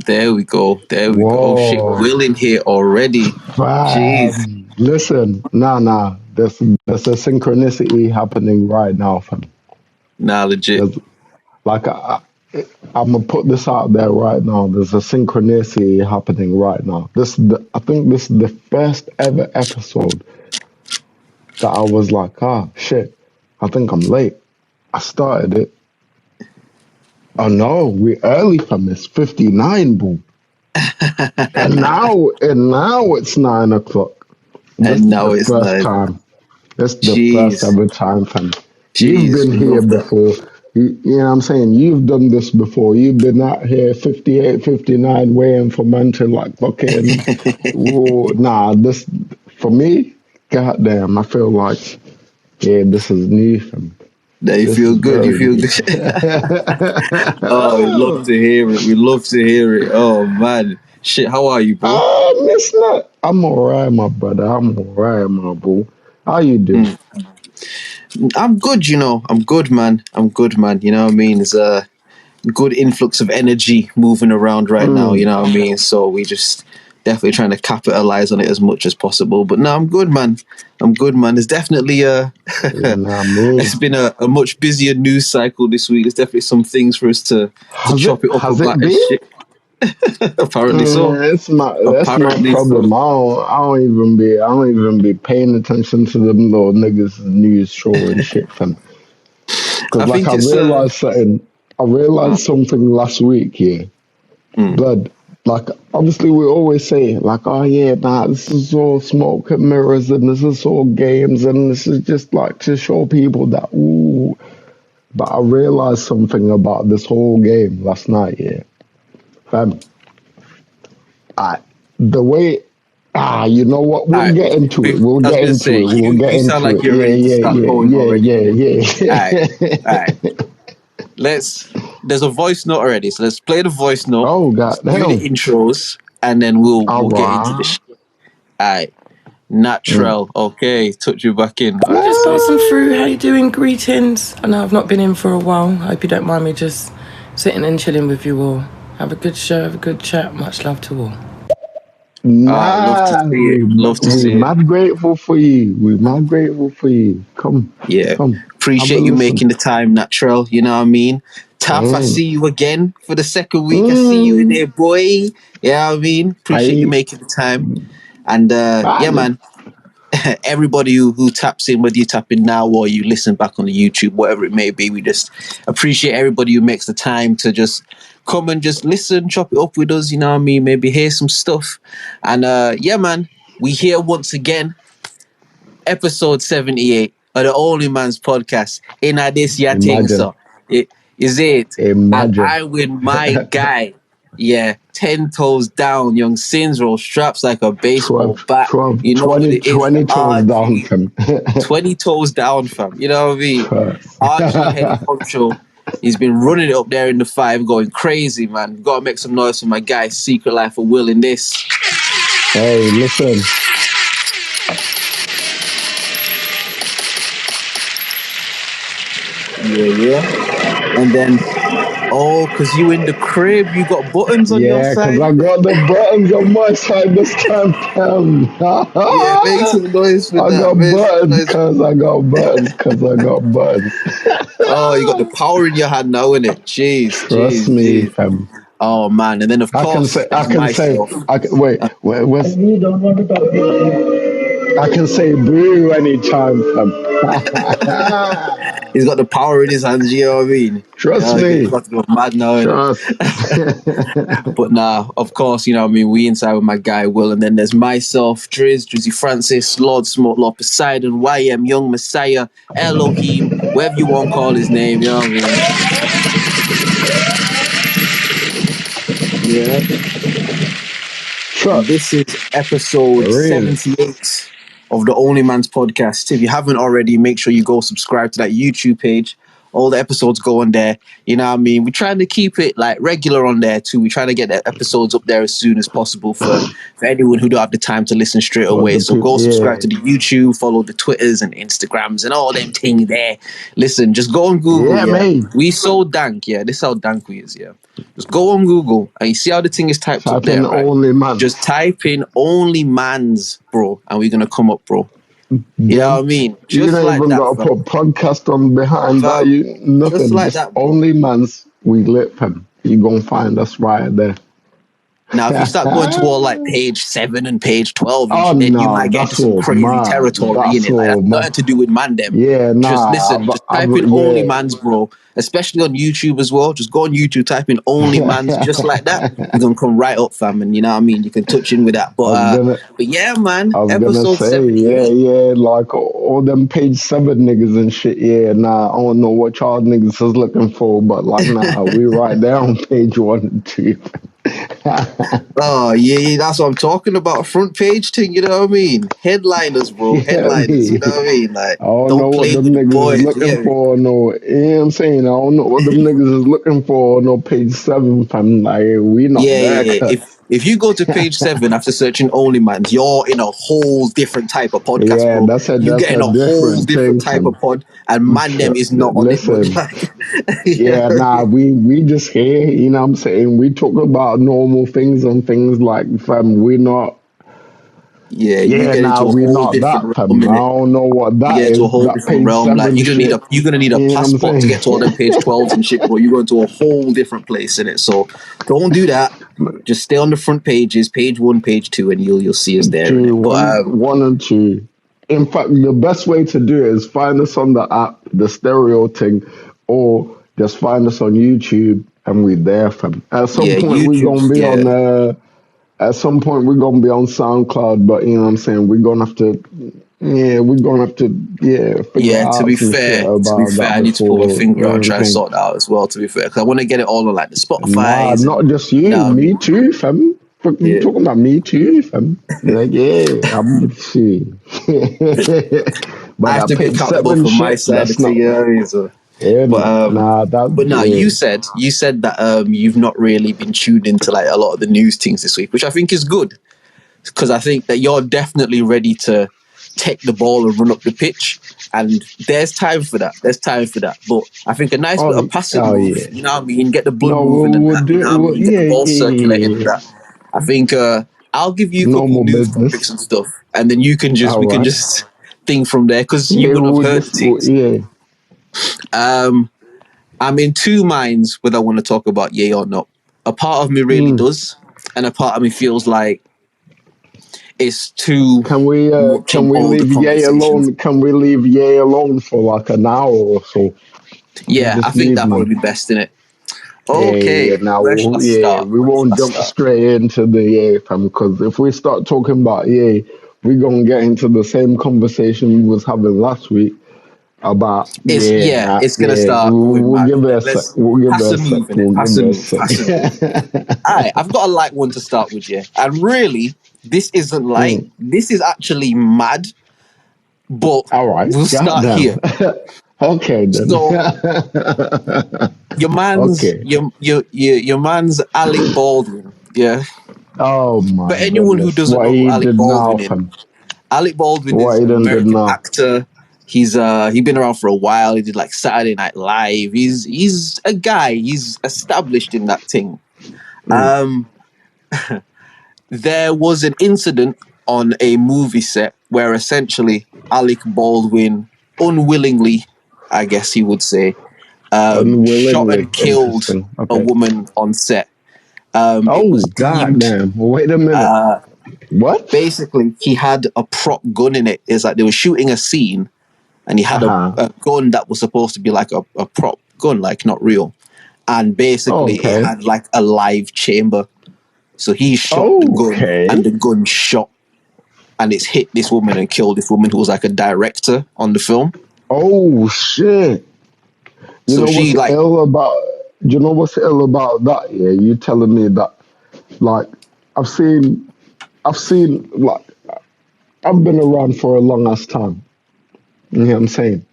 There we go. There we go. Oh shit, Whoa. Will in here already. Jeez. Listen, nah. There's a synchronicity happening right now, fam. Nah, legit. There's, like I'm gonna put this out there right now. There's a synchronicity happening right now. I think this is the first ever episode that I was like, shit, I think I'm late. I started it. Oh no, we're early from this 59, boo. and now it's 9 o'clock. This And is now the it's first nice. time. This is the first Jeez. ever time, fam. You've Jeez. been We here love that. before. You know what I'm saying? You've done this before. You've been out here 58, 59, waiting for man to like fucking. Whoa, nah, this for me. Goddamn, I feel like this is new, fam. Now you This feel is good. You very feel new. good. Oh, we love to hear it. We love to hear it. Oh man, shit. How are you, bro? It's not. I'm alright, my brother. I'm alright, my boo. How you doing? I'm good. I'm good, man. You know what I mean? There's a good influx of energy moving around right now. You know what I mean? So we just definitely trying to capitalize on it as much as possible. But no, I'm good, man. There's definitely You know what I mean? it's been a much busier news cycle this week. There's definitely some things for us to chop it up Has about it and been? shit. Apparently so. That's my Apparently problem. so. I don't even be paying attention to them little niggas news show and shit, fam. Because I like think it's I realized something last week, yeah. Blood. Like obviously we always say like, oh yeah, nah, this is all smoke and mirrors and this is all games and this is just like to show people that ooh. But I realized something about this whole game last night, yeah. Fam, the way you know what? We'll Alright, get into it. We'll I was get gonna into say it. We'll get you sound into like it. you're ready to start going already. Alright, Yeah. alright. There's a voice note already, so let's play the voice note. Oh Let's do the goddamn! intros, and then we'll get into the Alright. shit. Alright. Natural. Okay, touch you back in. Just passing through. How you doing? Greetings. I know I've not been in for a while. I hope you don't mind me just sitting and chilling with you all. Have a good show, have a good chat. Much love to all. Love to see it. Love to We see it. mad grateful for you. We mad grateful for you. Come, Yeah. have a Appreciate you listen. making the time, Natural. You know what I mean? Taff, I see you again for the second week. I see you in there, boy. Yeah, I mean? Appreciate you making the time. And yeah, man. Everybody who taps in, whether you tap in now or you listen back on the YouTube, whatever it may be, we just appreciate everybody who makes the time to just come and just listen, chop it up with us, you know what I mean? Maybe hear some stuff. And yeah, man, we here once again, episode 78 of the OnlyMans podcast. In this year thing, Imagine. so it is it. And Imagine. I with my guy. Yeah, 10 toes down, young sins roll straps like a baseball bat. 12, You know what it is, the 20 toes down, RG. fam. 20 toes down, fam. You know what I mean? Trust. RG head honcho. He's been running it up there in the 5, going crazy, man. Gotta make some noise for my guy, Secret Life of Will in this. Hey, listen. Yeah. And then, because you in the crib, you got buttons on your Yeah, side. because I got the buttons on my side this time, fam. Yeah, make some noise for I that. got buttons because I got buttons. Oh, you got the power in your hand now, innit? Trust me, fam. Oh man, and then of course wait. You don't want to talk to me. I can say boo anytime, fam. He's got the power in his hands, you know what I mean? Trust me. He's about to go mad now, innit? But nah, of course, you know what I mean? We inside with my guy Will, and then there's myself, Drizz, Drizzy Francis, Lord Smoke, Lord Poseidon, YM, Young Messiah, Elohim, whatever you want to call his name, you know what I mean? Yeah. And this is episode 78 of the OnlyMans podcast. If you haven't already, make sure you go subscribe to that YouTube page. All the episodes go on there. You know what I mean? We're trying to keep it like regular on there too. We're trying to get the episodes up there as soon as possible for anyone who don't have the time to listen straight But away. the So people, go subscribe to yeah, the YouTube, follow the Twitters and Instagrams and all them things there. Listen, just go on Google, yeah, yeah. mate. We so dank, yeah. This is how dank we is, yeah. Just go on Google and you see how the thing is typed up Type in there, right? Just OnlyMans. type in OnlyMans, bro, and we're gonna come up, bro. You know Done. what I mean? You Just don't like even that, got to fam. put podcast on behind that. Fam, You just nothing. like Just that, bro. OnlyMans. We lit fam. You gonna find us right there. Now, if you start going to all like page 7 and page 12 and Oh shit, then you no, might get into that's some all crazy mad. territory in That's it. Like all that's mad. nothing to do with man them. Yeah, Just nah. listen, just type in Yeah. OnlyMans, bro. Especially on YouTube as well. Just go on YouTube, type in OnlyMans, just like that. You're gonna come right up, fam, and you know what I mean. You can touch in with that. I was gonna, But yeah, man. I was gonna Episode say, 78. yeah, like all them page 7 niggas and shit. Yeah, nah, I don't know what y'all niggas is looking for, but like, nah, we right there on page 1 and 2. Oh yeah, that's what I'm talking about. Front page thing, you know what I mean? Headliners, bro. Yeah, Headliners, you know me. what I mean? Like, I don't know don't what play them with the niggas is boys. You looking get me? for. No, you know what I'm saying? I don't know what them niggas is looking for. No, page 7, fam. Like, we not Yeah, there, yeah, yeah. cut. If you go to page 7 after searching OnlyMans, you're in a whole different type of podcast, Yeah, bro. You that's get a in a whole different different thing, type of fam. pod, and man, them is not on it, but Listen, like, yeah, yeah, nah, we just here, you know what I'm saying? We talk about normal things and things like, fam, we not, yeah, you yeah, get nah, into a we whole not different that, realm fam. in I it. don't know what You that get into a is, whole that different page realm. Like 7 shit. you're gonna need a You know what I'm passport to saying? get to all them page 12s and shit, bro. You go into a whole different place in it. So don't do that. Just stay on the front pages, page 1, page 2, and you'll see us there in Two, it. But one and two. In fact, the best way to do it is find us on the app, the stereo thing, or just find us on YouTube and we're there, fam. At some yeah, point, we're YouTube, gonna be yeah. on. At some point, we're gonna be on SoundCloud, but you know what I'm saying. We're gonna have to. Yeah, we're gonna have to. Yeah, figure Yeah, out some shit to be about fair, that I need to pull my before. finger You out know and what I'm try and saying? sort that out as well. To be fair, because I want to get it all on like the Nah, Spotify's and not just you you, know what I me mean. too, fam. Fuck you Yeah, talking about me too, fam. Like, yeah, I'm shit. I But have that to be page accountable 7 for my shit, side of that's the thing. not You know what I mean? So, yeah, but no. Nah, but now yeah. you said that you've not really been tuned into like a lot of the news things this week, which I think is good because I think that you're definitely ready to take the ball and run up the pitch. And there's time for that. There's time for that. But I think a nice bit of passing Oh move, yeah. you know what I mean? Get the blood No, moving and we'll that, you do know what I mean? Get the yeah, ball yeah, circulating yeah, and yeah. that. I think I'll give you a couple Normal news topics business. and stuff, and then you can just All we can right. just think from there because you're Yeah, gonna have we'll heard the just things. yeah. I'm in two minds whether I want to talk about yay or not. A part of me really Mm. does, and a part of me feels like it's too much Can in we all the leave Yay conversations. alone? Can we leave Yay alone for like an hour or so? We Yeah, I just think leave, that man. probably be best in it. Yeah, Okay, now, where shall I yeah, start? we Where shall won't I jump start? straight into the yeah, fam, because if we start talking about yeah, we're gonna get into the same conversation we was having last week about It's gonna yeah, start going we'll mad. give it a sec. Let's We'll give it pass a a sec. move in it. We'll Pass give a it a move. Pass a move. sec. All right, I've got a light one to start with, yeah. And really, this isn't light. Mm. This is actually mad. But All right, we'll start goddamn. here. Okay then. So Okay. your man's Alec Baldwin. Yeah. Oh For my anyone who goodness, doesn't what know who he Alec did now, Baldwin is, fam. Alec Baldwin What is he an done did American now. actor. He's been around for a while. He did like Saturday Night Live. He's a guy. He's established in that thing. Mm. There was an incident on a movie set where essentially Alec Baldwin unwillingly, I guess he would say, shot Unwillingly. and killed Interesting. a Okay. woman on set. It Oh, was deemed goddamn. Wait a minute. What? basically he had a prop gun in it. It's like they were shooting a scene and he had Uh-huh. a gun that was supposed to be like a prop gun, like not real. And basically it Okay. had like a live chamber. So he shot the gun and Okay. the gun shot and it's hit this woman and killed this woman who was like a director on the film. Oh, shit. You So know she what's like, ill about, you know what's ill about that? Yeah, you telling me that, like, I've seen, like, I've been around for a long ass time. You know what I'm saying?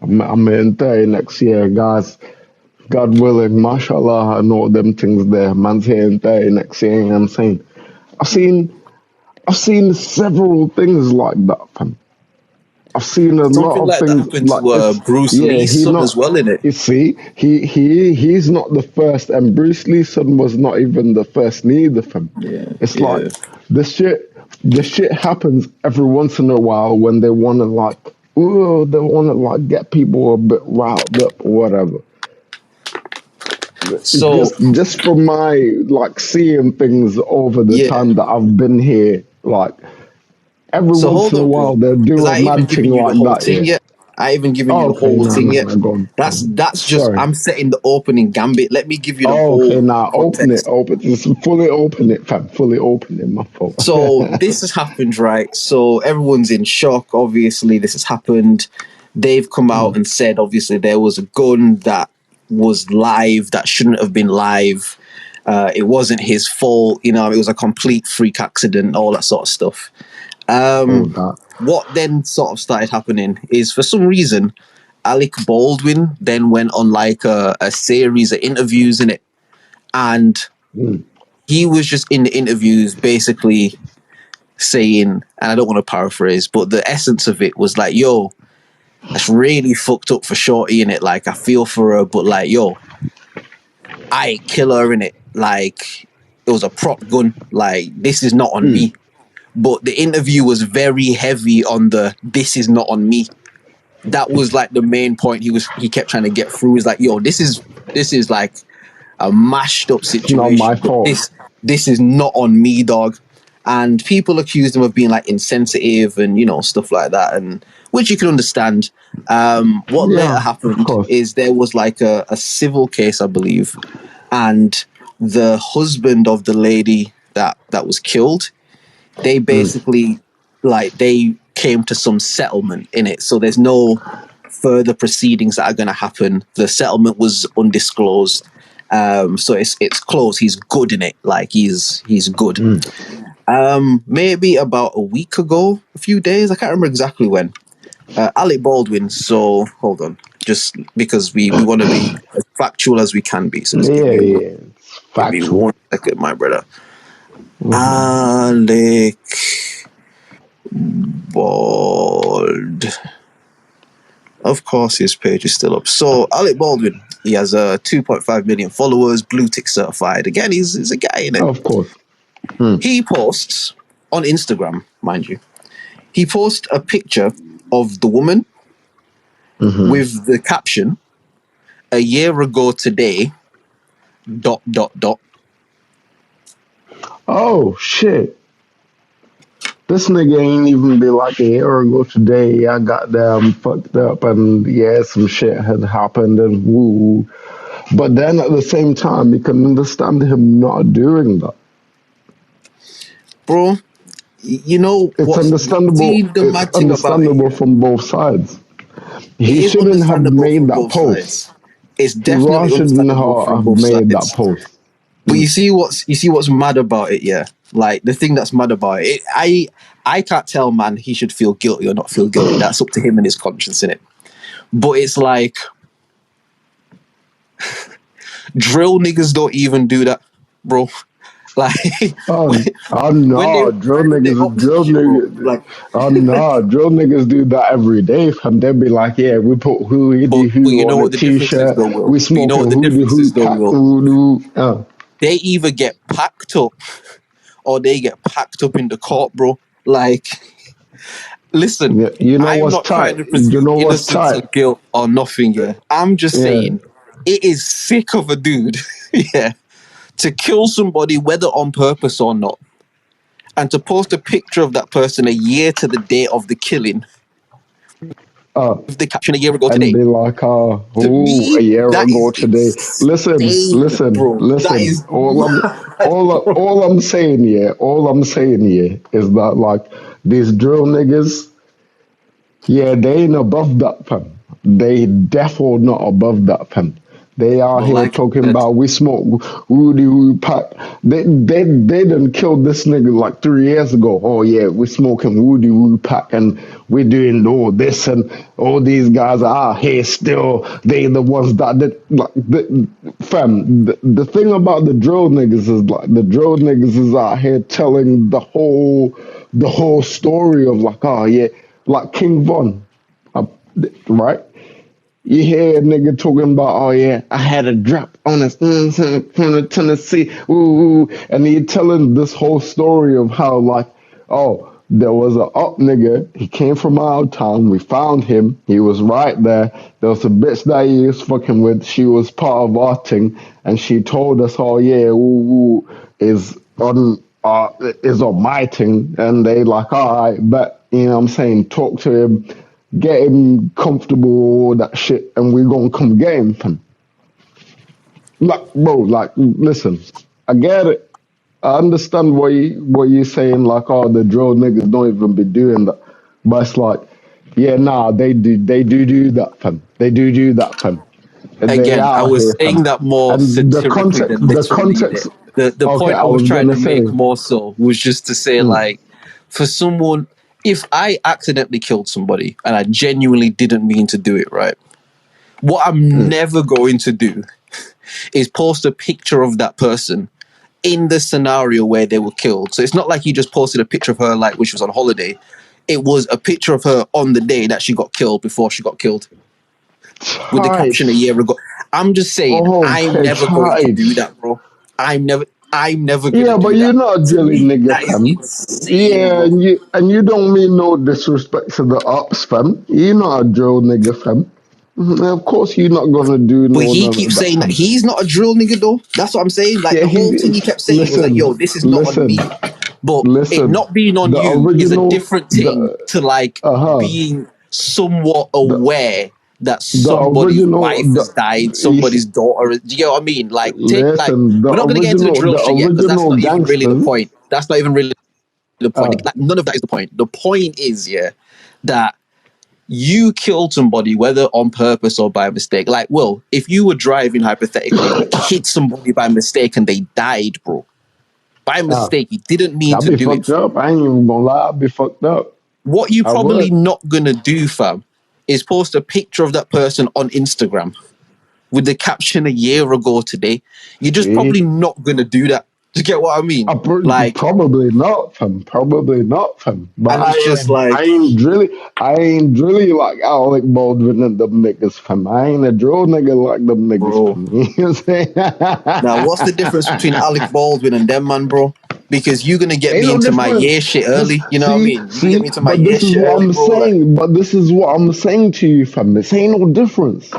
I'm in 30 next year, guys. God willing, mashallah, I know them things there. Man's here in 30 next year, you know what I'm saying? I've seen I've seen several things like that, fam. I've seen a lot Something of like that things happened like to it's Bruce yeah, Lee's he son as not well, innit? you see, he's not the first and Bruce Lee's son was not even the first neither, fam. Yeah, It's like yeah. the shit happens every once in a while when they wanna like ooh, they wanna like get people a bit riled up or whatever. So Just from my like seeing things over the yeah. time that I've been here, like every So once hold in a on, while bro, they'll because do a I ain't even mad thing given you the like whole that, thing yeah. yet. I ain't even given you Oh, the okay, whole no, thing no, yet. no, go on, go on. That's just Sorry. I'm setting the opening gambit. Let me give you the Oh, okay, whole now open it, context. just fully open it, fam, fully open it, my fault. So this has happened, right? So everyone's in shock. Obviously, this has happened. They've come out Mm, and said, obviously, there was a gun that was live that shouldn't have been live. It wasn't his fault. You know, it was a complete freak accident, all that sort of stuff. oh, that. What then sort of started happening is for some reason, Alec Baldwin then went on like a series of interviews in it. And Mm, he was just in the interviews basically saying, and I don't want to paraphrase, but the essence of it was like, yo, that's really fucked up for Shorty in it. Like, I feel for her, but like, yo, I kill her in it. Like, it was a prop gun. Like, this is not on mm, me. But the interview was very heavy on the this is not on me. That was like the main point he kept trying to get through. Is like, yo, this is like a mashed up it's not my situation, but fault. this is not on me, dog. And people accused him of being like insensitive and stuff like that, and which you can understand. What later Yeah, of happened course. is there was like a civil case, I believe, and the husband of the lady that was killed, they Mm, basically like they came to some settlement in it. So there's no further proceedings that are going to happen. The settlement was undisclosed. So it's closed. He's good in it. Like he's good. mm. Maybe about a week ago, a few days, I can't remember exactly when. Alec Baldwin. So hold on, just because we want to be as factual as we can be. So just Yeah, yeah, it's give me factual. 1 second, my brother. Hmm. Alec Bald. Of course, his page is still up. So Alec Baldwin, he has 2.5 million followers, blue tick certified. Again, he's a guy in it. Of course. Mm, He posts on Instagram, mind you. He posts a picture of the woman hmm. with the caption, "A year ago today, dot dot dot." Oh, shit. This nigga ain't even be like a year ago today. I got them fucked up and yeah, some shit had happened and woo. But then at the same time, you can understand him not doing that. Bro, you know It's what's see understandable. the It's mad thing about it, understandable yeah? from both sides. It He is shouldn't have understandable made from that both post. sides. It's He really definitely shouldn't understandable from have both made that sides. post. But you see what's mad about it, yeah. Like the thing that's mad about it, I can't tell man he should feel guilty or not feel guilty. That's up to him and his conscience in it. But it's like drill niggas don't even do that, bro. Like Oh when they no, drill when they up niggas, some drill shit, bro. niggas. Like, Oh no, drill niggas do that every day. Fam, they be like, yeah, we put but hoodie who you know on a what the difference is, t-shirt. though, Will. We But you know smoking what the hoodie difference who is, though, cat Will. voodoo. Oh, They either get packed up or they get packed up in the court, bro. Like, listen, yeah, you know I'm what's not trying tight? to You presume know what's innocence or tight? guilt or nothing, yeah. I'm just Yeah. saying it is sick of a dude, yeah, to kill somebody, whether on purpose or not, and to post a picture of that person a year to the day of the killing Uh, with the caption "a year ago and today." be like, To a me, year that ago is today. Listen, insane, listen, bro. That listen. is mad, bro. All I'm saying here, is that like these drill niggas, yeah, they ain't above that, fam. They defo not above that, fam. They are But here like I talking said, about we smoke Rudy Woo pack. They done killed this nigga like 3 years ago. Oh yeah, we smoking Rudy Woo pack and we're doing all this and all these guys are out here still. They the ones that did like fam. The thing about the drill niggas is like the drill niggas is out here telling the whole story of like oh yeah, like King Von, uh, right? You hear a nigga talking about, oh yeah, I had a drop on a from the Tennessee, ooh, and he telling this whole story of how like, oh, there was a up nigga, he came from our town, we found him, he was right there. There was a bitch that he was fucking with, she was part of our thing, and she told us, oh yeah, ooh, is on my thing, and they like, all right, but you know what I'm saying, talk to him, get him comfortable, all that shit, and we're gonna come get him, fam. Like, bro, like, listen, I get it. I understand what you're saying, like, oh, the drill niggas don't even be doing that. But it's like, yeah, nah, they do that, fam. They do that, fam. And they again, I out was here, fam. saying that more And satirically than the literally. context, The okay, point I I was was trying gonna to say, make more so was just to say, mm, like, for someone, if I accidentally killed somebody and I genuinely didn't mean to do it, right? What I'm mm, never going to do is post a picture of that person in the scenario where they were killed. So it's not like you just posted a picture of her, like, when she was on holiday. It was a picture of her on the day that she got killed, before she got killed, with the tight. caption a year ago. I'm just saying, I'm Okay, never going to tight. do that, bro. I'm never gonna Yeah, but do you're that. not a To drilly me, nigga, that is fam. insane, Yeah, bro. and you don't mean no disrespect to the ops, fam. You're not a drill nigga, fam. Of course, you're not gonna do But no he none of keeps that, saying that fam. he's not a drill nigga, though. That's what I'm saying. Like, Yeah, the whole thing he kept saying was like, "Yo, listen, this is not on listen, me." But it listen. not being on The you is a original, different thing to like uh-huh, being somewhat the aware that the somebody's original, wife has died, you see, somebody's daughter. Do you know what I mean? Like, listen, we're not gonna get into the drill the shit yet because that's original not even really the gangsters, point. That's not even really the point. uh, Like, none of that is the point. The point is, yeah, that you killed somebody, whether on purpose or by mistake. Like, well, if you were driving hypothetically and you hit somebody by mistake and they died, bro, by uh, mistake, you didn't mean I'll to be do it, fucked fam. up. I ain't even gonna lie, I'll be fucked up. What you I probably would. not gonna do, fam, is post a picture of that person on Instagram with the caption a year ago today. You're just See? probably not gonna do that. Do you get what I mean? Like, Probably not, fam. Probably not, fam. But and it's just I like, ain't drilly. I ain't drilly like Alec Baldwin and them niggas, fam. I ain't a drill nigga like them niggas, bro. fam. You know what Now, what's the difference I'm between Alec saying? Baldwin and them, man, bro? Because you're gonna get Ain't me no into my difference. year shit This early. You know what I see, mean? You can get see, me into my but year this is shit what early, I'm bro. Like, saying. But this is what I'm saying to you, fam. This ain't no difference.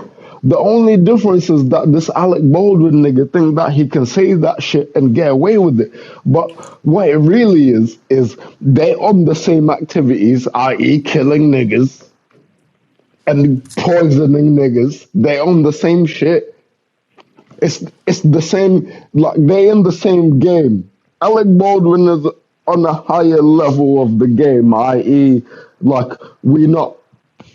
The only difference is that this Alec Baldwin nigga think that he can say that shit and get away with it. But what it really is they on the same activities, i.e., killing niggas and poisoning niggas. They on the same shit. It's the same, like they in the same game. Alec Baldwin is on a higher level of the game, i.e., like we not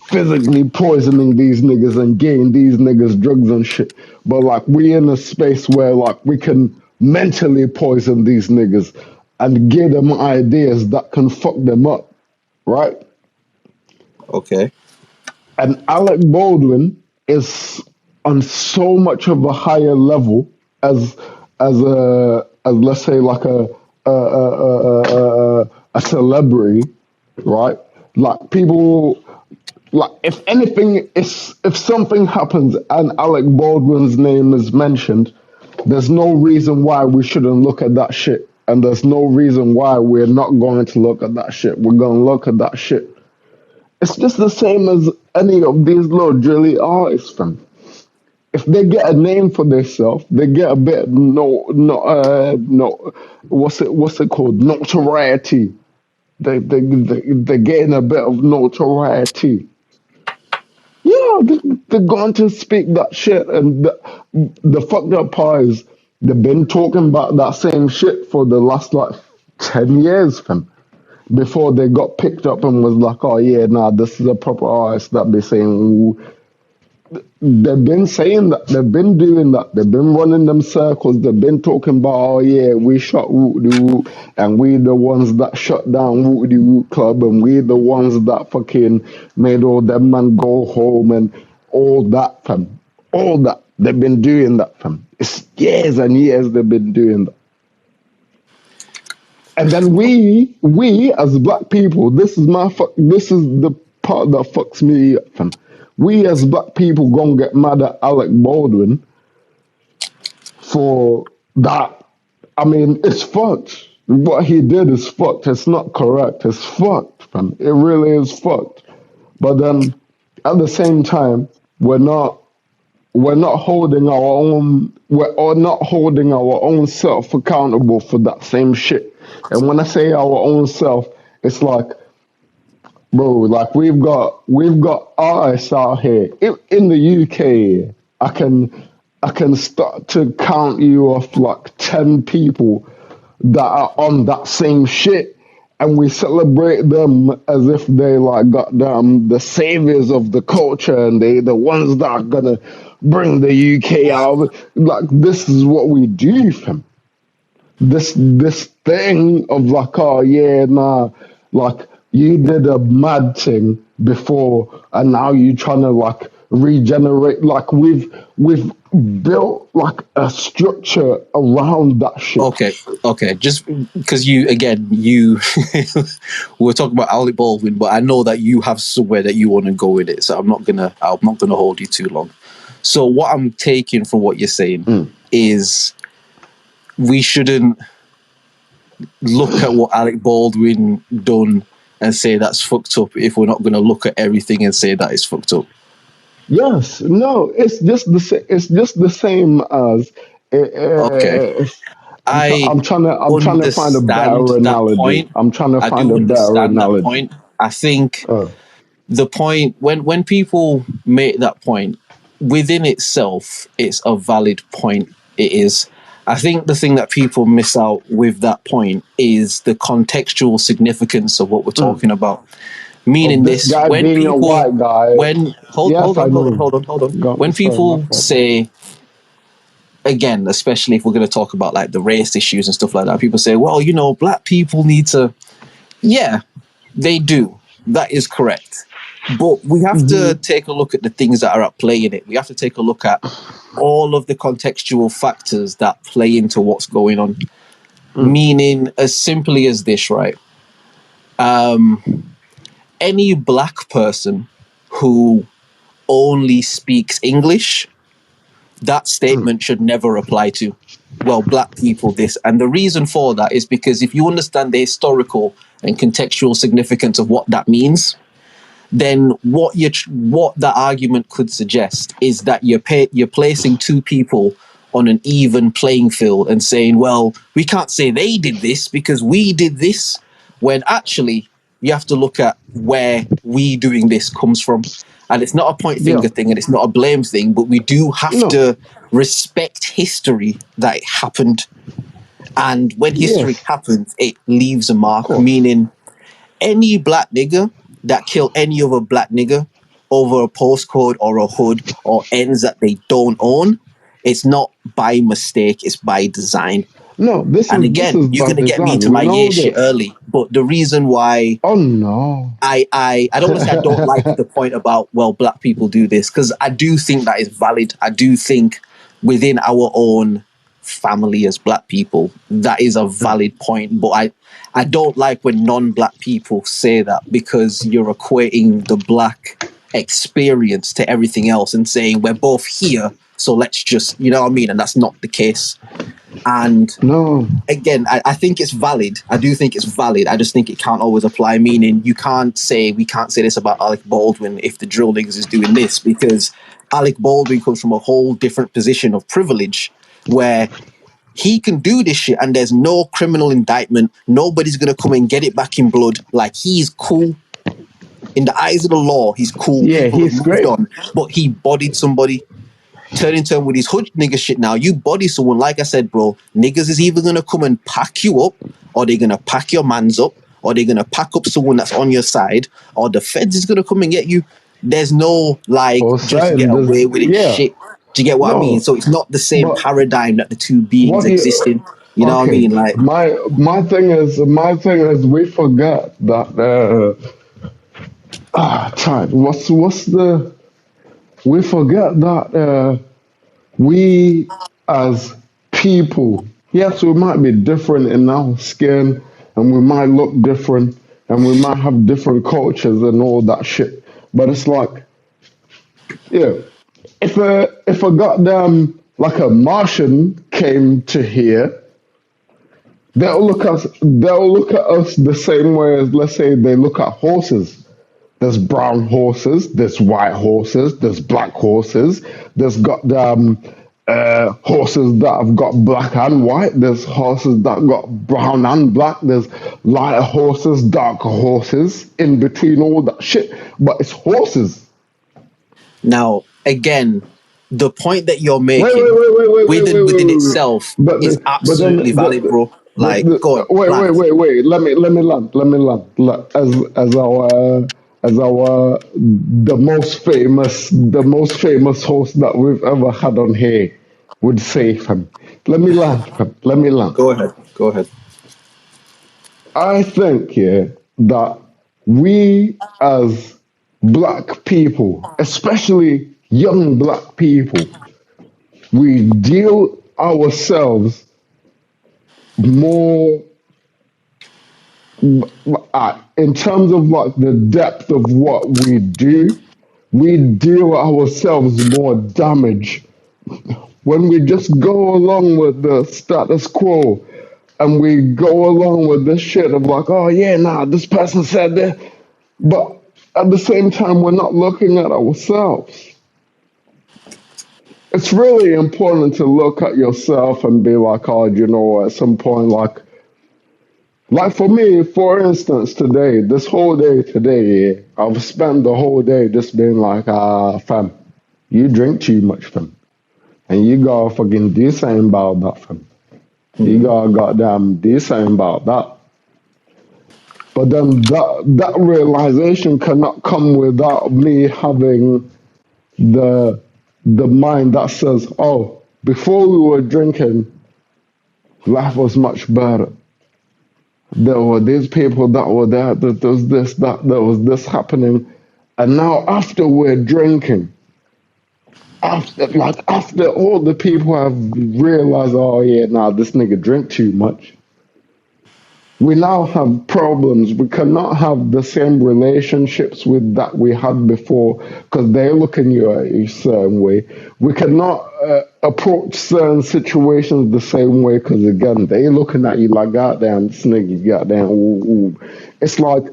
physically poisoning these niggas and getting these niggas drugs and shit, but like we in a space where like we can mentally poison these niggas and give them ideas that can fuck them up, right? okay, And Alec Baldwin is on so much of a higher level as as let's say like a celebrity, right? Like people like if anything if something happens and Alec Baldwin's name is mentioned, there's no reason why we shouldn't look at that shit. And there's no reason why we're not going to look at that shit. We're gonna look at that shit. It's just the same as any of these little drilly artists, fam. If they get a name for themselves, they get a bit no what's it called, notoriety. They're getting a bit of notoriety. Yeah, they're going to speak that shit, and the fucked up part is they've been talking about that same shit for the last like 10 years, fam. Before they got picked up and was like, oh yeah, nah, this is a proper artist that be saying, ooh. they've been saying that, they've been doing that, they've been running them circles, they've been talking about, oh yeah, we shot Woot de Woot, and we the ones that shut down Woot de Woot Club, and we the ones that fucking made all them man go home, and all that, fam. All that. They've been doing that, fam. It's years and years they've been doing that. And then we as black people, this is the part that fucks me up, fam. We as black people gonna get mad at Alec Baldwin for that. I mean, it's fucked. What he did is fucked. It's not correct. It's fucked, fam. It really is fucked. But then at the same time, we're not holding our own, we're not holding our own self accountable for that same shit. And when I say our own self, it's like, bro, like we've got artists out here in the UK. I can start to count you off like 10 people that are on that same shit, and we celebrate them as if they like goddamn the saviors of the culture, and they the ones that are gonna bring the UK out of it. Like, this is what we do, fam. This thing of like, oh yeah, nah, like you did a mad thing before, and now you trying to like regenerate. Like we've built like a structure around that shit. Okay. Just because you we're talking about Alec Baldwin, but I know that you have somewhere that you want to go with it, so I'm not gonna hold you too long. So what I'm taking from what you're saying is we shouldn't look at what Alec Baldwin done and say that's fucked up if we're not going to look at everything and say that it's fucked up. Yes, no, it's just the same as. Okay. I'm trying to find a better analogy. I'm trying to find a better analogy. That point. I think the point when people make that point, within itself, it's a valid point. It is. I think the thing that people miss out with that point is the contextual significance of what we're talking about. Meaning this guy when being people, a white guy. hold on. When people say, again, especially if we're going to talk about like the race issues and stuff like that, people say, well, you know, black people need to. Yeah, they do. That is correct. But we have to take a look at the things that are at play in it. We have to take a look at all of the contextual factors that play into what's going on. Meaning, as simply as this, right? Any black person who only speaks English, that statement should never apply to, well, black people this. And the reason for that is because if you understand the historical and contextual significance of what that means, then what that argument could suggest is that you're placing two people on an even playing field and saying, well, we can't say they did this because we did this, when actually you have to look at where we doing this comes from. And it's not a point finger thing and it's not a blame thing, but we do have to respect history that it happened. And when history happens, it leaves a mark, meaning any black nigger that kill any other black nigger over a postcode or a hood or ends that they don't own, it's not by mistake, it's by design. No, this and is again, this is you're gonna get me to my year shit early. But the reason why I don't want to say I don't like the point about, well, black people do this, because I do think that is valid. I do think within our own family as black people, that is a valid point. But I don't like when non-black people say that, because you're equating the black experience to everything else and saying we're both here, so let's just, you know what I mean? And that's not the case. And again, I think it's valid. I do think it's valid. I just think it can't always apply, meaning we can't say this about Alec Baldwin if the drill niggas is doing this, because Alec Baldwin comes from a whole different position of privilege where he can do this shit and there's no criminal indictment. Nobody's going to come and get it back in blood. Like, he's cool. In the eyes of the law, he's cool. Yeah, people he's have moved great. on. But he bodied somebody. Turn with his hood nigga shit now. You body someone, like I said, bro, niggas is either going to come and pack you up, or they're going to pack your mans up, or they're going to pack up someone that's on your side, or the feds is going to come and get you. there's no I like was just get saying, away with it yeah, shit. Do you get what I mean? no, So it's not the same but paradigm that the two beings what do you? exist in. You know what I Okay, mean? Like, my thing is we forget that time. What's the we forget that we as people, yes, we might be different in our skin, and we might look different, and we might have different cultures and all that shit. But it's like, yeah, if a goddamn like a Martian came to here, they'll look at us the same way as, let's say, they look at horses. There's brown horses, there's white horses, there's black horses, there's goddamn horses that have got black and white, there's horses that got brown and black, there's lighter horses, darker horses, in between all that shit. But it's horses. now again, the point that you're Wait, making wait, wait, wait, wait, wait, wait, within wait, wait. itself But is but then absolutely valid, bro. Like, go on, wait, wait, land. wait, wait. Let me land. Let me land. As our the most famous host that we've ever had on here would say, fam. Let me land, fam. Let me land. Go ahead. Go ahead. I think, yeah, that we as black people, especially young black people, we deal ourselves more in terms of like the depth of what we do, we deal ourselves more damage when we just go along with the status quo, and we go along with this shit of like, oh yeah, nah, this person said that, but at the same time we're not looking at ourselves. It's really important to look at yourself and be like, oh, you know, at some point, like for me, for instance, today, this whole day today, I've spent the whole day just being like, fam, you drink too much, fam. And you gotta fucking do something about that, fam. You gotta goddamn do something about that. But then that realization cannot come without me having the mind that says, oh, before we were drinking, life was much better. There were these people that were there, that there was this, that there was this happening. And now after we're drinking, after all the people have realized, oh yeah, nah, this nigga drink too much, we now have problems. We cannot have the same relationships with that we had before because they're looking at you a certain way. We cannot approach certain situations the same way because, again, they're looking at you like, goddamn, this nigga, goddamn, ooh, ooh. It's like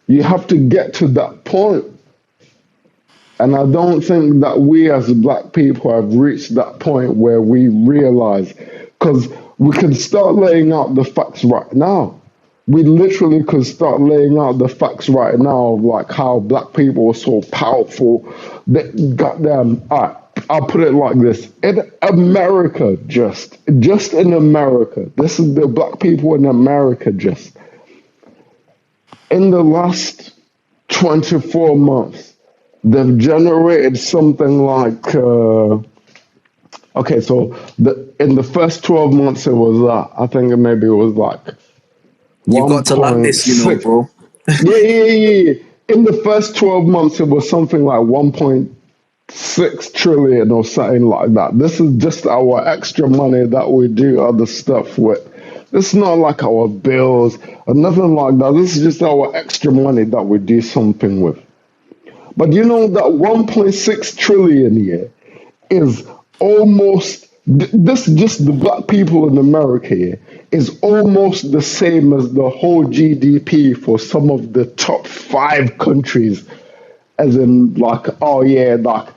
you have to get to that point. And I don't think that we as black people have reached that point where we realize, because we can start laying out the facts right now. We literally could start laying out the facts right now of like how black people are so powerful. That goddamn, I'll put it like this: in America, just in America, this is the black people in America. Just in the last 24 months, they've generated something like. Okay, so in the first 12 months, it was I think maybe it was like. You've got to land this, you know, 1.6. bro. Yeah. In the first 12 months, it was something like 1.6 trillion or something like that. This is just our extra money that we do other stuff with. It's not like our bills or nothing like that. This is just our extra money that we do something with. But you know that 1.6 trillion here is almost, this just the black people in America here, is almost the same as the whole GDP for some of the top 5 countries. As in, like, oh yeah, like,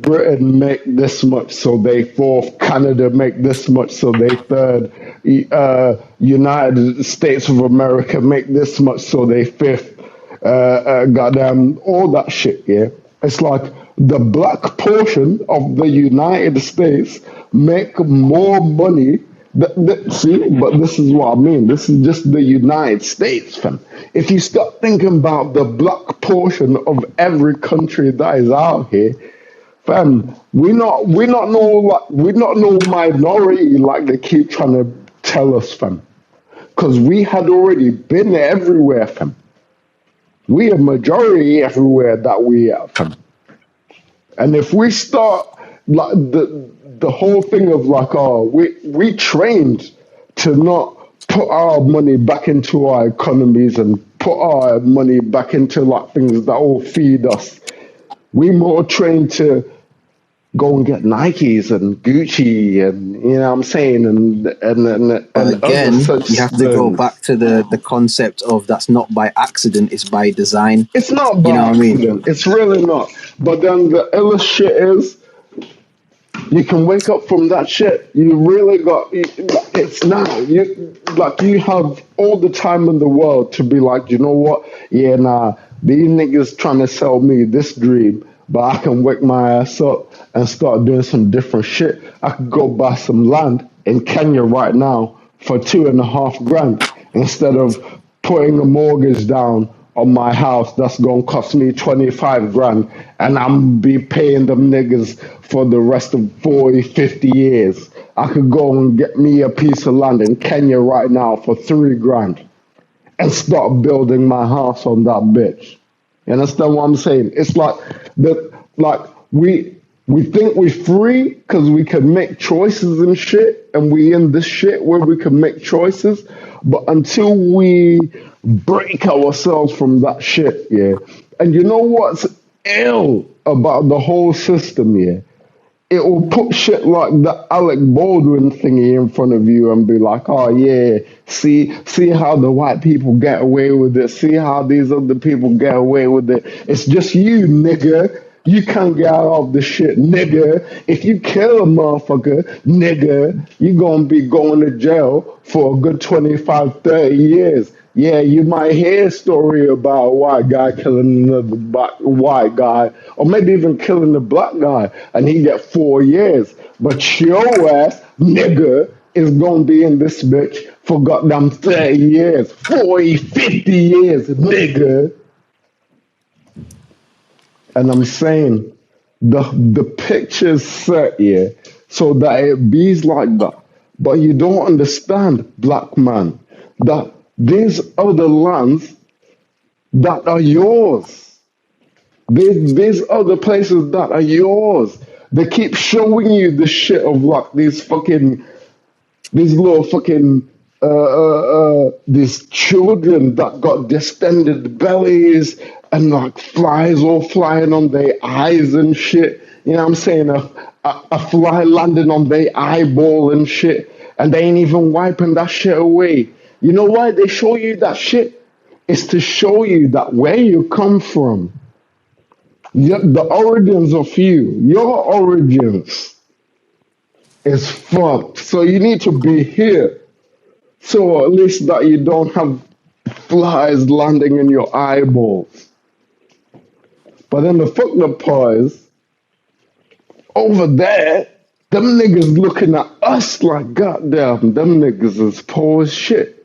Britain make this much, so they fourth. Canada make this much, so they third. United States of America make this much, so they fifth. Goddamn, all that shit. Yeah, it's like the black portion of the United States make more money See, but this is what I mean. This is just the United States, fam. If you start thinking about the black portion of every country that is out here, fam, we're not no minority like they keep trying to tell us, fam. Because we had already been everywhere, fam. We are majority everywhere that we are, fam. And if we start like the whole thing of like, oh, we trained to not put our money back into our economies and put our money back into like things that will feed us. We more trained to go and get Nikes and Gucci and you know what I'm saying and But other again, such you have to go things. back to the concept of that's not by accident, it's by design. It's not You know by what I mean? accident. It's really not. But then the illest shit is you can wake up from that shit. You really got it's now. You have all the time in the world to be like, you know what? Yeah, nah. These niggas trying to sell me this dream, but I can wake my ass up and start doing some different shit. I could go buy some land in Kenya right now for 2.5 grand instead of putting a mortgage down on my house that's gonna cost me 25 grand and I'm be paying them niggas for the rest of 40, 50 years. I could go and get me a piece of land in Kenya right now for 3 grand and start building my house on that bitch. You understand what I'm saying? It's like like we think we're free because we can make choices and shit, and we in this shit where we can make choices. But until we break ourselves from that shit, yeah. And you know what's ill about the whole system, yeah? It will put shit like the Alec Baldwin thingy in front of you and be like, oh yeah, see how the white people get away with it. See how these other people get away with it. It's just you, nigga. You can't get out of the shit, nigga. If you kill a motherfucker, nigga, you gonna be going to jail for a good 25, 30 years. Yeah, you might hear a story about a white guy killing another white guy, or maybe even killing a black guy, and he get 4 years. But your ass, nigga, is gonna be in this bitch for goddamn 30 years, 40, 50 years, nigga. And I'm saying the picture's set here so that it bees like that. But you don't understand, black man, that these are the lands that are yours. These are the places that are yours. They keep showing you the shit of like these little fucking these children that got distended bellies and like flies all flying on their eyes and shit. You know what I'm saying? A fly landing on their eyeball and shit, and they ain't even wiping that shit away. You know why they show you that shit? It's to show you that where you come from, the origins of you, your origins is fucked. So you need to be here. So at least that you don't have flies landing in your eyeballs. But then the fucked up part is, over there, them niggas looking at us like, goddamn, them niggas is poor as shit.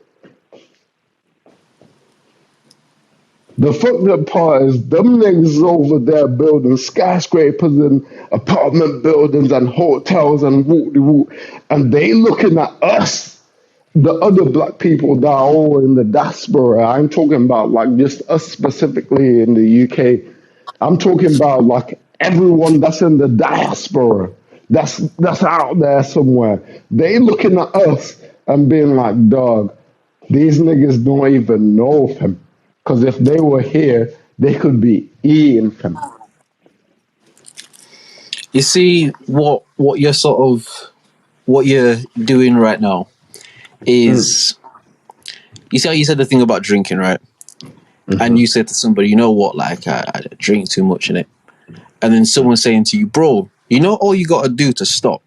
The fucked up part is, them niggas over there building skyscrapers and apartment buildings and hotels and whoop-de-whoop, and they looking at us, the other black people that are all in the diaspora. I'm talking about like just us specifically in the UK. I'm talking about like everyone that's in the diaspora, that's out there somewhere. They looking at us and being like, dog, these niggas don't even know him. Because if they were here, they could be eating him. You see what you're doing right now is, you see how you said the thing about drinking, right? And you said to somebody, you know what, like I drink too much in it. And then someone saying to you, bro, you know all you gotta do to stop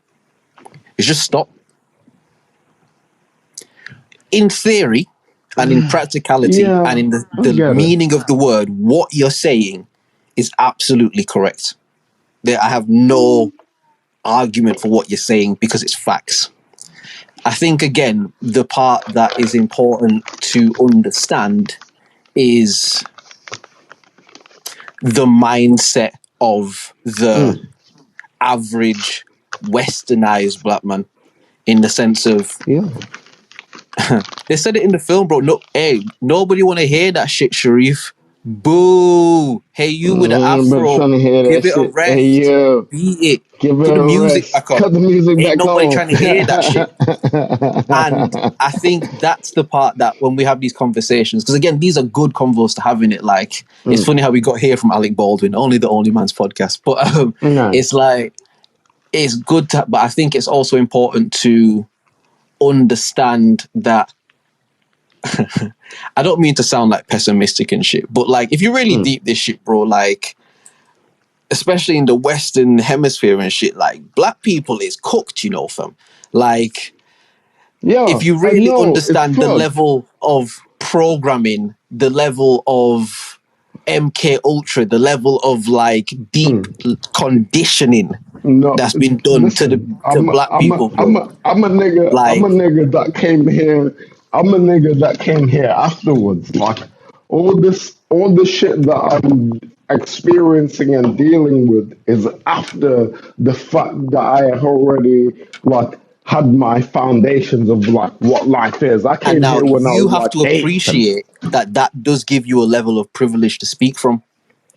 is just stop. In theory and in practicality Yeah, and in I the get it. meaning of the word, what you're saying is absolutely correct. I have no argument for what you're saying because it's facts. I think, again, the part that is important to understand is the mindset of the average westernized black man, in the sense of, they said it in the film, bro. No, hey, nobody want to hear that shit, Sharif. Boo. Hey, you with the Been afro, trying to hear give that it a shit. Hey, rest. yo, Beat it. give it Put the a music rest. back on. Cut the music Ain't back nobody on. trying to hear that shit. And I think that's the part that when we have these conversations, because again, these are good convos to have in it. Like, it's funny how we got here from Alec Baldwin, only the OnlyMans podcast. But it's like, it's good to, but I think it's also important to understand that I don't mean to sound like pessimistic and shit, but like, if you really deep this shit, bro, like, especially in the Western hemisphere and shit, like, black people is cooked, you know, fam. Like, if you I really know. It's understand the fraud. level of programming, the level of MK Ultra, the level of like deep conditioning No, that's been done to listen. to black people, bro. I'm a nigga. I'm Like, a nigga that came here. I'm a nigga that came here afterwards. Like all this shit that I'm experiencing and dealing with is after the fact that I have already like had my foundations of like what life is. I and came now here when I you was have like to 8, and appreciate that that does give you a level of privilege to speak from.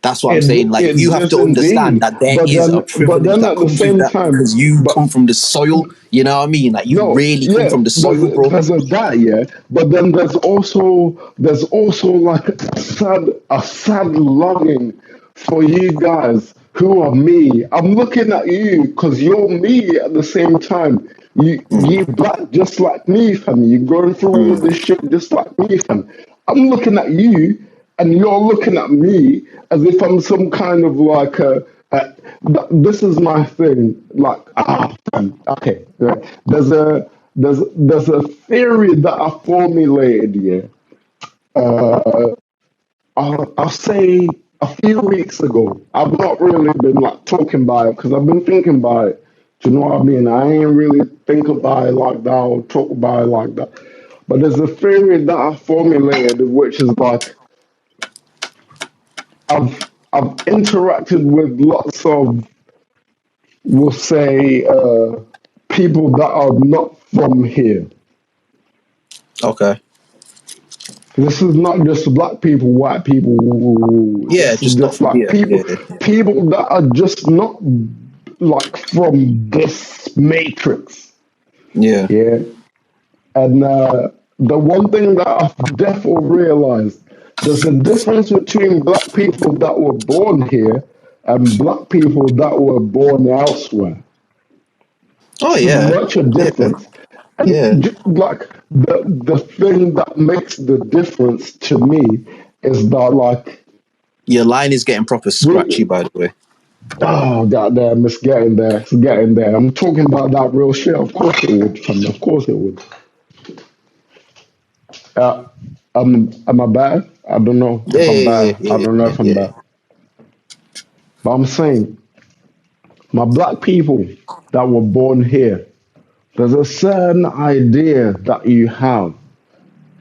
That's what I'm saying. Like, it you have does to understand indeed. that there is a But privilege then that at the comes with same that time, because you but come from the soil. You know what I mean? Like, you no, really come yeah, from the soil, bro. there's a that, yeah. But then there's also like a sad longing for you guys who are me. I'm looking at you because you're me at the same time. You black just like me, fam. You're going through all this shit just like me, fam. I'm looking at you and you're looking at me as if I'm some kind of like this is my thing. Like, okay, right. There's a theory that I formulated here. I'll say a few weeks ago. I've not really been like talking about it because I've been thinking about it. Do you know what I mean? I ain't really think about it like that or talk about it like that. But there's a theory that I formulated, which is like I've interacted with lots of, we'll say, people that are not from here. Okay. This is not just black people, white people. Yeah, This is just not just from like here. Yeah. people that are just not like from this matrix. Yeah. Yeah. And the one thing that I've definitely realized, there's a difference between black people that were born here and black people that were born elsewhere. Oh yeah. Much a Yeah. difference. Yeah. And like the thing that makes the difference to me is that like Your line is getting proper scratchy, we, by the way. oh goddamn, it's getting there, it's getting there. I'm talking about that real shit. Of course it would, fam. Of course it would. Uh, am I bad? I don't know Yeah, if I'm yeah, bad. I yeah, don't know yeah, if I'm yeah. bad. But I'm saying my black people that were born here, there's a certain idea that you have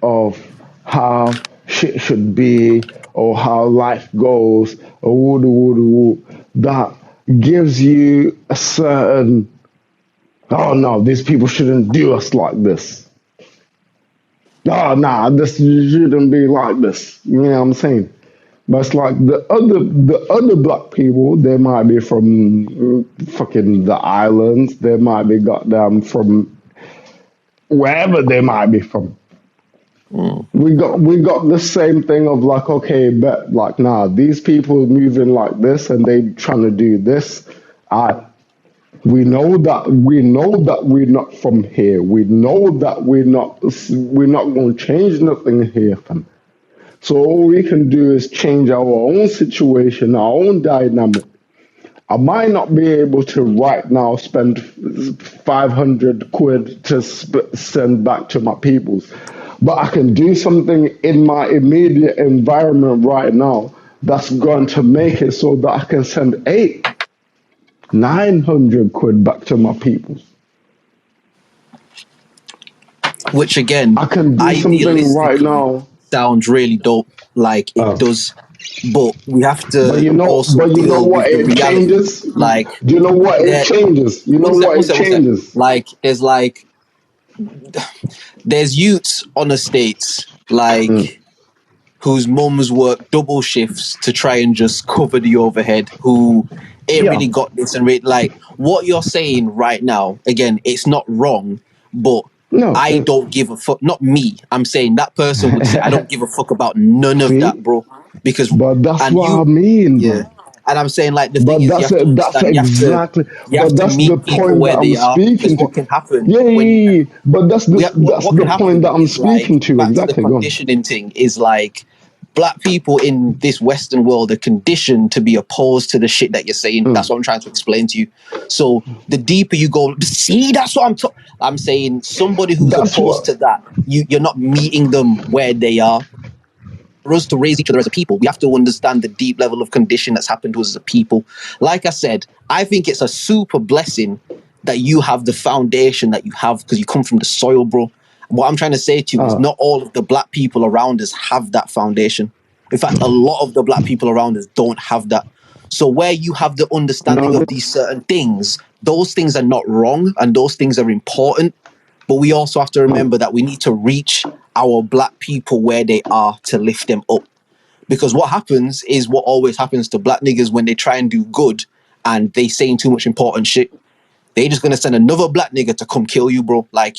of how shit should be or how life goes or woo that gives you a certain, oh no, these people shouldn't do us like this. Oh nah, this shouldn't be like this. You know what I'm saying? But it's like the other black people, they might be from fucking the islands, they might be goddamn from wherever they might be from. We got the same thing of like, okay, but like, nah, these people moving like this and they trying to do this. I we know that we're not from here. We know that we're not going to change nothing here, fam. So all we can do is change our own situation, our own dynamic. I might not be able to right now spend 500 quid to send back to my peoples, but I can do something in my immediate environment right now that's going to make it so that I can send 900 quid back to my peoples. which again, I can do something right idealistically now. sounds really dope. Like it does, but we have to also But you know deal what with the it reality. changes? Like Do you know what it there, changes? You know what one it sec, one sec. changes? Like there's youths on estates like whose mums work double shifts to try and just cover the overhead, who ain't Yeah. really got this and like what you're saying right now, again, it's not wrong, but No. I don't give a fuck. Not me. I'm saying that person would say, I don't give a fuck about none of that, See? bro. Because, But that's and what you, I mean, yeah. bro. And I'm saying, like, the thing But is, you have to that's understand, exactly. you have But to that's the meet people point where that I'm they are, because speaking to. what can happen Yeah, yeah, when, yeah, yeah. But that's what the can point that happen I'm is like speaking to. back to the Exactly. Go on. conditioning thing is like black people in this Western world are conditioned to be opposed to the shit that you're saying. That's what I'm trying to explain to you. So the deeper you go, see, that's what I'm saying. Somebody who's That's opposed what. to that, you're not meeting them where they are. For us to raise each other as a people, we have to understand the deep level of condition that's happened to us as a people. Like I said, I think it's a super blessing that you have the foundation that you have because you come from the soil, bro. What I'm trying to say to you is not all of the black people around us have that foundation. In fact, a lot of the black people around us don't have that. So where you have the understanding No, of these certain things, those things are not wrong and those things are important. But we also have to remember that we need to reach our black people where they are to lift them up. Because what happens is what always happens to black niggas when they try and do good and they saying too much important shit. They just gonna send another black nigga to come kill you, bro. Like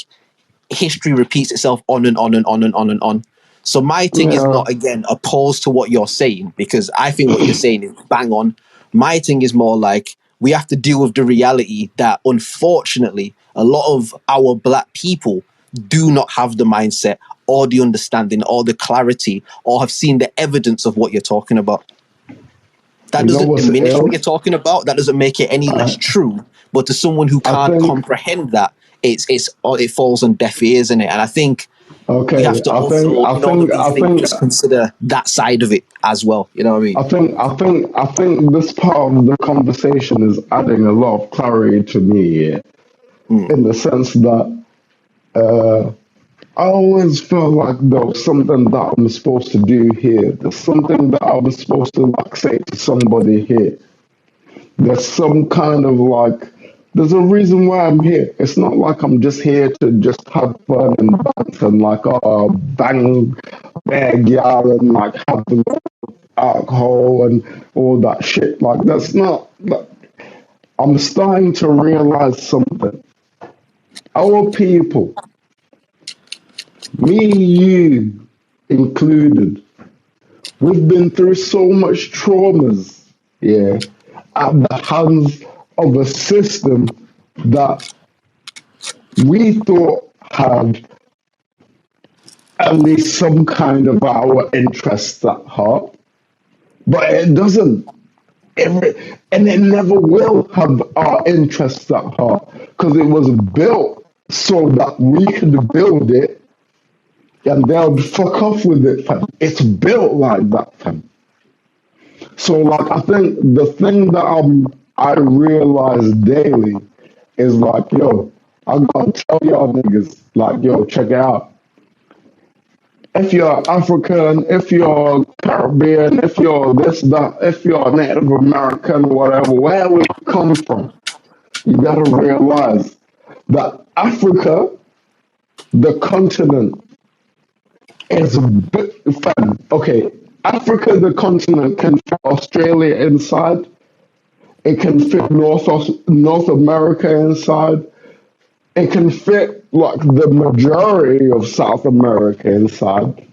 history repeats itself on and on and on and on and on. So my thing is yeah. not, again, opposed to what you're saying, because I think what you're saying is bang on. My thing is more like we have to deal with the reality that unfortunately a lot of our black people do not have the mindset or the understanding or the clarity or have seen the evidence of what you're talking about. That You know doesn't what's diminish what ill? you're talking about. That doesn't make it any less true. But to someone who I can't think. comprehend that, it falls on deaf ears, in it. And I think we have Okay. to also, in all of these I things, think. just consider that side of it as well. You know what I mean? I think this part of the conversation is adding a lot of clarity to me, yeah, in the sense that I always feel like there was something that I'm supposed to do here. There's something that I was supposed to like say to somebody here. There's some kind of like, there's a reason why I'm here. It's not like I'm just here to just have fun and dance and like, bang, bag y'all and like have the alcohol and all that shit. Like, that's not, like, I'm starting to realize something. Our people, me, you included, we've been through so much traumas, yeah, at the hands of a system that we thought had at least some kind of our interests at heart, but it doesn't. And it never will have our interests at heart because it was built so that we could build it and they'll fuck off with it, fam. It's built like that, fam. So, like, I think the thing that I realize daily is like, yo, I gotta tell y'all niggas, like, yo, check it out. If you're African, if you're Caribbean, if you're this, that, if you're Native American, whatever, wherever you come from, you gotta realize that Africa, the continent, is big, fam. Okay, Africa, the continent, can fit Australia inside. It can fit North America inside. It can fit like the majority of South America inside.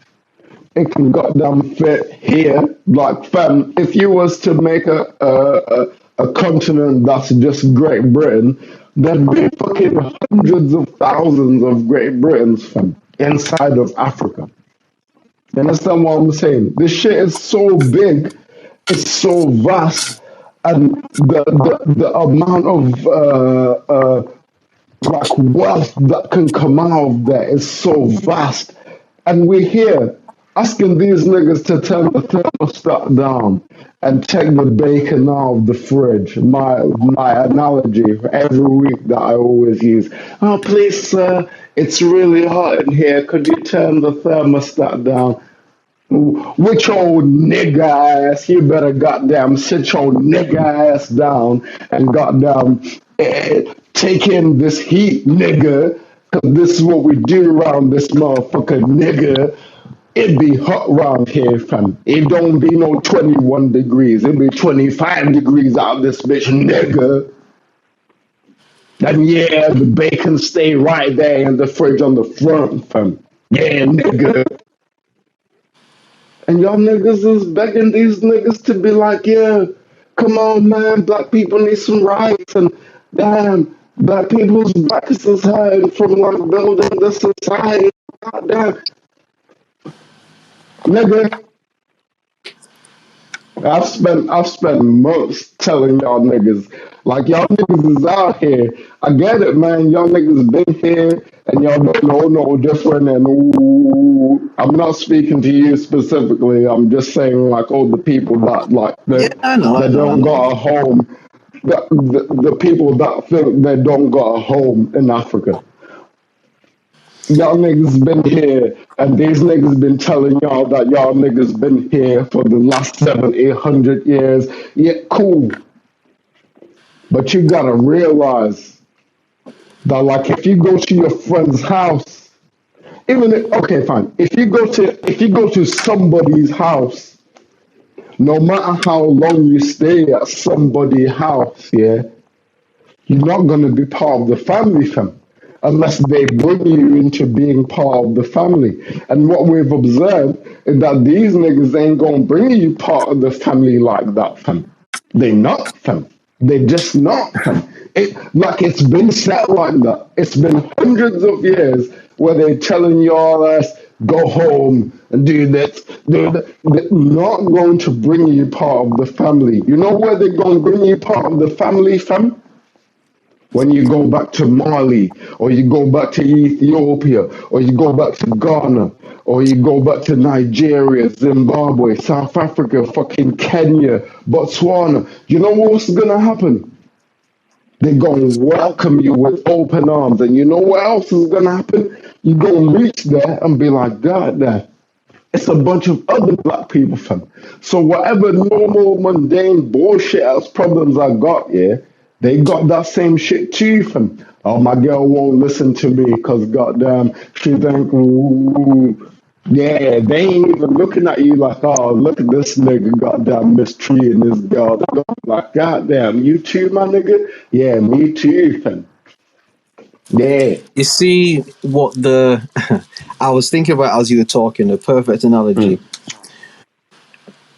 It can goddamn fit here. Like, fam, if you was to make a continent that's just Great Britain, there'd be fucking hundreds of thousands of Great Britons, fam, inside of Africa. You understand what I'm saying? This shit is so big, it's so vast, and the amount of like wealth that can come out of there is so vast. And we're here asking these niggas to turn the thermostat down and take the bacon out of the fridge. My analogy for every week that I always use. Oh, please, sir, it's really hot in here. Could you turn the thermostat down? With your nigga ass, you better goddamn sit your nigga ass down and goddamn take in this heat, nigga. Cause this is what we do around this motherfucker, nigga. It be hot around here, fam. It don't be no 21 degrees. It be 25 degrees out of this bitch, nigga. And yeah, the bacon stay right there in the fridge on the front, fam. Yeah, nigga. And y'all niggas is begging these niggas to be like, yeah, come on, man, black people need some rights. And damn, black people's rights is hard from like building the society. God damn. Nigga, I've spent months telling y'all niggas, like y'all niggas is out here. I get it, man. Y'all niggas been here and y'all don't know no different. And ooh, I'm not speaking to you specifically. I'm just saying like all the people that like Yeah, I that know. don't got a home. The people that think they don't got a home in Africa. Y'all niggas been here, and these niggas been telling y'all that y'all niggas been here for the last 700-800 years. Yeah, cool. But you gotta realize that, like, if you go to your friend's house, okay, fine. If you go to somebody's house, no matter how long you stay at somebody's house, yeah, you're not gonna be part of the family, fam, unless they bring you into being part of the family. And what we've observed is that these niggas ain't gonna bring you part of the family like that, fam. They not, fam. They just not, fam. It's been set like that. It's been hundreds of years where they're telling your ass, go home and do this, do that. They're not going to bring you part of the family. You know where they're going to bring you part of the family, fam? When you go back to Mali, or you go back to Ethiopia, or you go back to Ghana, or you go back to Nigeria, Zimbabwe, South Africa, fucking Kenya, Botswana, you know what's gonna happen? They're gonna welcome you with open arms, and you know what else is gonna happen? You're gonna reach there and be like, God, damn. It's a bunch of other black people, fam. So whatever normal, mundane, bullshit ass problems I got, yeah, they got that same shit too, fam. Oh, my girl won't listen to me because goddamn, she think, ooh, yeah, they ain't even looking at you like, oh, look at this nigga, goddamn, mistreating this girl. Like, goddamn, you too, my nigga? Yeah, me too, fam. Yeah. You see what I was thinking about as you were talking, the perfect analogy.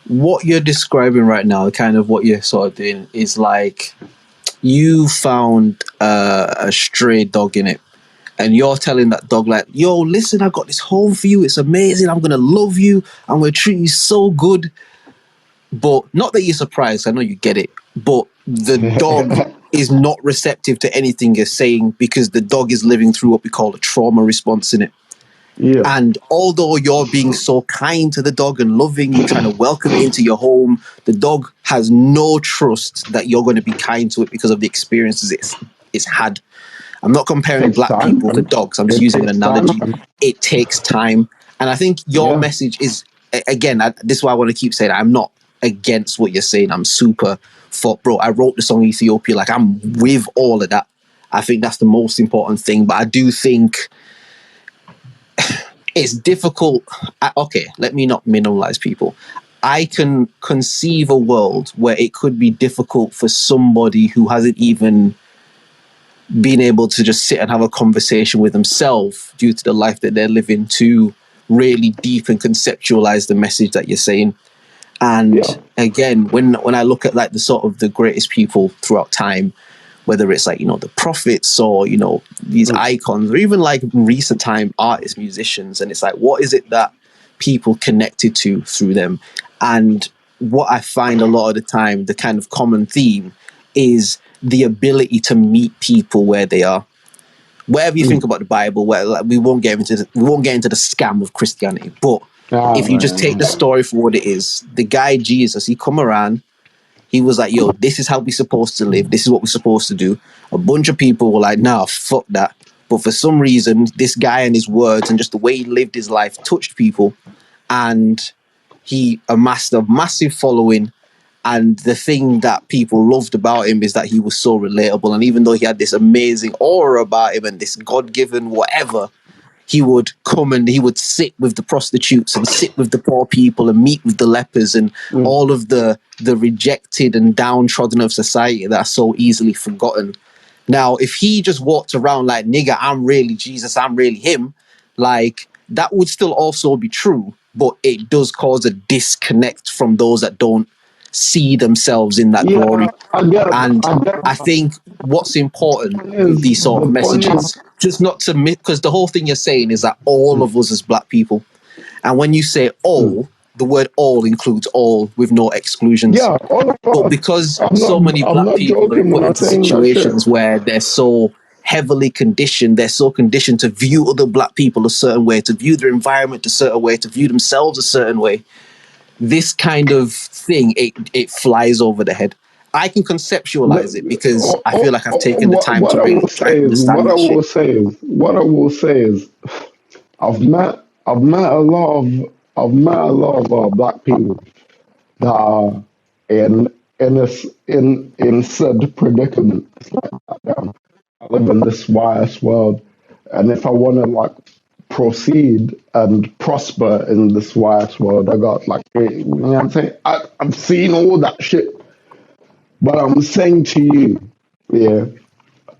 What you're describing right now, kind of what you're sort of doing, is like you found a stray dog in it, and you're telling that dog like, yo, listen, I got this home for you. It's amazing. I'm going to love you. I'm going to treat you so good. But not that you're surprised. I know you get it. But the dog is not receptive to anything you're saying because the dog is living through what we call a trauma response in it. Yeah. And although you're being so kind to the dog and loving, you're trying to welcome it into your home, the dog has no trust that you're going to be kind to it because of the experiences it's had. I'm not comparing black people to dogs. I'm just using an analogy. It takes time. And I think your message is, again, this is why I want to keep saying I'm not against what you're saying. I'm super for, bro, I wrote the song Ethiopia. Like, I'm with all of that. I think that's the most important thing. But I do think it's difficult. Okay, let me not minimize people. I can conceive a world where it could be difficult for somebody who hasn't even been able to just sit and have a conversation with themselves due to the life that they're living to really deep and conceptualize the message that you're saying. And again, when I look at like the sort of the greatest people throughout time, whether it's like, you know, the prophets or, you know, these icons, or even like recent time artists, musicians, and it's like, what is it that people connected to through them? And what I find a lot of the time, the kind of common theme is the ability to meet people where they are. Whatever you think about the Bible, where like, we won't get into the scam of Christianity, but If you just take the story for what it is, the guy Jesus, he come around, he was like, yo, this is how we're supposed to live. This is what we're supposed to do. A bunch of people were like, nah, fuck that. But for some reason, this guy and his words and just the way he lived his life touched people. And he amassed a massive following. And the thing that people loved about him is that he was so relatable. And even though he had this amazing aura about him and this God-given whatever, he would come and he would sit with the prostitutes and sit with the poor people and meet with the lepers and all of the rejected and downtrodden of society that are so easily forgotten. Now, if he just walked around like, nigga, I'm really Jesus, I'm really him, like, that would still also be true, but it does cause a disconnect from those that don't see themselves in that glory. And I think what's important with these sort of messages, just not to miss, because the whole thing you're saying is that all of us as black people, and when you say all, the word all includes all with no exclusions. Yeah, but because so many black people are put into situations where they're so heavily conditioned, they're so conditioned to view other black people a certain way, to view their environment a certain way, to view themselves a certain way, this kind of thing, it flies over the head. I can conceptualize it because I feel like I've taken the time to really try to understand What I will say is, I've met a lot of black people that are in said predicament. It's like, damn, I live in this wise world, and if I want to like proceed and prosper in this wise world, I got like, you know what I'm saying? I've seen all that shit, but I'm saying to you, yeah.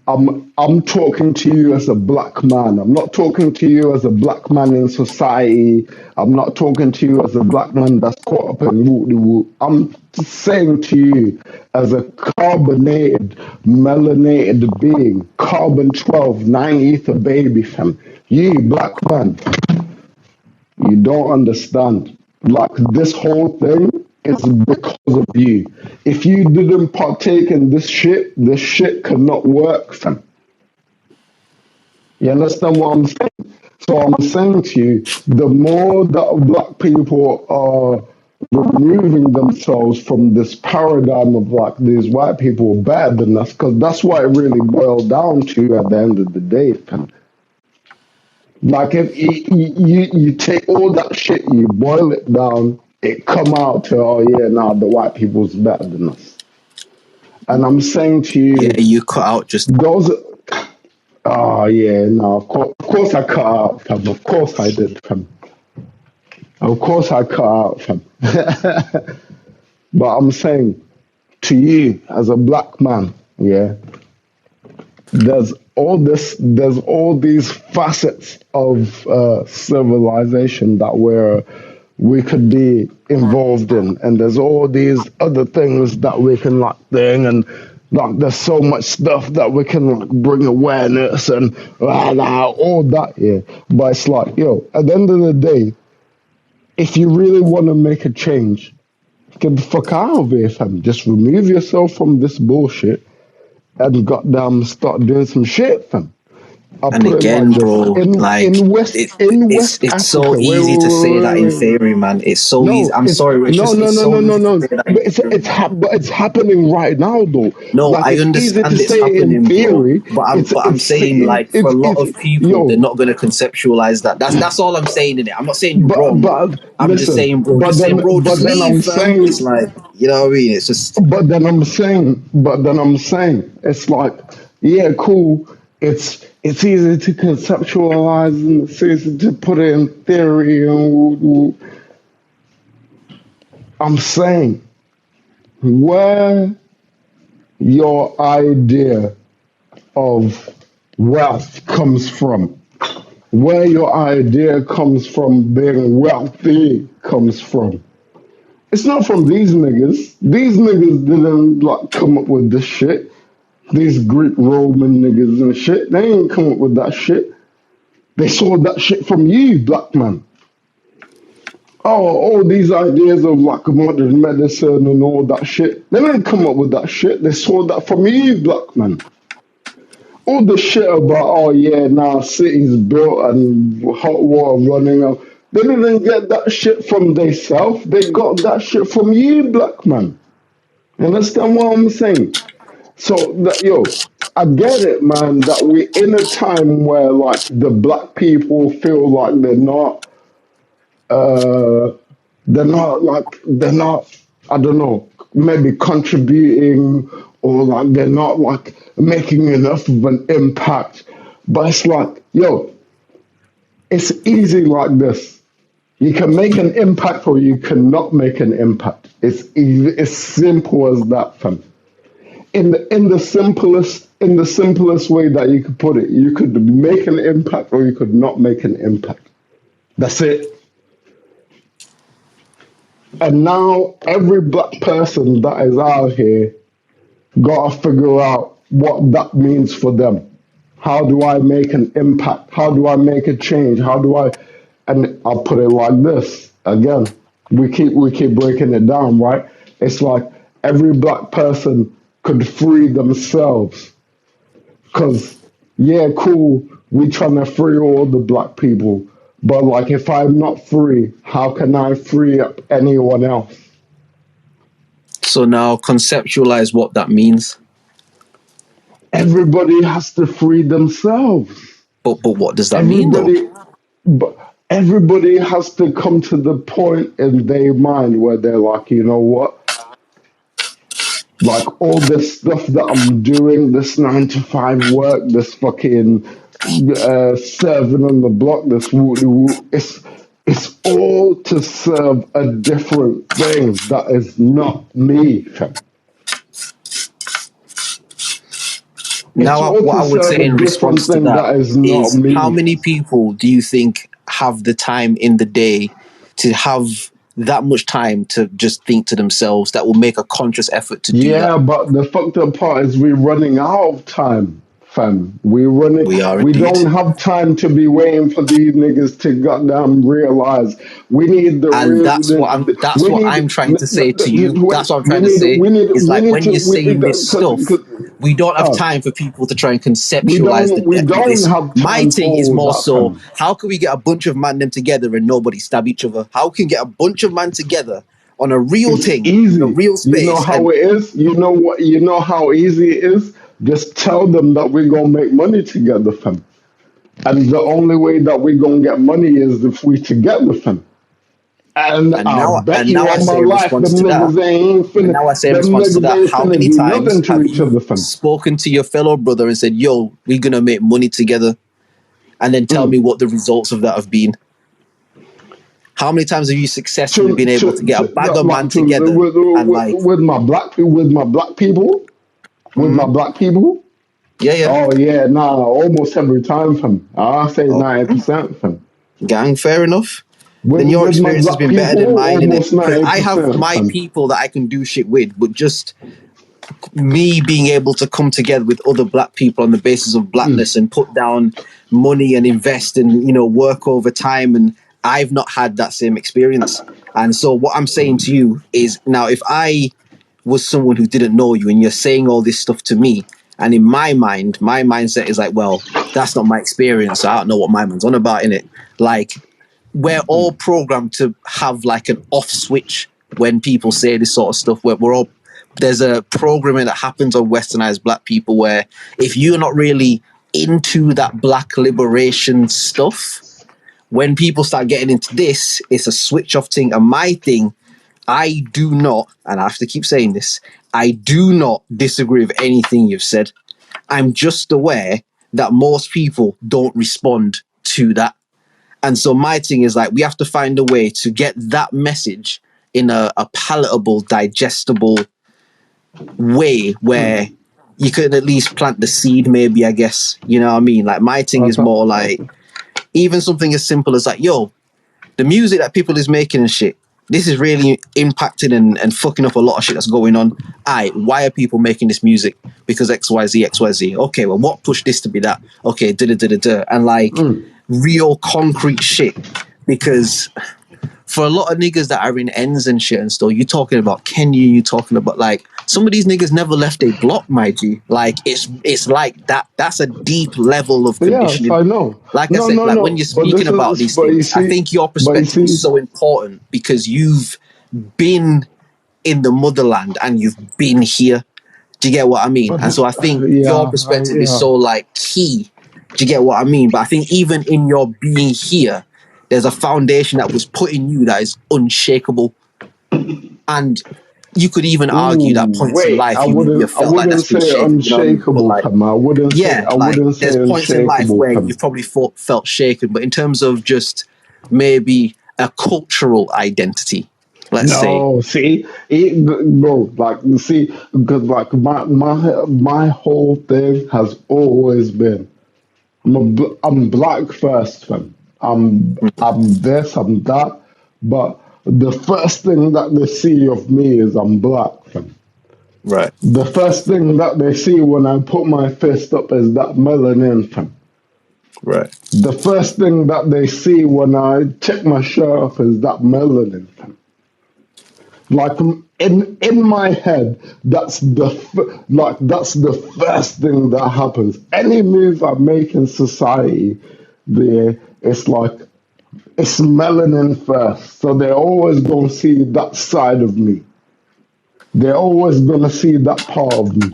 I'm talking to you as a black man. I'm not talking to you as a black man in society. I'm not talking to you as a black man that's caught up in whoop-de-whoop. I'm saying to you as a carbonated, melanated being, carbon 12, 9 ether baby fam. You black man, you don't understand. Like this whole thing is because of you. If you didn't partake in this shit could not work, fam. You understand what I'm saying? So I'm saying to you, the more that black people are removing themselves from this paradigm of like these white people are better than us, because that's what it really boiled down to at the end of the day, fam. Like if you take all that shit, you boil it down, it come out to, oh yeah, nah, the white people's better than us. And I'm saying to you, yeah, you cut out just those. Oh yeah, no, of course I cut out, fam. Of course I did, fam. Of course I cut out, fam. But I'm saying to you as a black man, yeah, there's all these facets of civilization that we could be involved in, and there's all these other things that we can like thing, and like there's so much stuff that we can like bring awareness and all that, yeah. But it's like, yo, at the end of the day, if you really want to make a change, get the fuck out of here, fam. Just remove yourself from this bullshit and goddamn start doing some shit, fam. and again, bro, in West Africa, it's so easy to say that in theory, man. It's so easy. I'm sorry, it's so easy to say that in theory. But it's happening right now, though. No, like, I understand it's happening, bro. But I'm saying, like, for a lot of people, they're not going to conceptualize that. That's all I'm saying in it. I'm not saying you're wrong. I'm just saying, bro, just leave, fam. It's like, you know what I mean? It's just. But then I'm saying, it's like, yeah, cool. It's easy to conceptualize and it's easy to put it in theory. And I'm saying, where your idea of wealth comes from, where your idea comes from being wealthy comes from. It's not from these niggas. These niggas didn't like come up with this shit. These Greek Roman niggas and shit, they ain't come up with that shit. They saw that shit from you, black man. Oh, all these ideas of like modern medicine and all that shit, they didn't come up with that shit. They saw that from you, black man. All the shit about, oh yeah, now cities built and hot water running out. They didn't get that shit from themselves. They got that shit from you, black man. You understand what I'm saying? So that I get it, man, that we're in a time where like the black people feel like uh they're not, I don't know, maybe contributing, or like they're not like making enough of an impact. But it's like, it's easy like this. You can make an impact or you cannot make an impact. It's easy, it's simple as that, fam. In the simplest way that you could put it, you could make an impact or you could not make an impact. That's it. And now every black person that is out here gotta figure out what that means for them. How do I make an impact? How do I make a change? And I'll put it like this again. We keep breaking it down, right? It's like every black person could free themselves. Cause yeah, cool, we trying to free all the black people. But like if I'm not free, how can I free up anyone else? So now conceptualize what that means. Everybody has to free themselves. But what does that mean though? But everybody has to come to the point in their mind where they're like, you know what? Like all this stuff that I'm doing, this 9 to 5 work, this fucking serving on the block, this it's all to serve a different thing that is not me, fam. Now, what I would say in response to that is how many people do you think have the time in the day to have that much time to just think to themselves that will make a conscious effort to do that? Yeah, but the fucked up part is we're running out of time, fam. We don't have time to be waiting for these niggas to goddamn realize. We need the and real. that's what I'm trying to say to you. That's what I'm trying to say. It's like when you're saying this stuff, we don't have time for people to try and conceptualize the depth of this. My thing is more so, how can we get a bunch of man them together and nobody stab each other? How can we get a bunch of man together on a real thing, easy. in a real space? You know how it is? You know what? You know how easy it is? Just tell them that we're going to make money together, fam. And the only way that we're going to get money is if we together, fam. And I bet you on my life, them niggas ain't finna. Now I say in response to that, how many times have you spoken to your fellow brother and said, yo, we're going to make money together? And then tell me what the results of that have been. How many times have you successfully been able to get a bag of man together with my black people? With my black people? Yeah. Oh yeah, nah, almost every time, fam. I say 90%, fam. Gang, fair enough. Then your experience has been better than mine, innit? I have my people that I can do shit with, but just me being able to come together with other black people on the basis of blackness and put down money and invest and, work over time, and I've not had that same experience. And so what I'm saying to you is, now if I was someone who didn't know you and you're saying all this stuff to me, and in my mind, my mindset is like, well, that's not my experience, so I don't know what my man's on about, innit? Like, we're all programmed to have like an off switch when people say this sort of stuff. There's a programming that happens on westernized black people where if you're not really into that black liberation stuff, when people start getting into this, it's a switch off thing. And my thing, I do not, and I have to keep saying this, I do not disagree with anything you've said. I'm just aware that most people don't respond to that. And so my thing is like, we have to find a way to get that message in a palatable, digestible way where you could at least plant the seed, maybe, I guess. You know what I mean? Like, my thing is more like, even something as simple as like, yo, the music that people is making and shit, this is really impacting and fucking up a lot of shit that's going on. Why are people making this music? Because XYZ. Okay, well, what pushed this to be that? Okay, da-da-da-da-da. And like, real concrete shit. Because for a lot of niggas that are in ends and shit and stuff, you're talking about Kenya, you're talking about like some of these niggas never left a block, my G. Like it's like that. That's a deep level of Yes, conditioning. I know. Like I No, said, no, like when no. you're But speaking this about is, these things, I think your but you perspective is see, so important because you've been in the motherland and you've been here. Do you get what I mean? but And so I think your yeah, perspective is yeah. so like key. Do you get what I mean? But I think even in your being here, there's a foundation that was put in you that is unshakable. And you could even argue that Ooh, points in wait. life you maybe have I felt like that's wouldn't been say shaken. You know what I mean? But unshakable, like, fam. yeah, I like wouldn't say there's points in life unshakable, where fam. you've probably felt shaken. But in terms of just maybe a cultural identity, let's say. No, see, bro, like, see, because like my whole thing has always been, I'm black first, fam. I'm this, I'm that, but the first thing that they see of me is I'm black, fam. Right, The first thing that they see when I put my fist up is that melanin, fam. right. The first thing that they see when I check my shirt off is that melanin, fam. Like in my head, that's the first thing that happens. Any move I make in society, it's like it's melanin first. So they're always gonna see that side of me. They're always gonna see that part of me,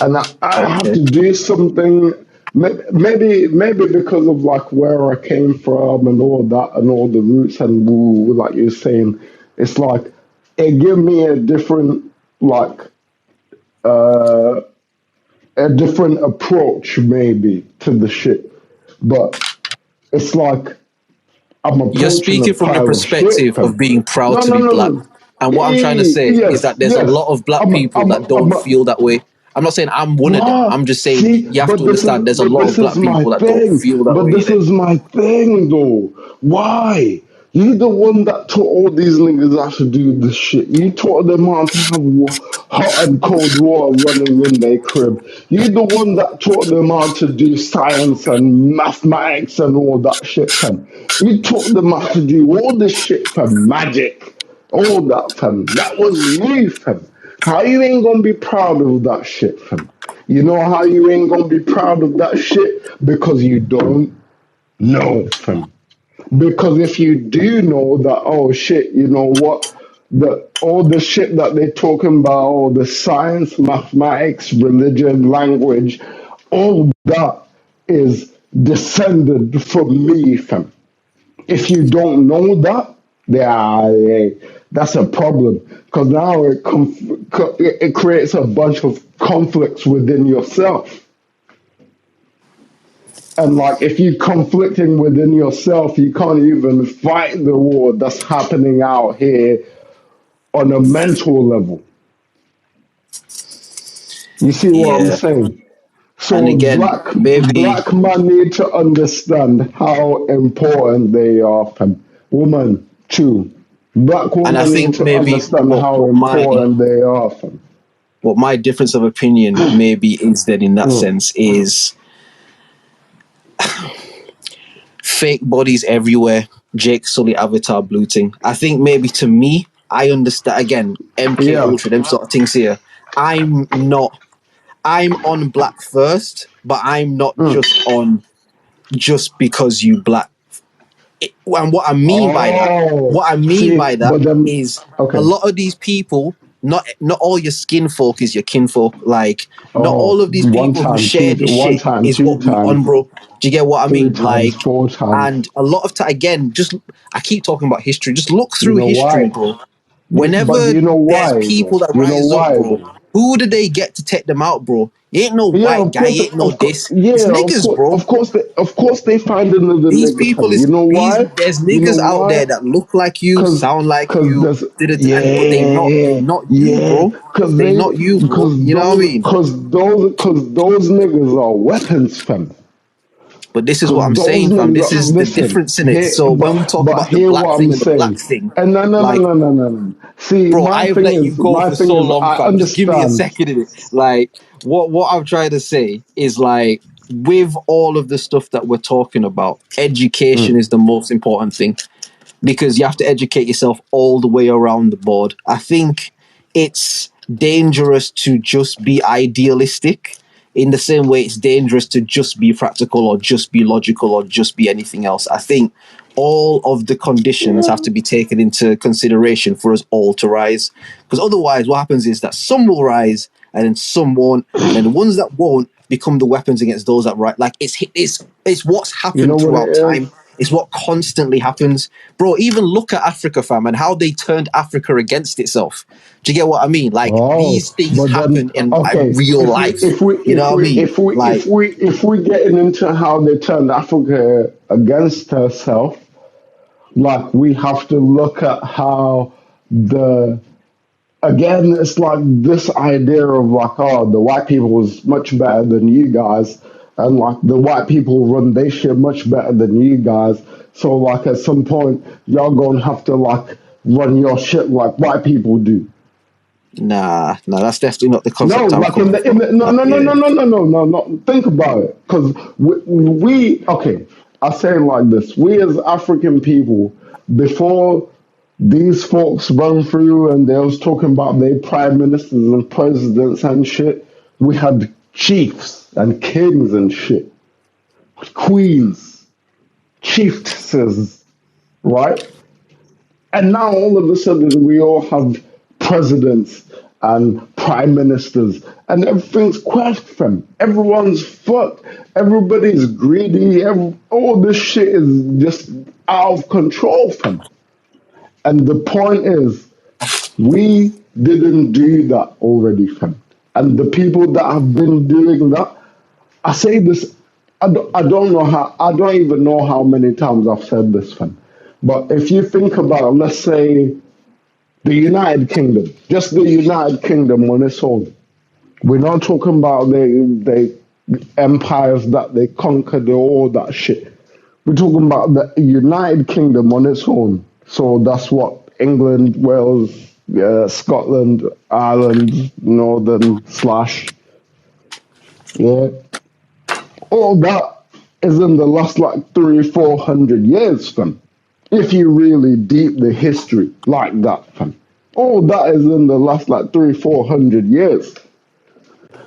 and I have Okay. to do something. Maybe because of like where I came from and all that and all the roots and like you're saying, it's like it give me a different like uh, a different approach maybe to the shit, but it's like I'm You're approaching a speaking from the pile of shit, perspective of fam. being proud No, to no, be no, black. no. And what I'm trying to say is Yes, that there's a yes. lot of black people that don't feel that way. I'm not saying I'm one of them. What? I'm just saying See, you have to understand there's a lot of black my people that don't thing. feel that But way, this innit? is my thing, though. Why? You the one that taught all these niggas how to do this shit. You taught them how to have hot and cold water running in their crib. You the one that taught them how to do science and mathematics and all that shit, fam. You taught them how to do all this shit, fam. Magic. All that, fam. That was you, fam. How you ain't gonna be proud of that shit, fam? You know how you ain't gonna be proud of that shit? Because you don't know, fam. Because if you do know that, oh shit, you know what? All the shit that they're talking about, all the science, mathematics, religion, language, all that is descended from me, fam. If you don't know that, yeah, that's a problem because now it creates a bunch of conflicts within yourself. And like, if you're conflicting within yourself, you can't even fight the war that's happening out here on a mental level. You see what I'm Yeah. saying? And So again, maybe, black man need to understand how important they are, fam. Woman too. Black and I woman need think to maybe understand how important they are, fam. what my difference of opinion maybe is then in that Mm, sense is fake bodies everywhere, Jake Sully avatar blue thing. I think maybe to me, I understand again, MK yeah. Ultra, them sort of things here. I'm not I'm on black first, but I'm not Mm. just because you black. And Oh, what I mean see, by that but then is a okay. lot of these people, not all your skin folk is your kinfolk. Like not Oh, all of these people who share this one shit time, is two what we on, times, bro. Do you get what I three mean? times, Like, four times. and a lot of time again, just I keep talking about history. Just look You through know history, why? bro. But Whenever you know there's why, people though? that You know rise up, why, bro, though? who do they get to take them out, bro? It ain't no Yeah, white guy, it ain't no this. It's yeah, niggas, bro. of course, they find another These nigga, people fam. is You know these. why? There's You know niggas out why? there that look like you, Cause, sound like cause you, there's and but they yeah, not you, yeah. bro. They not you, bro. You know what I mean? Cause those niggas are weapons, fam. But this is what Cause I'm those saying, fam. niggas This are, is the listen, difference in it. here, So when we talk but about the hear black what I'm thing and the black saying. thing, And like, no. See, bro, I've let you go my for thing so is, long, I fam. Just give me a understand. second in it. Like, what I'm trying to say is like, with all of the stuff that we're talking about, education Mm, is the most important thing because you have to educate yourself all the way around the board. I think it's dangerous to just be idealistic in the same way it's dangerous to just be practical or just be logical or just be anything else. I think all of the conditions have to be taken into consideration for us all to rise. Because otherwise, what happens is that some will rise and then some won't. And then the ones that won't become the weapons against those that rise. Like, it's what's happened You know what throughout it is? time. It's what constantly happens. Bro, even look at Africa, fam, and how they turned Africa against itself. Do you get what I mean? Like, these things but happen then in okay, real life. You know what I mean? Like, if we getting into how they turned Africa against herself, like we have to look at how the again, it's like this idea of like, oh, the white people was much better than you guys, and like the white people run their shit much better than you guys. So like at some point, y'all gonna have to like run your shit like white people do. nah, that's definitely not the No, concept I'm like coming from. no. Think about it, because we okay. I say it like this: we as African people, before these folks run through and they was talking about their prime ministers and presidents and shit, we had chiefs and kings and shit, queens, chiefesses, right? And now all of a sudden we all have presidents and prime ministers and everything's quest fam. Everyone's fucked. Everybody's greedy. All this shit is just out of control fam. And the point is, we didn't do that already fam. And the people that have been doing that, I say this, I don't know how, I don't even know how many times I've said this fam. But if you think about, let's say, the United Kingdom, just the United Kingdom on its own. We're not talking about the empires that they conquered or all that shit. We're talking about the United Kingdom on its own. So that's what England, Wales, Scotland, Ireland, Northern slash, yeah. All that is in the last like 300-400 years, fam. If you really deep the history like that, fam. All that is in the last like 300-400 years.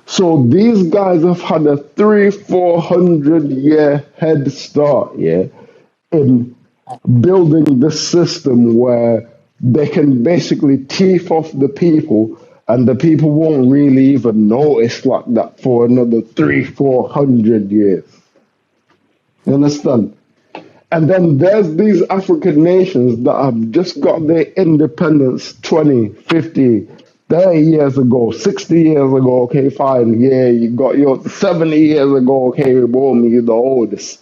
So these guys have had a 300-400 year head start, yeah, in building this system where they can basically teeth off the people and the people won't really even notice like that for another 300-400 years. You understand? And then there's these African nations that have just got their independence 20, 50, 30 years ago, 60 years ago, okay, fine, yeah, you got your 70 years ago, okay, boom, you're the oldest.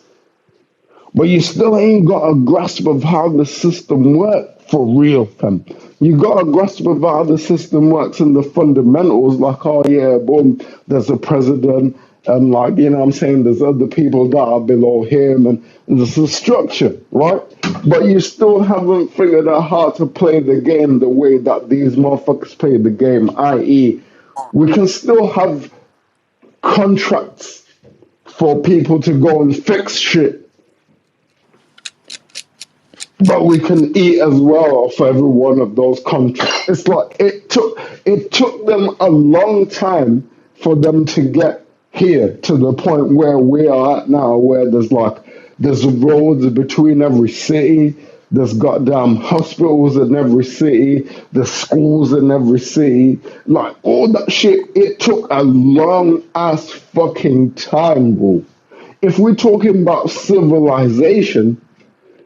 But you still ain't got a grasp of how the system works for real, fam. You got a grasp of how the system works in the fundamentals, like, oh yeah, boom, there's a president, and like, you know what I'm saying, there's other people that are below him, and there's a structure, right? But you still haven't figured out how to play the game the way that these motherfuckers play the game, i.e., we can still have contracts for people to go and fix shit, but we can eat as well off every one of those contracts. It's like it took them a long time for them to get here to the point where we are at now, where there's roads between every city, there's goddamn hospitals in every city, there's schools in every city, like all that shit. It took a long ass fucking time, bro. If we're talking about civilization,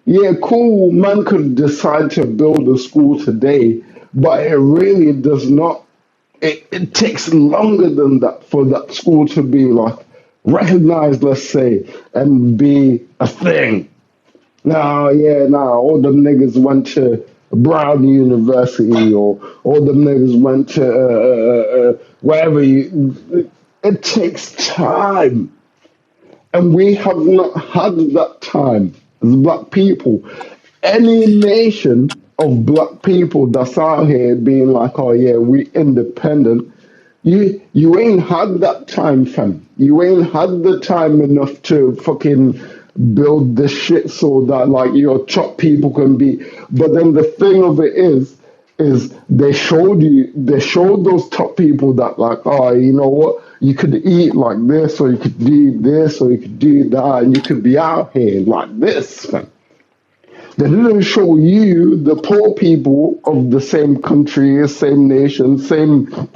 yeah, cool. Man could decide to build a school today, but it really does not. It takes longer than that for that school to be like recognized, let's say, and be a thing. All them niggas went to Brown University, or all them niggas went to wherever you. It takes time. And we have not had that time as black people. Any nation of black people that's out here being like, oh yeah, we independent, you ain't had that time, fam. You ain't had the time enough to fucking build this shit so that like your top people can be. But then the thing of it is, is they showed those top people that like, oh, you know what, you could eat like this, or you could do this, or you could do that, and you could be out here like this, man. They didn't show you, the poor people of the same country, same nation, same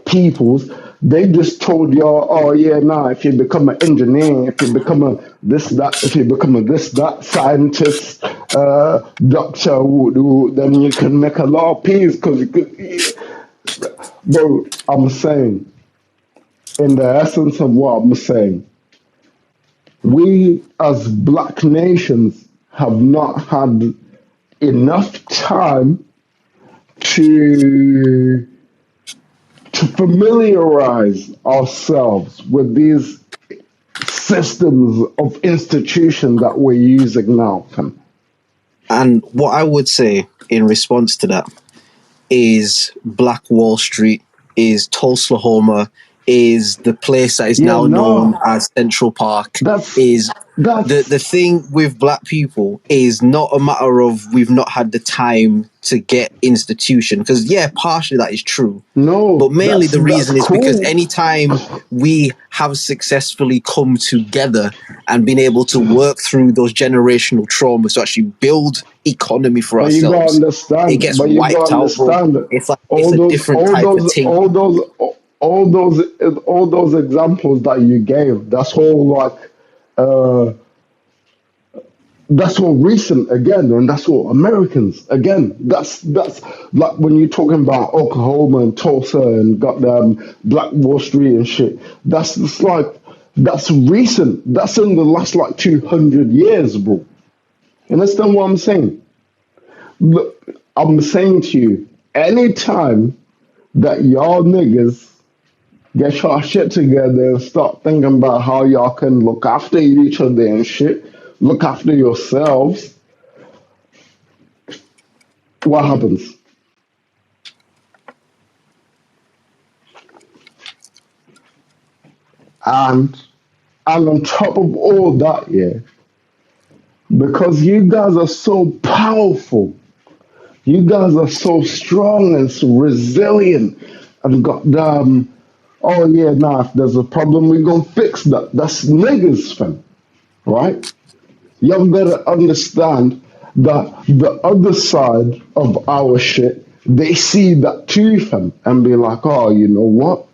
peoples. They just told y'all, oh yeah, nah, if you become an engineer, if you become a this, that, if you become a this, that, scientist, doctor, then you can make a lot of peace, because you could. Bro, I'm saying, in the essence of what I'm saying, we as black nations have not had enough time to familiarize ourselves with these systems of institution that we're using now. And what I would say in response to that is Black Wall Street, is Tulsa, is the place that is now known as Central Park. That's the thing with black people is not a matter of we've not had the time to get institution, because partially that is true. No, but mainly the reason is cool. because anytime we have successfully come together and been able to work through those generational traumas to actually build economy for ourselves, it gets wiped out, bro. It's like it's a different type of thing. All those examples that you gave, that's all like that's all recent again, and that's all Americans again. That's like when you're talking about Oklahoma and Tulsa and goddamn Black Wall Street and shit. That's just like, that's recent. That's in the last like 200 years, bro. You understand what I'm saying? Look, I'm saying to you, anytime that y'all niggas get your shit together and start thinking about how y'all can look after each other and shit, look after yourselves, what happens? And on top of all that, because you guys are so powerful, you guys are so strong and so resilient, and goddamn, oh yeah, nah, if there's a problem, we're gonna fix that. That's niggas, fam, right? Y'all gotta understand that the other side of our shit, they see that too, fam, and be like, oh, you know what?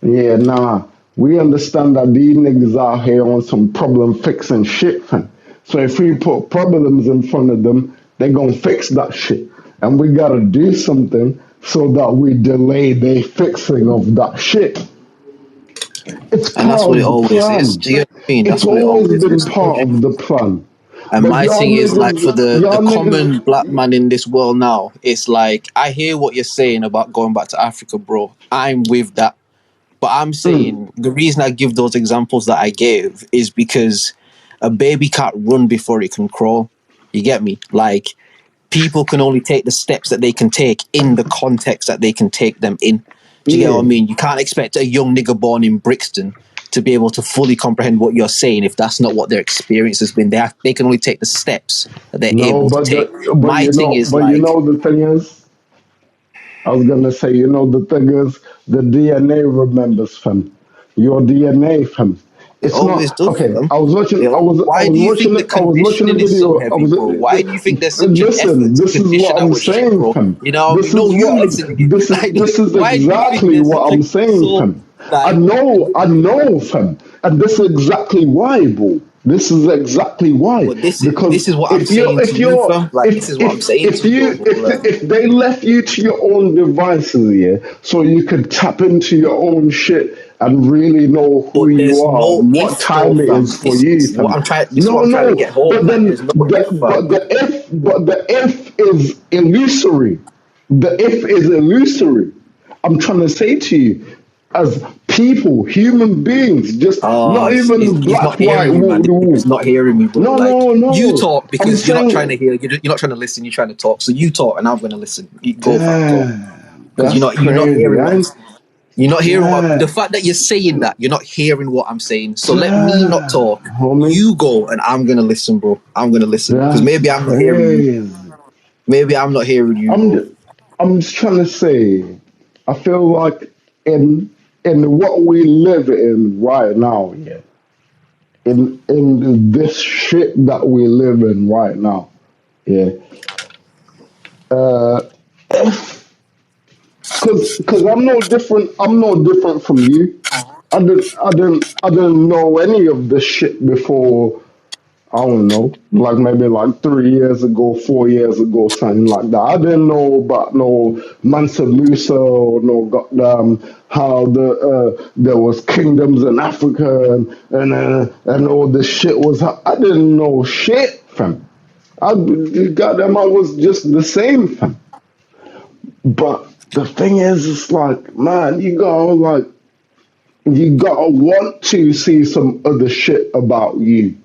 Yeah, nah, we understand that these niggas out here on some problem fixing shit, fam. So if we put problems in front of them, they gonna fix that shit. And we gotta do something so that we delay the fixing of that shit. It's and that's what it always plan. is. Do you know what I mean? It's always been part of the plan. And but my thing is, like, for the common black man in this world now, it's like, I hear what you're saying about going back to Africa, bro. I'm with that. But I'm saying the reason I give those examples that I gave is because a baby can't run before it can crawl. You get me? Like, people can only take the steps that they can take in the context that they can take them in. Do you get what I mean? You can't expect a young nigga born in Brixton to be able to fully comprehend what you're saying if that's not what their experience has been. They can only take the steps that they're able to take. My thing is, but you know the thing is, I was gonna say, you know, the thing is, the DNA remembers, fam. Your DNA, fam. It's always not does, okay. fam. I was watching. Why do you think the conditioning is so heavy, bro? Why do you think there's such an effort to condition our shit, bro? You know, no, you listen. This is exactly what I'm saying, fam. I know, fam, and this is exactly why, bro. This is exactly why. But this is what I'm saying to you, fam. Like, this is what I'm saying to you. If they left you to your own devices, so you could tap into your own shit and really know who you are, what time it is for you. This is what I'm trying to get home. But then, but the if is illusory. The if is illusory. I'm trying to say to you, as people, human beings, just not even black, white. He's not hearing me, bro. No. You talk because you're not trying to hear. You're not trying to listen. You're trying to talk. So you talk, and I'm going to listen. Go, because you're not hearing. You're not hearing the fact that you're saying that. You're not hearing what I'm saying. So let me not talk. Homie. You go, and I'm going to listen, bro. I'm going to listen because maybe I'm not hearing you. Maybe I'm not hearing you, bro. I'm just trying to say, I feel like in what we live in right now, yeah, in this shit that we live in right now, yeah. Uh, cause I'm no different from you. I didn't know any of this shit before. I don't know, like maybe like 3 years ago, 4 years ago, something like that. I didn't know about no Mansa Musa or no goddamn how there was kingdoms in Africa and all this shit was. I didn't know shit, fam. Goddamn, I was just the same, fam. But the thing is, it's like, man, you gotta want to see some other shit about you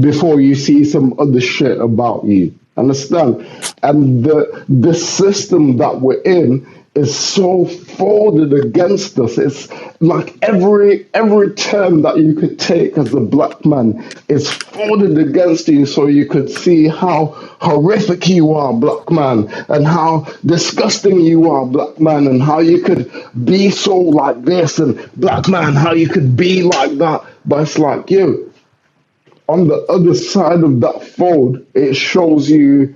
before you see some other shit about you. Understand? And the system that we're in is so folded against us. It's like every term that you could take as a black man is folded against you so you could see how horrific you are, black man, and how disgusting you are, black man, and how you could be so like this, and black man, how you could be like that. But it's like, you on the other side of that fold, it shows you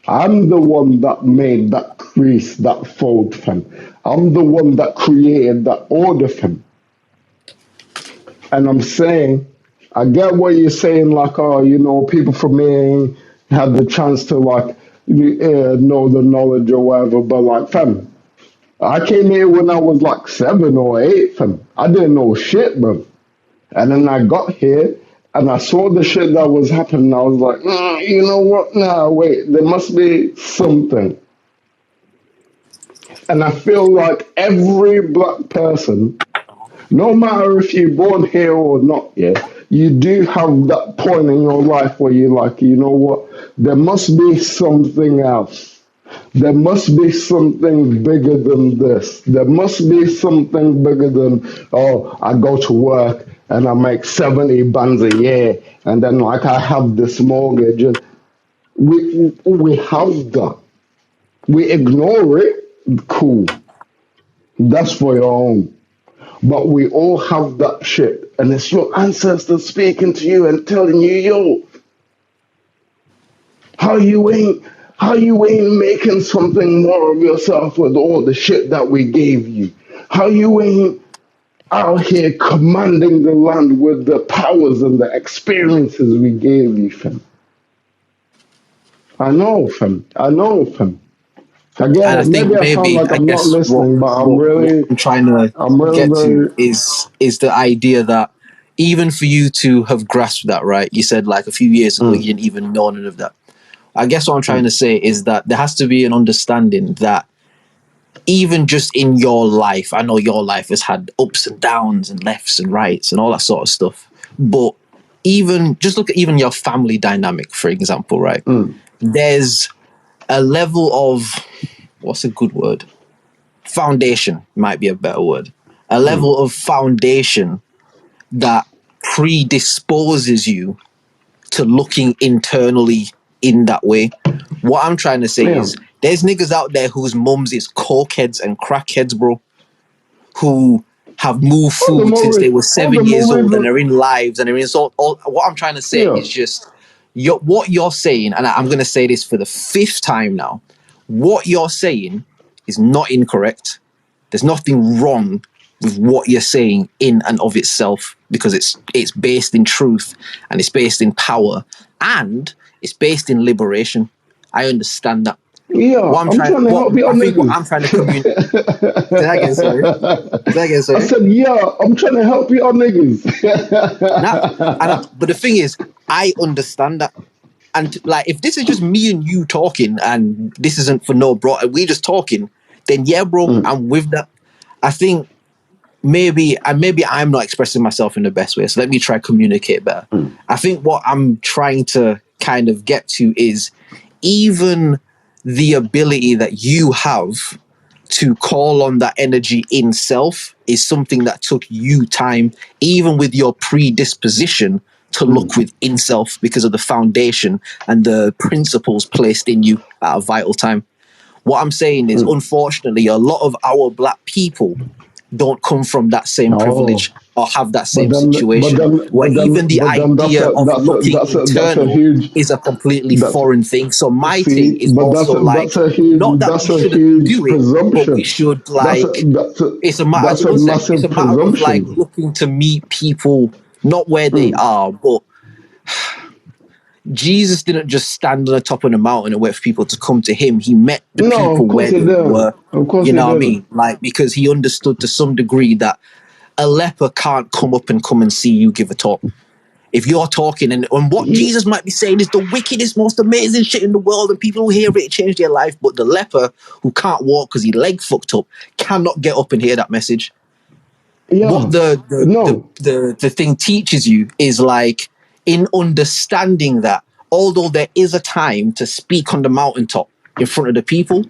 I'm the one that made that crease, that fold, fam. I'm the one that created that order, fam. And I'm saying, I get what you're saying, like, oh, people from me had the chance to, like, know the knowledge or whatever, but, like, fam, I came here when I was, like, 7 or 8, fam. I didn't know shit, bro. And then I got here and I saw the shit that was happening. I was like, you know what? Nah, wait, there must be something. And I feel like every black person, no matter if you're born here or not, yeah, you do have that point in your life where you're like, you know what? There must be something else. There must be something bigger than this. There must be something bigger than, oh, I go to work and I make 70 bands a year and then like I have this mortgage. And we have that. We ignore it, cool. That's for your own. But we all have that shit. And it's your ancestors speaking to you and telling you, yo, how you ain't making something more of yourself with all the shit that we gave you? How you ain't out here commanding the land with the powers and the experiences we gave you, fam? I know, fam. I know, fam. And I Again, think maybe I sound maybe like I I'm not guess listening, but what I'm trying to I'm really get to very, is the idea that even for you to have grasped that, right? You said like a few years ago you didn't even know none of that. I guess what I'm trying to say is that there has to be an understanding that even just in your life, I know your life has had ups and downs and lefts and rights and all that sort of stuff. But even just look at even your family dynamic, for example, right? There's a level of, what's a good word? Foundation might be a better word. A level of foundation that predisposes you to looking internally in that way. What I'm trying to say yeah. is there's niggas out there whose mums is cokeheads and crackheads, bro, who have moved All the food since more, they were all 7 the years more old and reason, they're in lives and they're in all what I'm trying to say yeah. is just what you're saying, and I'm going to say this for the 5th time now. What you're saying is not incorrect. There's nothing wrong with what you're saying in and of itself because it's based in truth and it's based in power and it's based in liberation. I understand that. Yeah, I'm trying to help you I on think what I'm niggas. trying to communicate. Say that again, sorry. Say that again, I sorry. said, yeah, I'm trying to help you on niggas. Nah, but the thing is, I understand that. And like, if this is just me and you talking, and this isn't for no bro, we just talking, then yeah, bro, I'm with that. I think maybe I'm not expressing myself in the best way. So let me try communicate better. I think what I'm trying to kind of get to is even the ability that you have to call on that energy in self is something that took you time, even with your predisposition to look within self because of the foundation and the principles placed in you at a vital time. What I'm saying is, unfortunately, a lot of our black people don't come from that same Oh, privilege or have that but same then, situation where even the that's idea of looking that's a internal huge, is a completely that's, foreign thing. So my thing see, is but also like, not that we that's a shouldn't huge do it, but we presumption. should That's a, like, that's a, it's a matter, as that's you a know, said, it's massive a matter of like presumption. looking to meet people not where they are, but Jesus didn't just stand on the top of the mountain and wait for people to come to him. He met the No, people of course where he they didn't. were. Of course You he know what I didn't. mean? Like, because he understood to some degree that a leper can't come up and see you give a talk. If you're talking and what Jesus might be saying is the wickedest, most amazing shit in the world, and people who hear it change their life, but the leper who can't walk because his leg fucked up cannot get up and hear that message. What Yeah. No. the thing teaches you is like, in understanding that although there is a time to speak on the mountaintop in front of the people,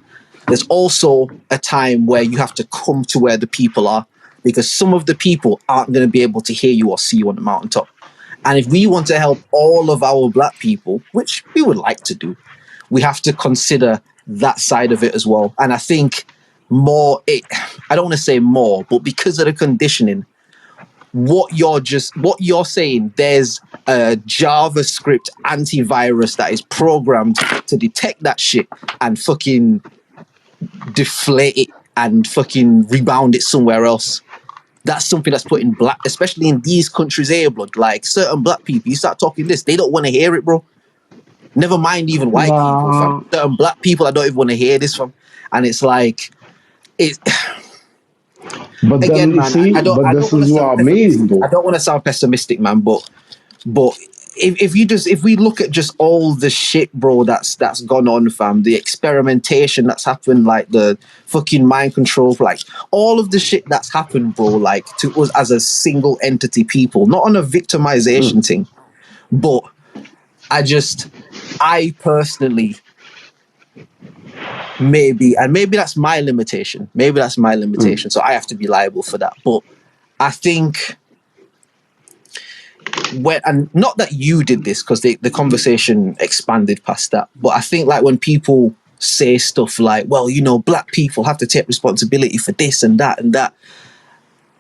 there's also a time where you have to come to where the people are, because some of the people aren't going to be able to hear you or see you on the mountaintop. And if we want to help all of our black people, which we would like to do, we have to consider that side of it as well. And I think I don't want to say more, but because of the conditioning, what you're saying, there's a JavaScript antivirus that is programmed to detect that shit and fucking deflate it and fucking rebound it somewhere else. That's something that's put in black, especially in these countries here, blood. Like certain black people, you start talking this, they don't want to hear it, bro. Never mind even white people, fam. Nah. Certain black people, I don't even want to hear this from. And it's like, it But again, then, man. I see, don't but I don't this want to is sound what I mean, pessimistic. I though. don't want to sound pessimistic, man. But if we look at just all the shit, bro, that's gone on, fam, the experimentation that's happened, like the fucking mind control, like all of the shit that's happened, bro, like to us as a single entity people, not on a victimization thing, but I personally, maybe that's my limitation. Maybe that's my limitation. So I have to be liable for that. But I think and not that you did this, because the conversation expanded past that, but I think like when people say stuff like, well, you know, black people have to take responsibility for this and that and that.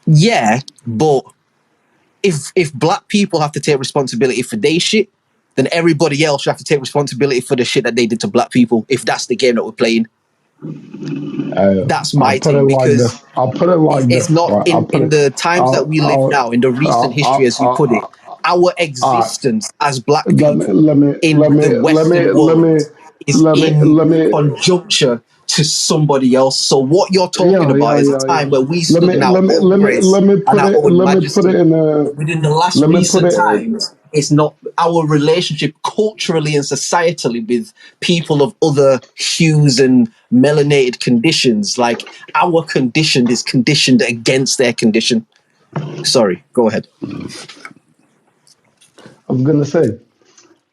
Yeah, but if black people have to take responsibility for their shit, then everybody else should have to take responsibility for the shit that they did to black people, if that's the game that we're playing. That's I'll my put it thing, like because this. I'll put it like it's this. not Right. I'll put in it. the times that we live now, in the recent history, as you put it, our I'll, existence as black let me people in the Western world is in let me conjuncture to somebody else. So what you're talking about is a time where we stood in our own grace and our own let me put it majesty. in a But within the last let me put recent it times, it's not our relationship culturally and societally with people of other hues and melanated conditions. Like, our condition is conditioned against their condition. Sorry, go ahead. I was gonna say,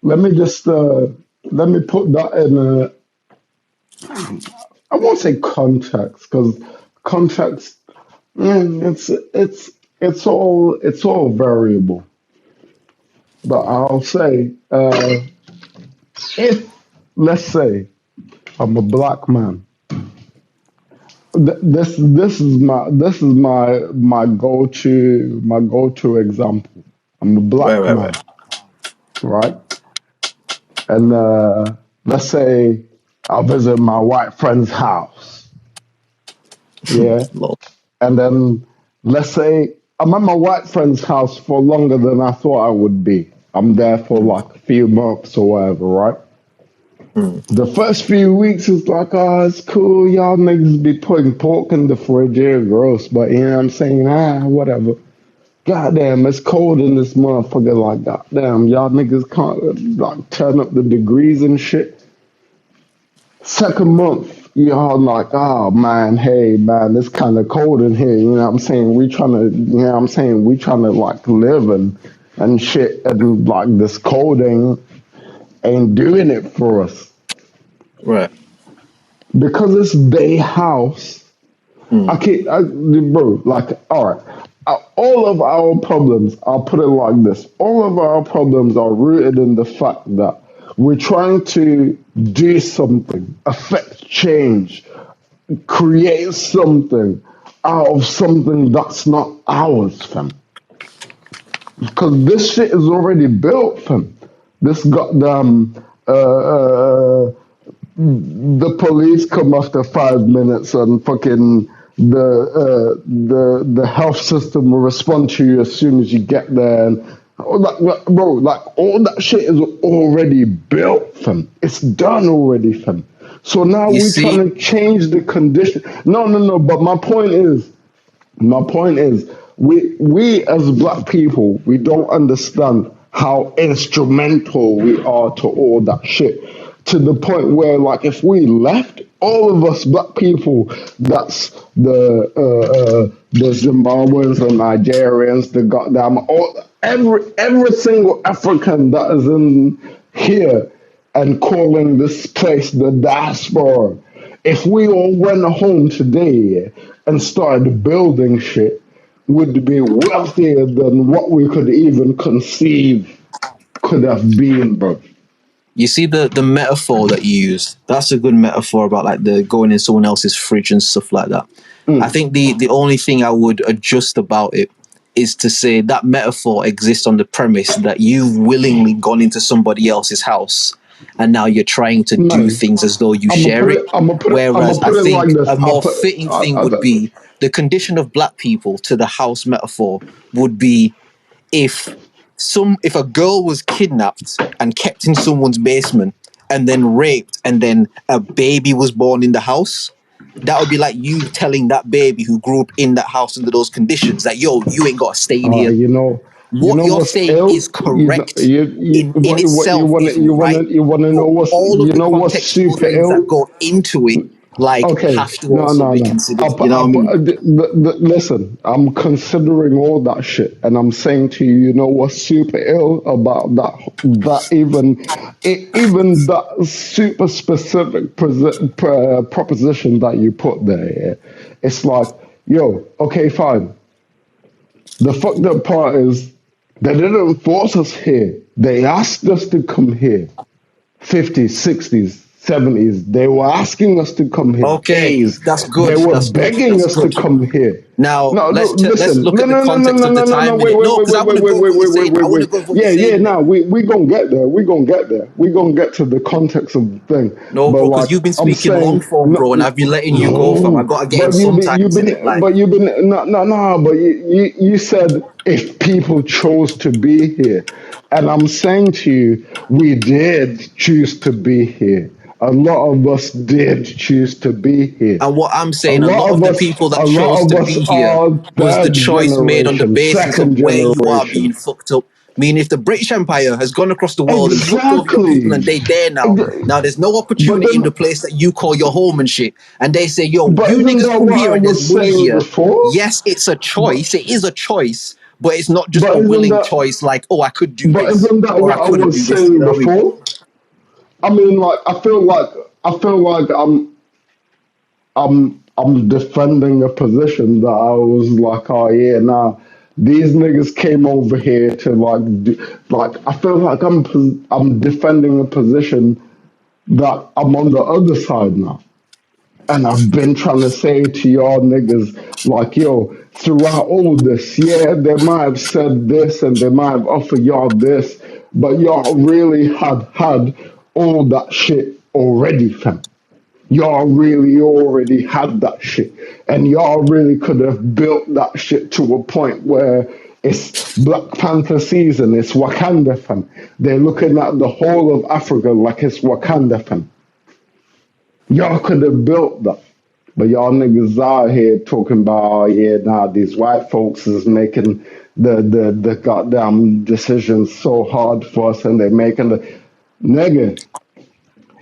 let me just let me put that in a, I won't say context, because context, it's all variable. But I'll say, if, let's say, I'm a black man, this is my go to example. I'm a black Right. man, right? And let's say I visit my white friend's house, yeah. Lol. And then let's say I'm at my white friend's house for longer than I thought I would be. I'm there for like a few months or whatever, right? The first few weeks is like, oh, it's cool. Y'all niggas be putting pork in the fridge. Yeah, gross. But you know what I'm saying? Whatever. Goddamn, it's cold in this motherfucker. Like, goddamn, y'all niggas can't like turn up the degrees and shit. Second month, y'all like, oh man, hey man, it's kind of cold in here. You know what I'm saying? We trying to like live and shit, and like this cold ain't doing it for us Right. because it's day house. Bro, like, all right. All of our problems, I'll put it like this, all of our problems are rooted in the fact that We're trying to do something, affect change, create something out of something that's not ours, fam. Because this shit is already built, fam. This goddamn the police come after 5 minutes and fucking the health system will respond to you as soon as you get there. And bro, like all that shit is already built, fam. It's done already, fam. So now You we're see? trying to change the condition. No. But my point is, we as black people, we don't understand how instrumental we are to all that shit. To the point where, like, if we left, all of us black people, that's the Zimbabweans, the Nigerians, the goddamn every single African that is in here and calling this place the diaspora. If we all went home today and started building shit, would be wealthier than what we could even conceive could have been, bro. You see the metaphor that you use. That's a good metaphor about like the going in someone else's fridge and stuff like that. I think the only thing I would adjust about it is to say that metaphor exists on the premise that you've willingly gone into somebody else's house and now you're trying to do Man, things as though you I'm gonna share put it. it. I'm gonna put it. I'm Whereas gonna I put it like think this. a more fitting thing would be the condition of black people to the house metaphor would be if if a girl was kidnapped and kept in someone's basement and then raped and then a baby was born in the house, that would be like you telling that baby who grew up in that house under those conditions that, yo, you ain't got to stay in here. You know. You What know you're what's saying ill? is correct in What you itself, want is you want right, to you want to but know what's all of you the know what's contextual super things that ill? go into it like Okay, have to no, also no, be no. considered, you know what I mean? Listen, I'm considering all that shit, and I'm saying to you, you know what's super ill about that? Even that super specific proposition that you put there, yeah? It's like, yo, okay, fine. The fucked up part is they didn't force us here. They asked us to come here. 50s, 60s, 70s. They were asking us to come here. Okay, A's. that's They good. were That's good. begging That's us to good. come here. Now No, let's let's listen. look No, at the no, no, no, context no, of the no, no, no. time in Wait, it. wait, No, wait, because I wait, want wait, to wait, go with wait, what you're wait, wait, saying. wait, I want to wait. go with what you're Yeah, yeah. saying. Now we gonna get there. We gonna get there. We gonna get to the context of the thing. No, But bro, like because you've been I'm speaking long saying, form, no, bro, and I've been letting you go, fam. I no. gotta get in sometimes in it. Like, But you've been, no, no, no. But you said if people chose to be here, and I'm saying to you, we did choose to be here. A lot of us did choose to be here. and what I'm saying, a lot of the people that A chose lot of to us be here are was the third choice made on the generation, basis second of where you are generation. being fucked up. Meaning, if the British Empire has gone across the world and fucked over your people and Exactly. they there now, now there's no But opportunity in the then, place that you call your home and shit. And they say, yo, but you isn't niggas that come what here I and there's was money saying here. before? Yes, it's a But choice. It is a choice, but it's not just but a isn't willing that choice like, oh, I could do but this isn't that or I what I couldn't do was this. You saying know what I mean? before? I mean, like I feel like I'm defending a position that I was like, oh yeah, nah. These niggas came over here to like I feel like I'm defending a position that I'm on the other side now. And I've been trying to say to y'all niggas, like, yo, throughout all this, yeah, they might have said this and they might have offered y'all this, but y'all really had all that shit already, fam. Y'all really already had that shit. And y'all really could have built that shit to a point where it's Black Panther season, it's Wakanda, fam. They're looking at the whole of Africa like it's Wakanda, fam. Y'all could have built that. But y'all niggas out here talking about, oh, yeah, nah, these white folks is making the goddamn decisions so hard for us and they're making the nigga.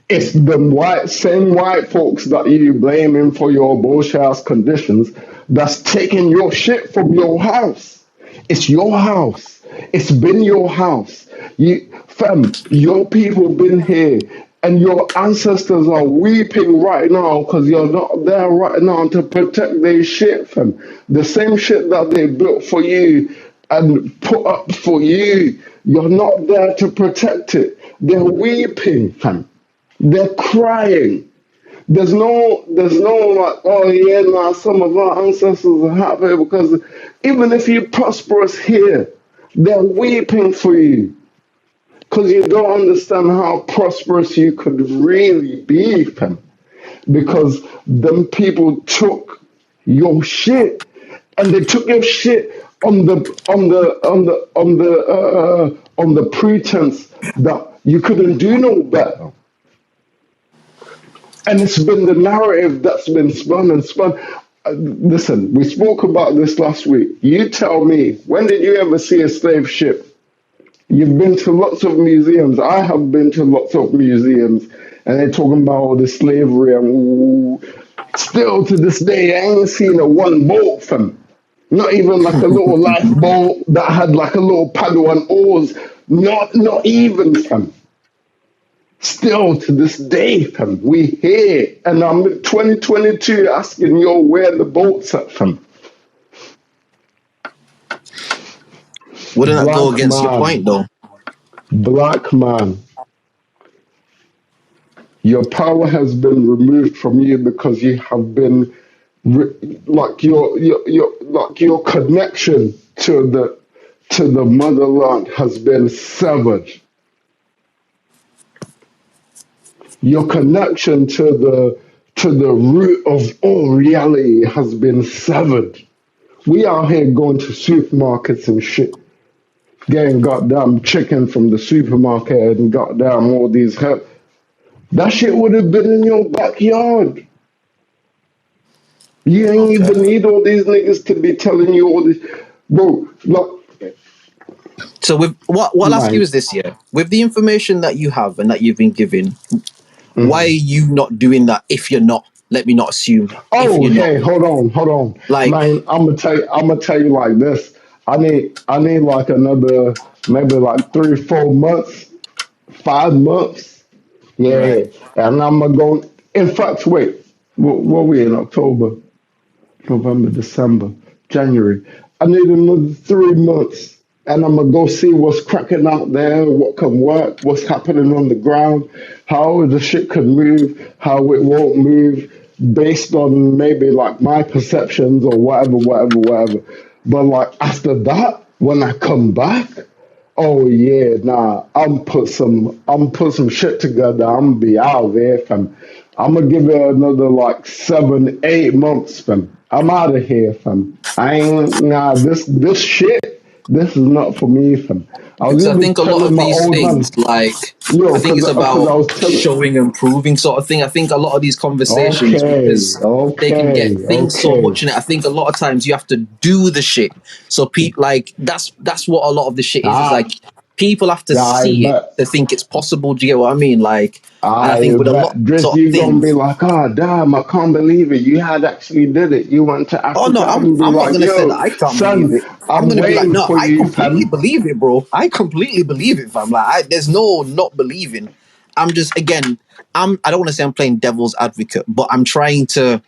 It's the same white folks that you blaming for your bullshit ass conditions that's taking your shit from your house. It's your house. It's been your house. Your people been here, and your ancestors are weeping right now because you're not there right now to protect their shit, fam. The same shit that they built for you and put up for you, you're not there to protect it. They're weeping, fam. They're crying. There's no like, oh yeah, nah, some of our ancestors are happy because even if you're prosperous here, they're weeping for you because you don't understand how prosperous you could really be, fam. Because them people took your shit, and they took your shit on the pretense that you couldn't do no better. And it's been the narrative that's been spun and spun. Listen, we spoke about this last week. You tell me, when did you ever see a slave ship? You've been to lots of museums. I have been to lots of museums, and they're talking about all the slavery. And still to this day, I ain't seen a one boat, fam. Not even like a little lifeboat that had like a little paddle and oars. Not even, fam. Still to this day, fam, we here, and I'm in 2022 asking, yo, where the boats at, fam? Wouldn't that go Black against your man, point, though? black man, your power has been removed from you because you have been like your connection to the motherland has been severed. Your connection to the root of all reality has been severed. We out here going to supermarkets and shit, getting goddamn chicken from the supermarket and goddamn all these herbs. That shit would have been in your backyard. You ain't Okay. even need all these niggas to be telling you all this. Bro, look, So with what I'll ask you man. is this, yeah, with the information that you have and that you've been given, why are Mhm. you not doing that? If you're not, let me not assume. If Oh, you're not, hey, hold on. like, Man, I'm gonna tell you like this. I need like another maybe like 3, 4 months, 5 months. right? Yeah. And I'm gonna go in fact, wait, what we in October? November, December, January. I need another 3 months, and I'm gonna go see what's cracking out there, what can work, what's happening on the ground, how the shit can move, how it won't move, based on maybe like my perceptions or whatever. But like after that, when I come back, oh yeah, nah, I'm put some shit together. I'm gonna be out of here, fam. I'm gonna give it another like 7, 8 months, fam. I'm out of here, fam. I ain't nah. This shit. This is not for me, fam. I was Because I even think a lot telling of my these old things, man, like, I yo, think it's cause I about was telling. showing and proving sort of thing. I think a lot of these conversations, Okay, because they can get okay, things so okay. much in it. I think a lot of times you have to do the shit. So people, like, that's what a lot of the shit is. Is like Ah, people have to I see it bet. to think it's possible. Do you get what I mean? Like, and I I think with a lot bet Drizz, sort of you gonna be things. like, oh damn, I can't believe it. You had actually did it. You went to Oh no, Africa. I'm I'm gonna be I'm not like, gonna say that yo, I can't believe son, it. I'm I'm gonna be like, waiting no, for I you, completely fam. believe it, bro. I completely believe it, fam. Like, there's no not believing. I'm just, again, I don't want to say I'm playing devil's advocate, but I'm trying to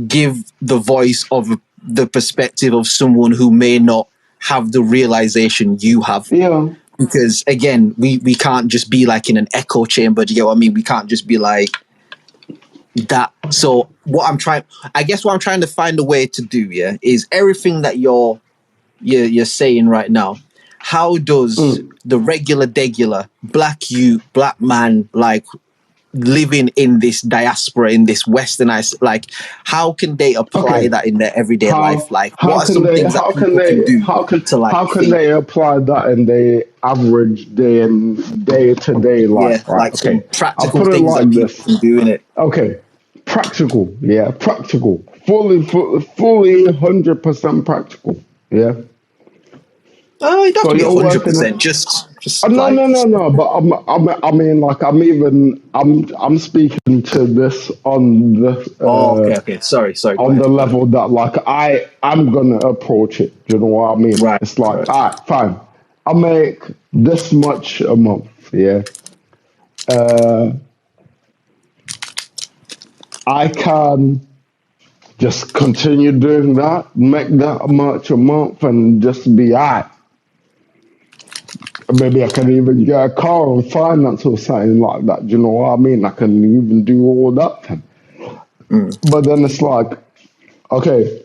give the voice of the perspective of someone who may not have the realization you have. Yeah. Because again, we can't just be like in an echo chamber. Do you get what I mean? We can't just be like that. So I guess what I'm trying to find a way to do, yeah, is everything that you're saying right now. How does Mm. the regular degular black black man, like, living in this diaspora, in this westernized, like, how can they apply Okay. that in their everyday life? Like, what are some things that How can people can they do to, like, how can think, they apply that in their average day to day yeah, life? Right. like some Okay. I'll practical put it things like that people this. can do in it? Okay. Practical. Yeah. Practical. Fully 100% practical. Yeah. It don't have So to be you're working. 100%. Just No, like, no, no, no. But I mean, like, I'm speaking to this oh, okay. Sorry, go on the ahead. level that, like, I'm gonna approach it. Do you know what I mean? Right, It's like, right. all right, fine. I make this much a month. Yeah. Uh, I can just continue doing that, make that much a month, and just be all right. Maybe I can even get a car on finance or something like that. Do you know what I mean? I can even do all that, fam. But then it's like, okay,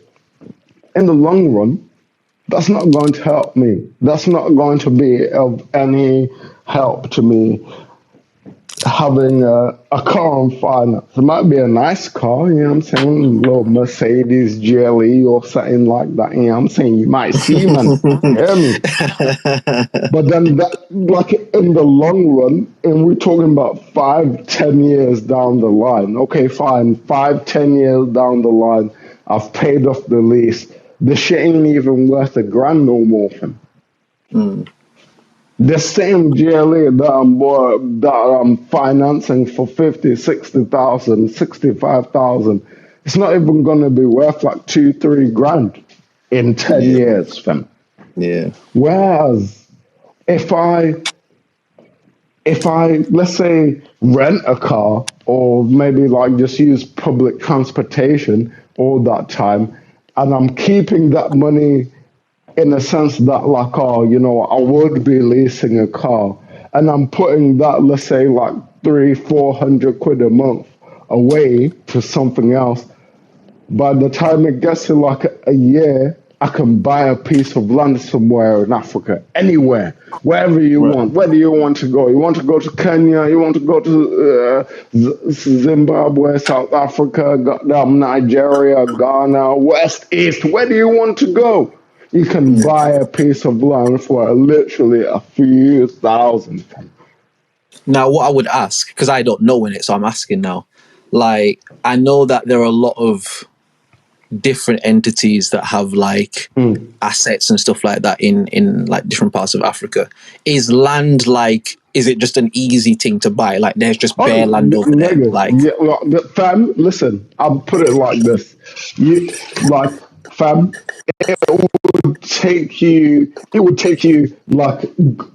in the long run, that's not going to help me. That's not going to be of any help to me having a car on finance. It might be a nice car, you know what I'm saying? A little Mercedes GLE or something like that, you know what I'm saying? You might see, man. Hear me? But then that, like in the long run, and we're talking about 5, 10 years down the line. Okay, fine, 5, 10 years down the line, I've paid off the lease. The shit ain't even worth $1,000 no more, fam. The same GLA that I'm financing for 50, 60,000, 65,000, it's not even gonna be worth like 2, 3 grand in 10 years, fam. Yeah. Whereas if I let's say rent a car or maybe like just use public transportation all that time, and I'm keeping that money in a sense that like, oh, you know, I would be leasing a car, and I'm putting that, let's say, like 300, 400 quid a month away for something else. By the time it gets to like a year, I can buy a piece of land somewhere in Africa, anywhere, wherever you Right. want. Where do you want to go? You want to go to Kenya? You want to go to Zimbabwe, South Africa, goddamn Nigeria, Ghana, West, East? Where do you want to go? You can buy a piece of land for literally a few thousand. Now, what I would ask, because I don't know in it, so I'm asking now. Like, I know that there are a lot of different entities that have like assets and stuff like that in like different parts of Africa. Is land like? Is it just an easy thing to buy? Like, there's just Oh, bare land over there. nigga, Like, yeah, well, fam, listen, I'll put it like this. You, like, fam, it would take you like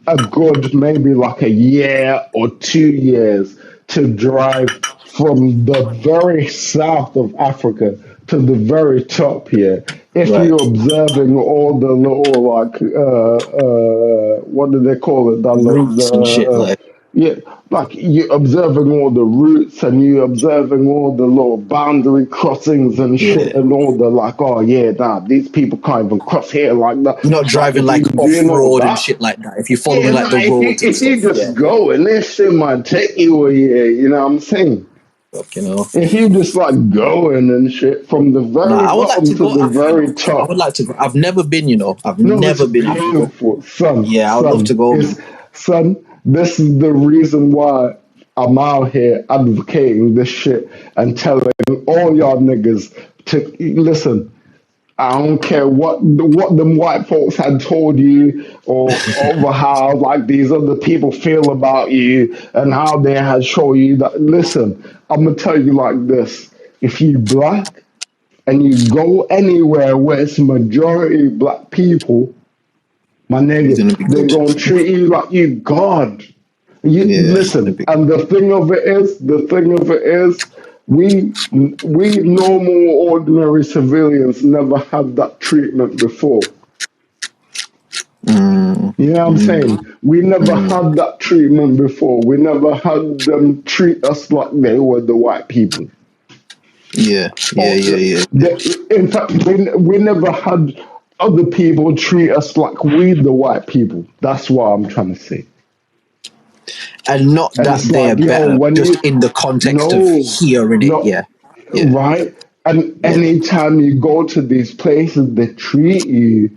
a good maybe like a year or 2 years to drive from the very south of Africa to the very top here. If right, you're observing all the little like what do they call it? roots and shit. Like, Yeah, like you're observing all the routes and you're observing all the little boundary crossings and shit yeah, and all the like, oh yeah, nah, these people can't even cross here like that. you're not Like driving if like you're off doing all road and that, shit like that. If you're yeah, following like nah, the roads and if you stuff, yeah, just go and this shit might take you a year, you know what I'm saying? you know. If you just like going and shit from the Nah, very I would like bottom to to go the Africa. very Though. I would top, like to go. I've never been. You know, I've no, it's never been Africa. painful, son. Yeah, I would love to Son, go, man. it's son. This is the reason why I'm out here advocating this shit and telling all y'all niggas to listen. I don't care what them white folks had told you or over how like these other people feel about you and how they had shown you that. Listen, I'm gonna tell you like this: if you black and you go anywhere where it's majority black people, my It's nigga, gonna be they're good. gonna treat you like you God. You Yeah, it's gonna listen, be. and the thing of it is, we normal ordinary civilians never had that treatment before. You know what I'm saying? We never had that treatment before. We never had them treat us like they were the white people. Yeah, yeah, Or yeah, yeah, yeah. in fact, we never had other people treat us like we the white people. That's what I'm trying to say. And not And that it's they're like, yo, better, when just you in the context of no, hearing it. no, Yeah, yeah, right? And yeah. anytime you go to these places, they treat you,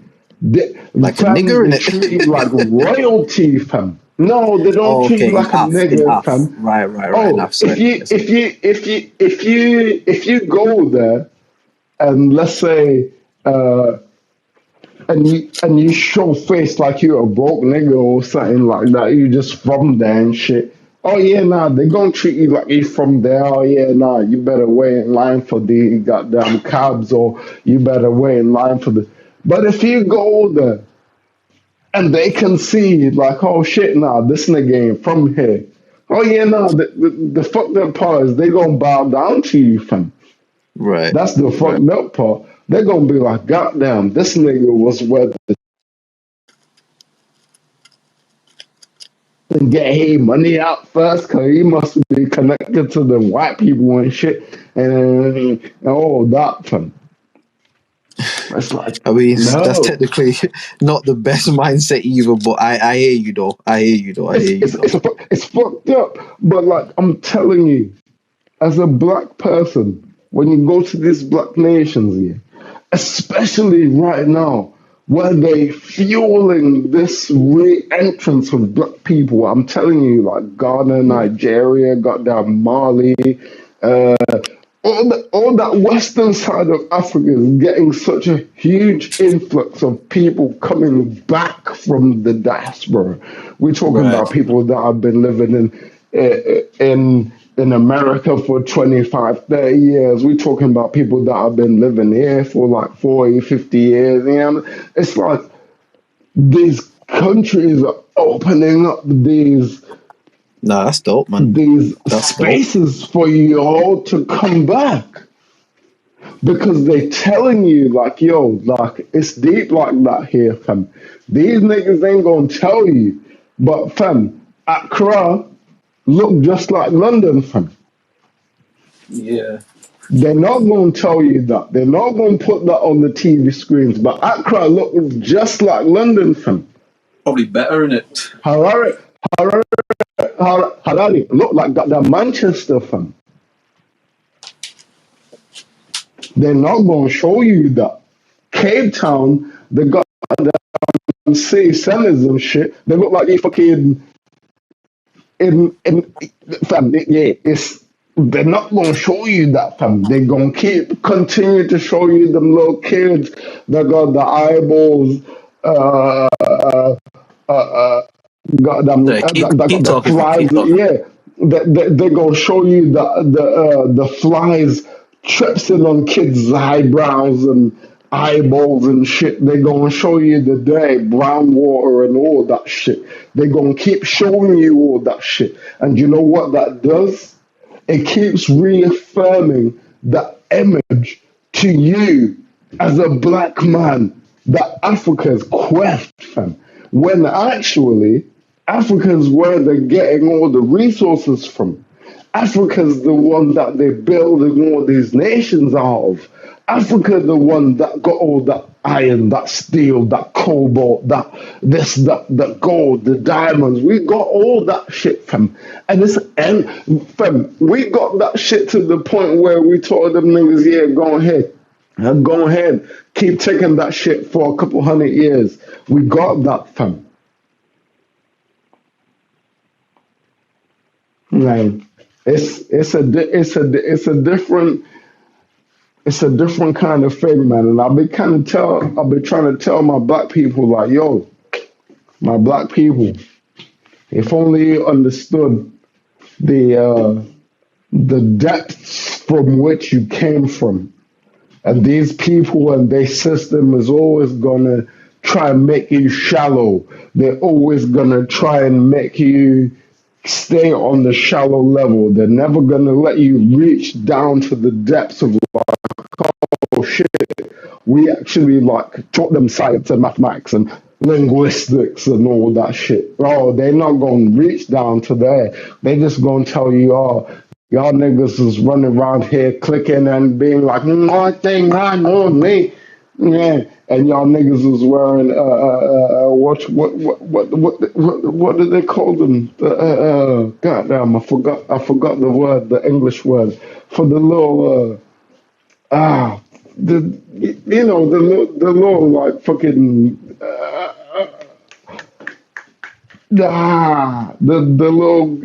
Like a nigger in they it. treat you like royalty, fam. No, they don't Oh, treat you okay, like a in nigger, off. fam. Right, right, right. Oh, Enough. Sorry. Yes. if you go there and let's say and you show face like you're a broke nigga or something like that, you just from there and shit. Oh yeah, nah, they gonna treat you like you from there. Oh yeah, nah, you better wait in line for the goddamn cabs, or you better wait in line for the. But if you go there and they can see like, oh shit, nah, this nigga ain't from here. Oh yeah, nah, the fucked up part is they gonna bow down to you, fam. Right, That's the right. fucked up part. They're gonna be like, goddamn, this nigga was where and get his money out first because he must be connected to the white people and shit and all that, fam. It's like, I mean, that's no. technically not the best mindset either, but I hear you though. It's fucked up. But like, I'm telling you, as a black person, when you go to these black nations here, especially right now, where they fueling this re-entrance of black people, I'm telling you, like Ghana, Nigeria, goddamn Mali, all that western side of Africa is getting such a huge influx of people coming back from the diaspora. We're talking Right. about people that have been living in America for 25, 30 years. We're talking about people that have been living here for like 40, 50 years. You know? It's like these countries are opening up these Nah, that's dope, man. That's spaces for you all to come back. Because they telling you like, yo, like it's deep like that here, fam. These niggas ain't gonna tell you. But fam, Accra look just like London, fam. Yeah. They're not gonna tell you that. They're not gonna put that on the TV screens. But Accra look just like London, fam. Probably better, innit? Harare look like that Manchester, fam. They're not going to show you that. Cape Town, they got the city centers and shit. They look like they fucking in fam. Yeah, it's they're not going to show you that, fam. They're going to continue to show you them little kids that got the eyeballs, got them, Keep that got the talking, fam. flies. Keep talking. Yeah, they're going to show you the flies tripsing on kids' eyebrows and eyeballs and shit. They're gonna show you the dirty brown water and all that shit. They're gonna keep showing you all that shit. And you know what that does? It keeps reaffirming that image to you as a black man that Africa's quest, fam. When actually Africa's where they're getting all the resources from. Africa's the one that they're building all these nations out of. Africa, the one that got all that iron, that steel, that cobalt, that gold, the diamonds. We got all that shit, fam. Fam, we got that shit to the point where we told them niggas, yeah, go ahead, keep taking that shit for a couple hundred years. We got that, fam. Man. It's a different kind of thing, man. And I've been trying to tell my black people like, yo, my black people, if only you understood the depths from which you came from, and these people and their system is always gonna try and make you shallow. They're always gonna try and make you stay on the shallow level. They're never gonna let you reach down to the depths of like, oh shit, we actually like taught them science and mathematics and linguistics and all that shit. Oh, they're not gonna reach down to there. They just gonna tell you, oh, y'all niggas is running around here clicking and being like, one thing I know me. Yeah, and y'all niggas was wearing what do they call them? Goddamn, I forgot the word, the English word for the little the little like fucking the little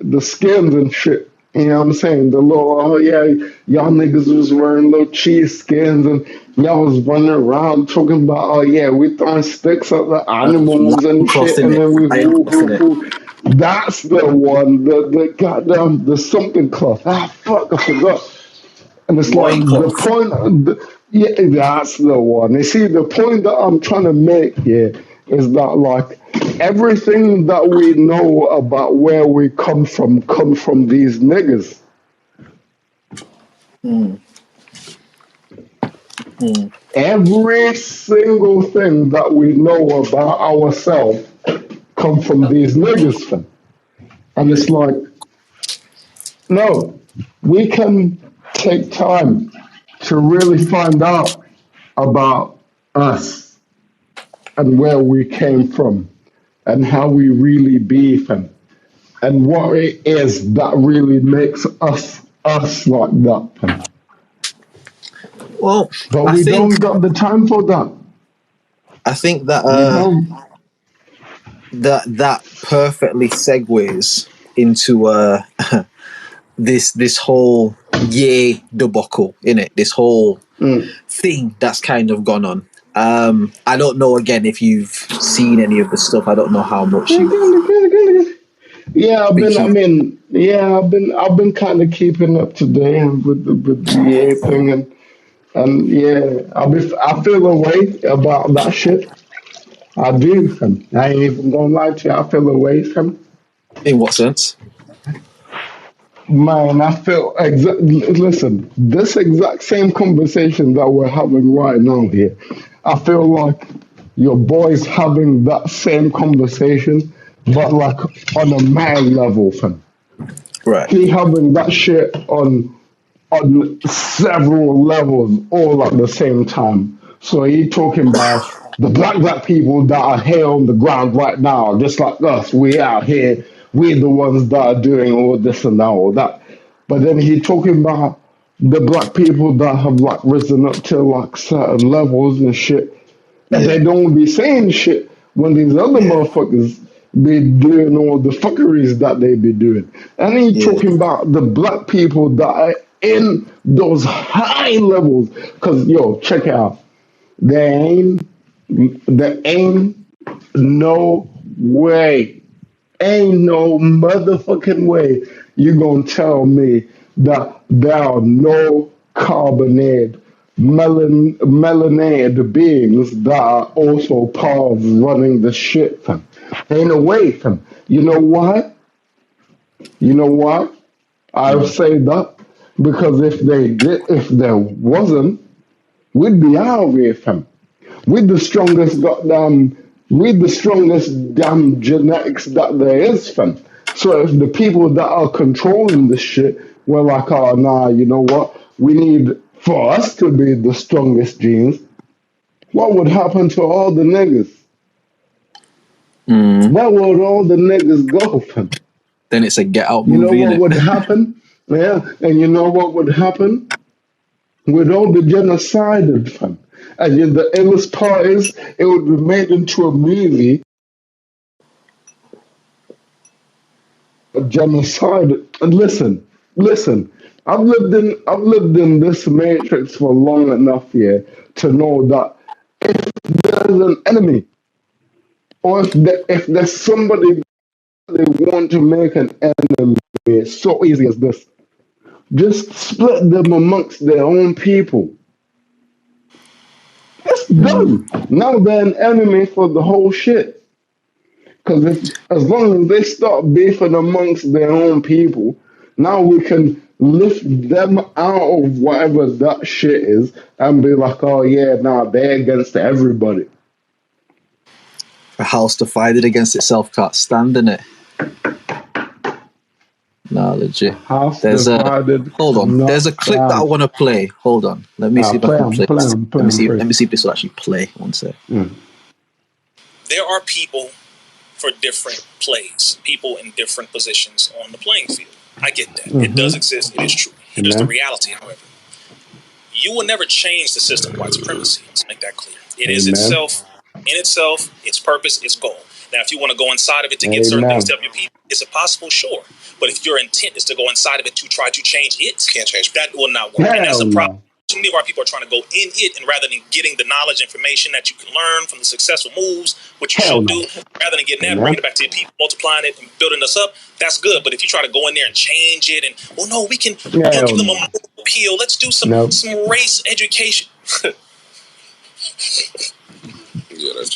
the skins and shit. You know what I'm saying? The little, oh yeah, y'all niggas was wearing little cheese skins and y'all was running around talking about, oh yeah, we throwing sticks at the animals and shit, and then we woo. That's the one, the goddamn, the something cloth. Ah, fuck, I forgot. And it's like the point, yeah, that's the one. You see, the point that I'm trying to make here is that like everything that we know about where we come from these niggas. Every single thing that we know about ourselves come from these niggas, fam. And it's like, no, we can take time to really find out about us and where we came from and how we really be, fam. And what it is that really makes us like that, fam. Well, But I we think don't got the time for that. I think that We don't. that perfectly segues into this whole yay debacle, innit? This whole thing that's kind of gone on. I don't know again if you've seen any of the stuff. I don't know how much you've Yeah, I've been been. I keeping. mean, yeah, I've been kind of keeping up to date with the EA thing, and yeah, I feel a way about that shit. I do, fam. I ain't even gonna lie to you. I feel a way, fam. In what sense? Man, I feel listen, this exact same conversation that we're having right now here, I feel like your boy's having that same conversation, but like on a mad level, fam. Right. He having that shit on several levels all at the same time. So he talking about the black people that are here on the ground right now, just like us. We out here. We're the ones that are doing all this and that, all that. But then he talking about the black people that have like risen up to like certain levels and shit. And Yeah. they don't be saying shit when these other Yeah. motherfuckers be doing all the fuckeries that they be doing. And he Yeah. talking about the black people that are in those high levels. Cause yo, check it out. There ain't no way, ain't no motherfucking way you gonna tell me that there are no carbonated melanated beings that are also part of running the shit, fam. Ain't no way, fam. You know why? You know why? I'll say that because if there wasn't, we'd be out of here, fam. With the strongest damn genetics that there is, fam. So if the people that are controlling this shit were like, oh nah, you know what? We need for us to be the strongest genes, what would happen to all the niggas? Where would all the niggas go, fam? Then it's a get out You know movie, what innit? would happen? Yeah, and you know what would happen? With all the genocided, fam. And yet the illest part is it would be made into a movie, a genocide. And listen. I've lived in this matrix for long enough here to know that there's an enemy, or if there's somebody they want to make an enemy, it's so easy as this. Just split them amongst their own people. It's done. Now they're an enemy for the whole shit. Because as long as they start beefing amongst their own people, now we can lift them out of whatever that shit is and be like, oh yeah, nah, they're against everybody. A house divided against itself can't stand, innit? No, legit. House There's divided hold on. cannot There's a clip that I stand. want to play. Hold on. Let me see if I Play can them, play play this. them, play Let me them, see. Let please. me see if this will actually play. One sec. There are people for different plays, people in different positions on the playing field. I get that. It does exist. It is true. Here's the reality, however. You will never change the system of white supremacy. Let's make that clear. It is itself, in itself, its purpose, its goal. Now, if you want to go inside of it to get certain things to help your people, is it possible? Sure. But if your intent is to go inside of it to try to change it, can't change. That will not work. And that's the problem. Too many of our people are trying to go in it, and rather than getting the knowledge, information that you can learn from the successful moves, which you should do, rather than getting that, bringing it back to your people, multiplying it, and building us up, that's good. But if you try to go in there and change it, and well, no, we can give them a moral appeal. Let's do some race education.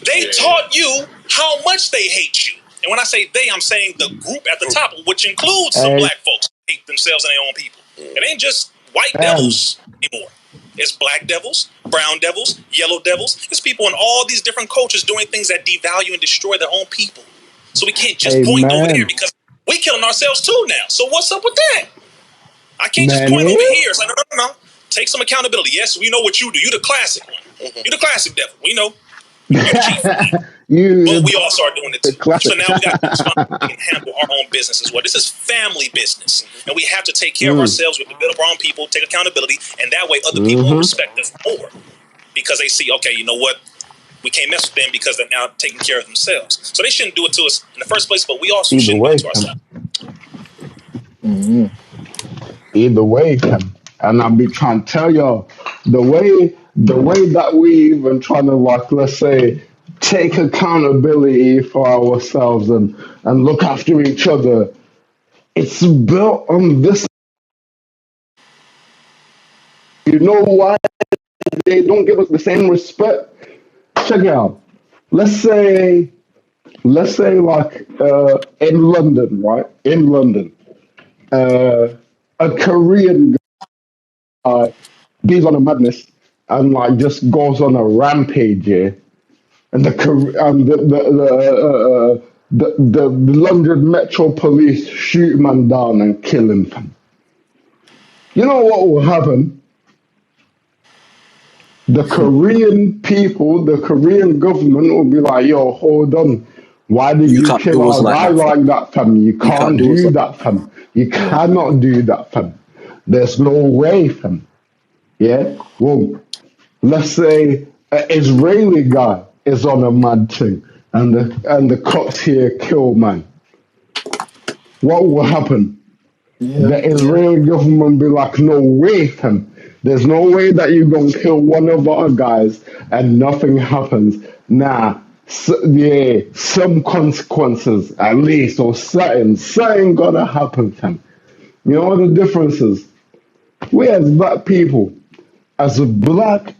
They taught you how much they hate you. And when I say they, I'm saying the group at the top, which includes some black folks who hate themselves and their own people. It ain't just white devils anymore. It's black devils, brown devils, yellow devils. It's people in all these different cultures doing things that devalue and destroy their own people. So we can't just point over there because we're killing ourselves too now. So what's up with that? I can't just point over here. It's like, no. Take some accountability. Yes, we know what you do. You're the classic one. You're the classic devil. We know. You're the chief. But we all start doing it too. So now we got to responsibility and handle our own business as well. This is family business. And we have to take care of ourselves. We have to build up our own people, take accountability, and that way other people will respect us more. Because they see, okay, you know what? We can't mess with them because they're now taking care of themselves. So they shouldn't do it to us in the first place, but we also shouldn't do it to ourselves. Either way, and I'll be trying to tell y'all, the way that we even trying to, like, let's say, take accountability for ourselves and look after each other, it's built on this. You know why they don't give us the same respect? Check it out. Let's say like in London, right? In London, a Korean guy bees on a madness and like just goes on a rampage, yeah. And the London Metro Police shoot man down and kill him. You know what will happen? The Korean people, the Korean government will be like, yo, hold on. Why did you kill our guy like that, fam? You can't do that, fam. You cannot do that, fam. There's no way, fam. Yeah? Well, let's say an Israeli guy is on a mad thing and the cops here kill man. What will happen? The Israeli government be like, no way, fam. There's no way that you're going to kill one of our guys and nothing happens. Nah, some consequences at least, or something gotta happen, fam. You know what the difference is? We as black people, as big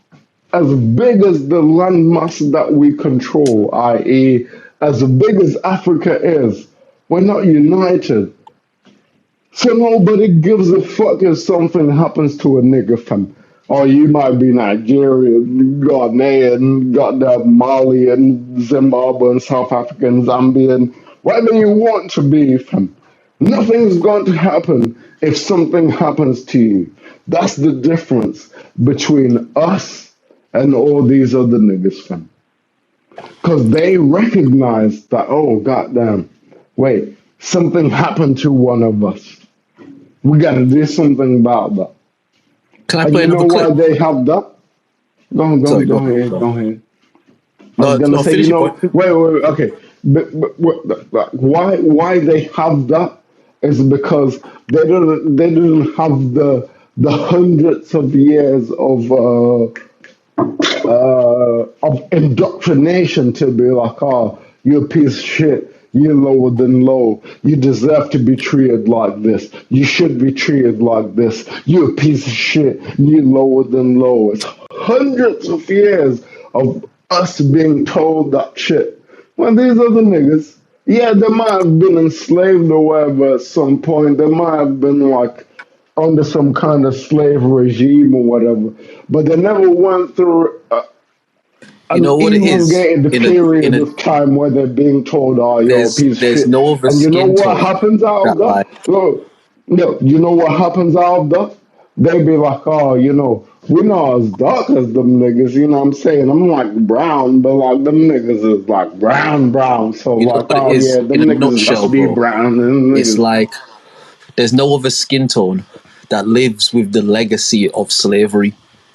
as the landmass that we control, i.e., as big as Africa is, we're not united. So nobody gives a fuck if something happens to a nigga, fam. Or you might be Nigerian, Ghanaian, goddamn Malian, Zimbabwean, South African, Zambian, whatever you want to be, fam. Nothing's going to happen if something happens to you. That's the difference between us and all these other niggas, fam. Because they recognize that, oh, goddamn, wait, something happened to one of us. We gotta do something about that. Can I play another clip? You know why they have that? Go ahead. I was gonna say, wait, okay. But why they have that is because they didn't have the hundreds of years of indoctrination to be like, oh, you're a piece of shit. You're lower than low. You deserve to be treated like this. You should be treated like this. You're a piece of shit. You're lower than low. It's hundreds of years of us being told that shit. Well, these other niggas, yeah, they might have been enslaved or whatever at some point. They might have been like under some kind of slave regime or whatever. But they never went through you know what it is? The period of time where they're being told, "Oh, you're a piece of shit." No and you know what happens out of that? No, you know what happens out of that? They be like, "Oh, you know, we're not as dark as them niggas." You know what I'm saying? I'm like brown, but like them niggas is like brown. So you like, oh yeah, them niggas must be brown. It's like there's no other skin tone that lives with the legacy of slavery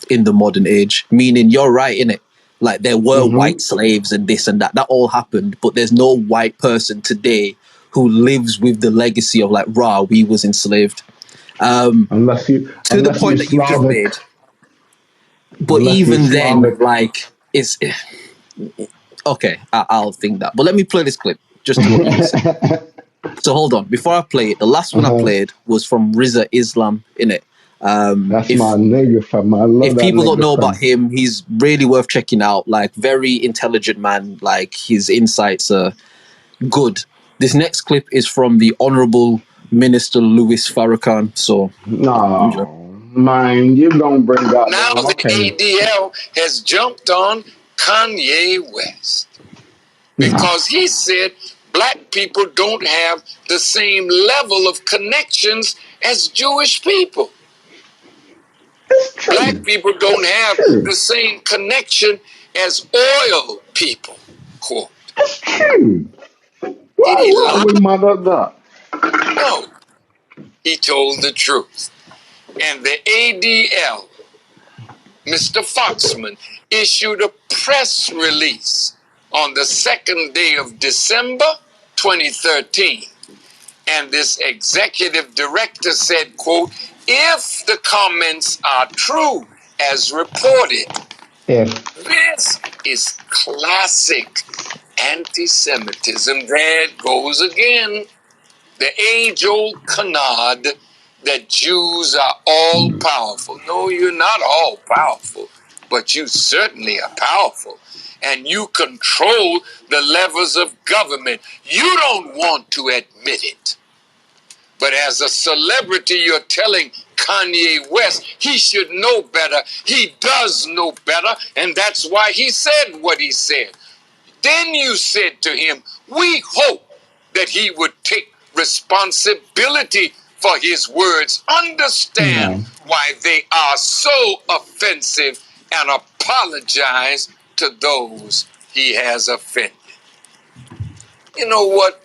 in the modern age. Meaning, you're right, innit? Like, there were white slaves and this and that. That all happened. But there's no white person today who lives with the legacy of, like, we was enslaved. Unless to the point that you just made. But even then, like, it's... Okay, I'll think that. But let me play this clip, just to what you said. So hold on. Before I play it, the last one I played was from Rizza Islam, innit? That's my nigga, fam. I love if people don't know about him, he's really worth checking out. Like, very intelligent man. Like, his insights are good. This next clip is from the Honorable Minister Louis Farrakhan. So, man, you don't bring that. Now the ADL has jumped on Kanye West because he said black people don't have the same level of connections as Jewish people. Black people don't have the same connection as oil people. Quote. It's true. Why are we mad at that? No. He told the truth. And the ADL, Mr. Foxman, issued a press release on the 2nd day of December 2013. And this executive director said, quote, if the comments are true as reported, this is classic anti-Semitism. There it goes again. The age-old canard that Jews are all-powerful. No, you're not all-powerful, but you certainly are powerful. And you control the levers of government. You don't want to admit it. But as a celebrity, you're telling Kanye West he should know better. He does know better, and that's why he said what he said. Then you said to him, we hope that he would take responsibility for his words, understand why they are so offensive, and apologize to those he has offended. You know what,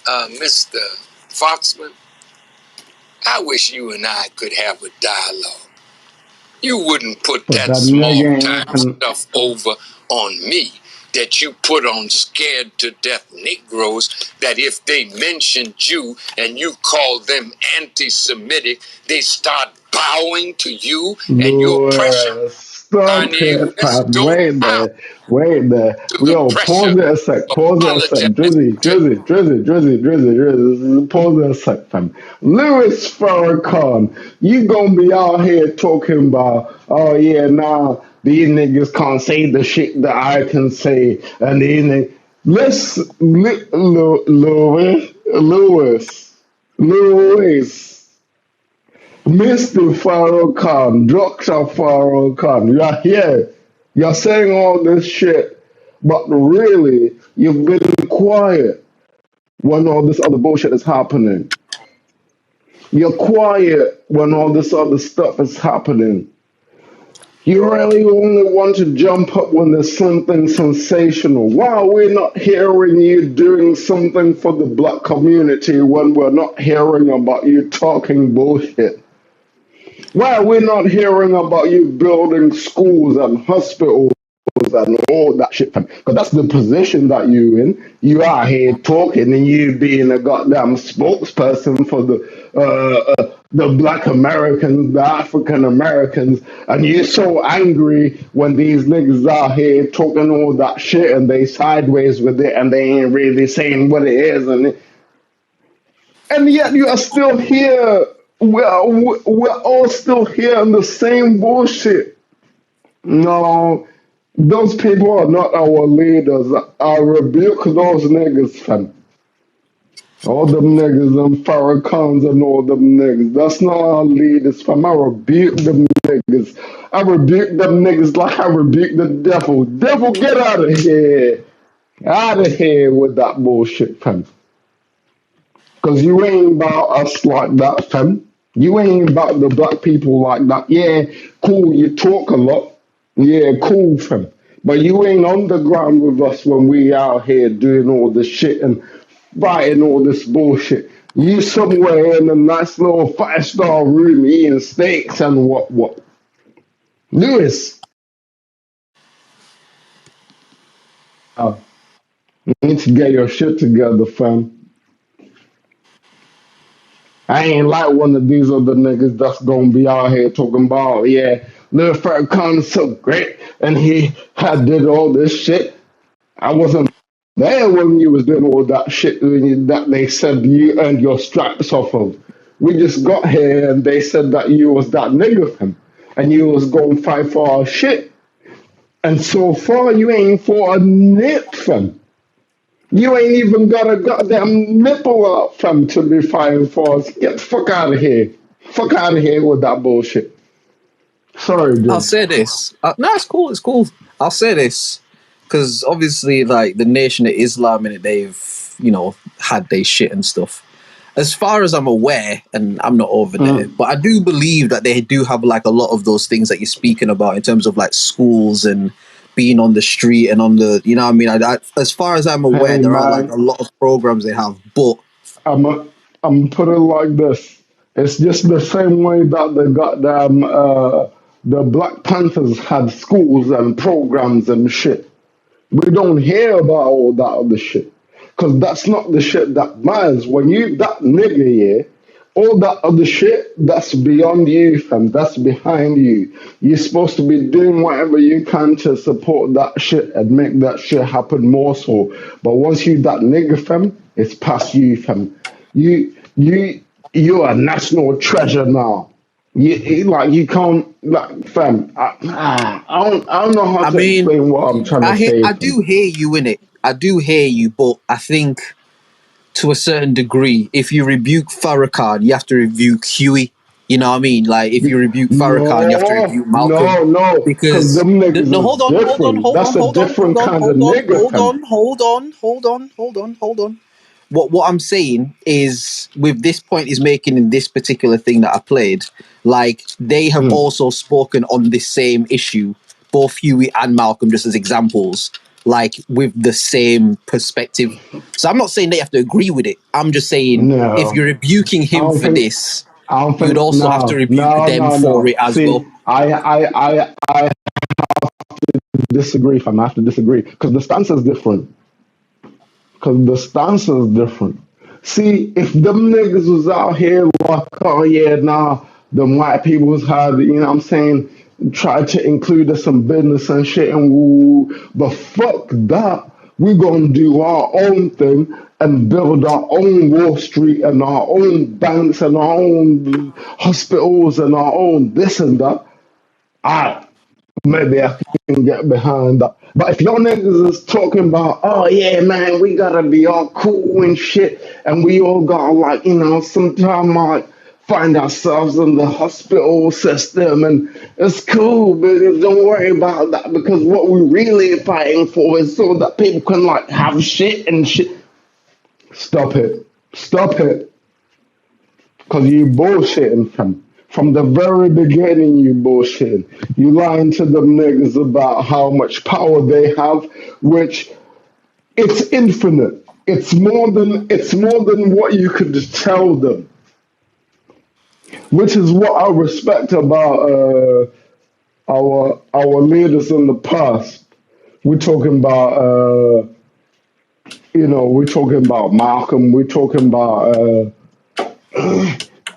Mr. Foxman? I wish you and I could have a dialogue. You wouldn't put that small-time stuff over on me that you put on scared to death Negroes, that if they mention you and you call them anti-Semitic, they start bowing to you and your pressure. Stop it, fam. Wait there. Yo, pause it a sec. Drizzy. Pause it a sec, fam. Louis Farrakhan, you gonna be out here talking about, oh yeah, nah, these niggas can't say the shit that I can say, and these niggas. Louis. Mr. Farrakhan, Dr. Farrakhan, you're here. You're saying all this shit, but really, you've been quiet when all this other bullshit is happening. You're quiet when all this other stuff is happening. You really only want to jump up when there's something sensational. Why are we not hearing you doing something for the black community when we're not hearing about you talking bullshit? Why are we not hearing about you building schools and hospitals and all that shit? Because that's the position that you're in. You are here talking and you being a goddamn spokesperson for the black Americans, the African Americans, and you're so angry when these niggas are here talking all that shit and they sideways with it and they ain't really saying what it is, and yet you are still here. We're all still here in the same bullshit. No, those people are not our leaders. I rebuke those niggas, fam. All them niggas, them Farrakhan's and all them niggas. That's not our leaders, fam. I rebuke them niggas. I rebuke them niggas like I rebuke the devil. Devil, get out of here. Out of here with that bullshit, fam. Because you ain't about us like that, fam. You ain't about the black people like that. Yeah, cool, you talk a lot. Yeah, cool, fam. But you ain't on the ground with us when we out here doing all this shit and fighting all this bullshit. You somewhere in a nice little 5-star room eating steaks and what. Lewis. You need to get your shit together, fam. I ain't like one of these other niggas that's gonna be out here talking about, yeah, Lil Farrakhan is so great and he had did all this shit. I wasn't there when you was doing all that shit that they said you earned your stripes off of. We just got here and they said that you was that nigga, fam, and you was going fight for our shit. And so far you ain't for a nip, fam. You ain't even got a goddamn nipple out, fam, to be fighting for us. Get the fuck out of here. Fuck out of here with that bullshit. Sorry, dude. I'll say this. No, it's cool. It's cool. I'll say this because obviously, like the Nation of Islam, in it, they've had their shit and stuff. As far as I'm aware, and I'm not over there, but I do believe that they do have like a lot of those things that you're speaking about in terms of like schools and being on the street and on the, what I mean? As far as I'm aware, Hey there are like man, a lot of programs they have, but I'm put it like this. It's just the same way that the Black Panthers had schools and programs and shit. We don't hear about all that other shit. Because that's not the shit that matters. When you, that nigga, yeah, all that other shit, that's beyond you, fam. That's behind you. You're supposed to be doing whatever you can to support that shit and make that shit happen more so. But once you that nigga, fam, it's past you, fam. You're a national treasure now. You can't, like, fam. I don't know how I to mean, explain what I'm trying to say, I fam. do hear you in it. I do hear you, but I think to a certain degree, if you rebuke Farrakhan, you have to rebuke Huey. You know what I mean? Like if you rebuke Farrakhan, you have to rebuke Malcolm. No, because Because them niggas no, is different. That's a different kind of nigga, fam. hold on. What I'm saying is with this point is making in this particular thing that I played, like they have also spoken on this same issue, both Huey and Malcolm, just as examples, like with the same perspective. So I'm not saying they have to agree with it. I'm just saying if No, you're rebuking I him don't for think. this, I don't you'd think. also have to No, rebuke no, them no, for no. it as well. See, I disagree, fam. I have to disagree because the stance is different. Because the stance is different. See, if them niggas was out here like, oh yeah, nah, the white people's had, you know what I'm saying, tried to include us in business and shit and woo, but fuck that. We're gonna do our own thing and build our own Wall Street and our own banks and our own hospitals and our own this and that. I maybe I can get behind that. But if y'all niggas is talking about, oh yeah, man, we gotta be all cool and shit, and we all gotta like, sometime like find ourselves in the hospital system, and it's cool, but don't worry about that because what we really fighting for is so that people can like have shit and shit. Stop it. Stop it. Because you bullshitting, fam. From the very beginning, you bullshitting. You lying to them niggas about how much power they have, which it's infinite. It's more than what you could tell them. Which is what I respect about our leaders in the past. We're talking about we're talking about Malcolm. We're talking about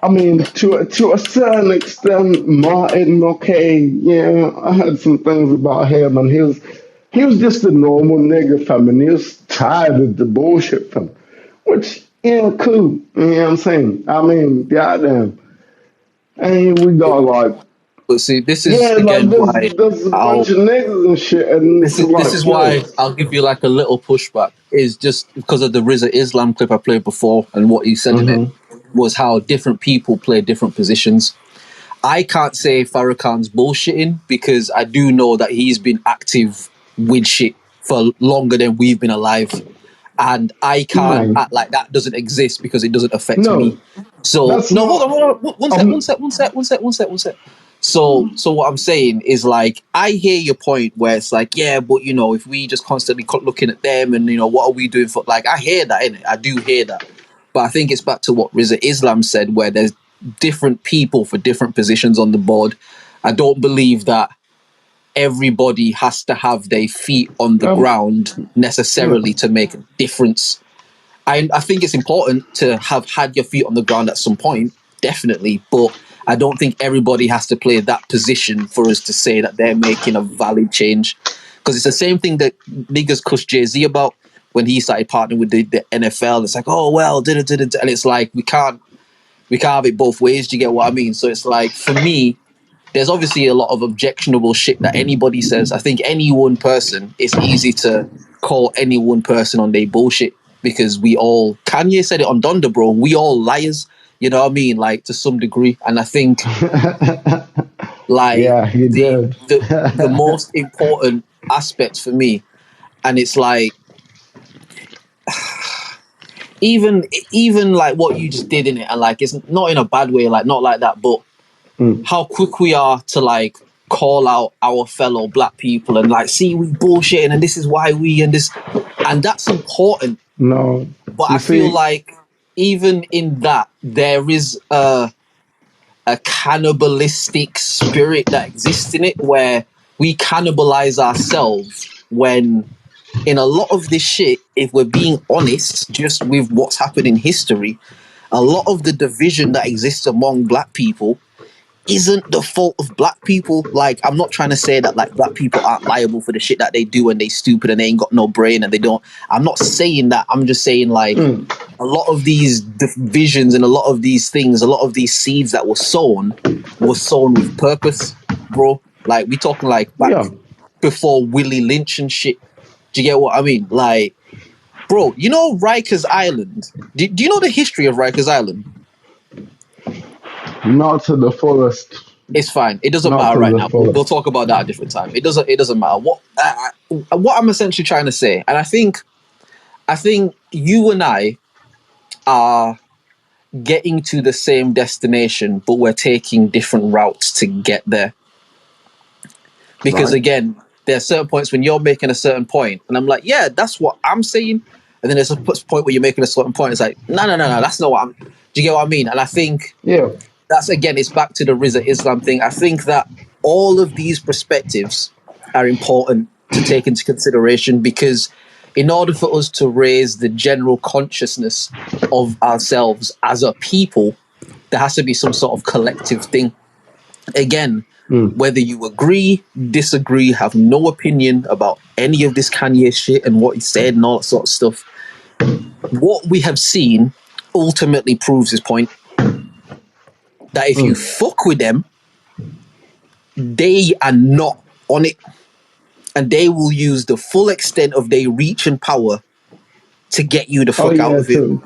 I mean, to a certain extent, Martin. Okay, yeah, I heard some things about him, and he was just a normal nigga, fam, and he was tired of the bullshit, fam. Which, yeah, cool. You know what I'm saying? I mean, goddamn, and we got like, But see, this is yeah, like again there's why there's a bunch I'll of niggas and shit, and it's this is like, yo, why I'll give you like a little pushback. Is just because of the Rizza Islam clip I played before and what he said in it was how different people play different positions. I can't say Farrakhan's bullshitting because I do know that he's been active with shit for longer than we've been alive. And I can't man, act like that doesn't exist because it doesn't affect me. no, So that's no, hold on, not. hold on. One sec. So what I'm saying is like I hear your point where it's like, yeah, but if we just constantly looking at them and what are we doing for like I hear that, innit? I do hear that. But I think it's back to what Rizza Islam said, where there's different people for different positions on the board. I don't believe that everybody has to have their feet on the ground Yeah. necessarily to make a difference. I think it's important to have had your feet on the ground at some point, definitely, but I don't think everybody has to play that position for us to say that they're making a valid change. Because it's the same thing that niggas cuss Jay-Z about when he started partnering with the NFL. It's like, oh, well, and it's like, we can't have it both ways. Do you get what I mean? So it's like, for me, there's obviously a lot of objectionable shit that anybody says. I think any one person, it's easy to call any one person on their bullshit because we all, Kanye said it on Donda, bro, we all liars, you know what I mean? Like to some degree. And I think like Yeah, he did. the most important aspect for me, and it's like, even like what you just did in it, and like it's not in a bad way, like not like that, but how quick we are to like call out our fellow black people and like, see, we bullshitting and this is why we and this, and that's important. No, but I feel like even in that there is a cannibalistic spirit that exists in it, where we cannibalize ourselves when in a lot of this shit, if we're being honest, just with what's happened in history, a lot of the division that exists among black people isn't the fault of black people. Like, I'm not trying to say that like black people aren't liable for the shit that they do and they stupid and they ain't got no brain and they don't. I'm not saying that. I'm just saying like a lot of these divisions and a lot of these things, a lot of these seeds that were sown with purpose, bro. Like, we talking like back before Willie Lynch and shit. Do you get what I mean? Like, bro, you know Rikers Island? Do you know the history of Rikers Island? Not to the fullest. It's fine. It doesn't matter right now. We'll talk about that at a different time. It doesn't matter. What I'm essentially trying to say, and I think you and I are getting to the same destination, but we're taking different routes to get there. Because again, there are certain points when you're making a certain point, and I'm like, yeah, that's what I'm saying. And then there's a point where you're making a certain point. It's like, no, that's not what I'm. Do you get what I mean? And I think that's, again, it's back to the Rizza Islam thing. I think that all of these perspectives are important to take into consideration, because in order for us to raise the general consciousness of ourselves as a people, there has to be some sort of collective thing. Again, whether you agree, disagree, have no opinion about any of this Kanye shit and what he said and all that sort of stuff, what we have seen ultimately proves his point. That if you fuck with them, they are not on it, and they will use the full extent of their reach and power to get you the fuck out of it.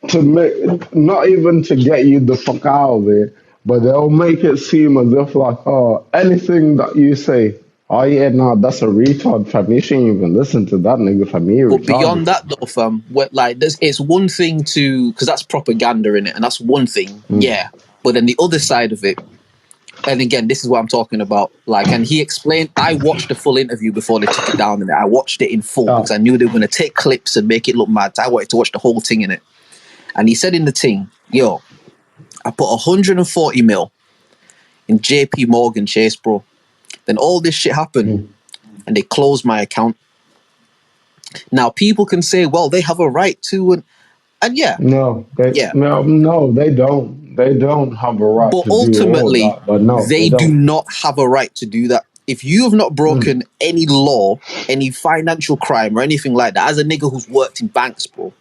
To make, not even to get you the fuck out of it, but they'll make it seem as if like, oh, anything that you say, oh yeah, no, that's a retard, fam. You shouldn't even listen to that nigga, fam. But beyond that though, fam, like it's one thing to, because that's propaganda in it, and that's one thing, yeah. But then the other side of it, and again, this is what I'm talking about. Like, and he explained, I watched the full interview before they took it down, and I watched it in full because I knew they were going to take clips and make it look mad. I wanted to watch the whole thing in it. And he said in the thing, yo, I put 140 mil in JP Morgan Chase, bro. Then all this shit happened and they closed my account. Now people can say, well, they have a right to, and yeah. No, they don't. They don't have a right but to ultimately, do all that. But no, they do not have a right to do that. If you have not broken any law, any financial crime or anything like that, as a nigga who's worked in banks, bro,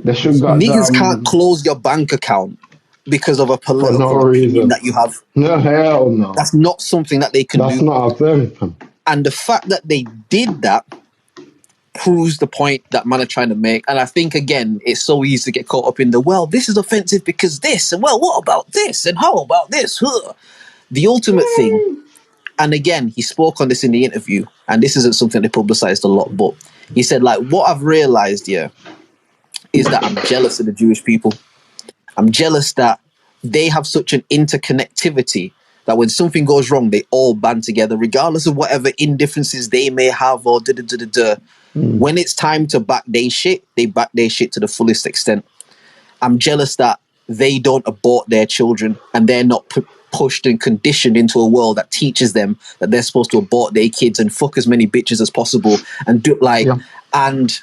niggas can't close your bank account because of a political opinion that you have. No, hell no. That's not something that they can do. That's not a thing. And the fact that they did that proves the point that man are trying to make. And I think, again, it's so easy to get caught up in the, well, this is offensive because this, and well, what about this, and how about this? The ultimate thing, and again, he spoke on this in the interview, and this isn't something they publicized a lot, but he said, like, what I've realized here is that I'm jealous of the Jewish people. I'm jealous that they have such an interconnectivity that when something goes wrong, they all band together, regardless of whatever indifferences they may have or When it's time to back their shit, they back their shit to the fullest extent. I'm jealous that they don't abort their children and they're not pushed and conditioned into a world that teaches them that they're supposed to abort their kids and fuck as many bitches as possible and do and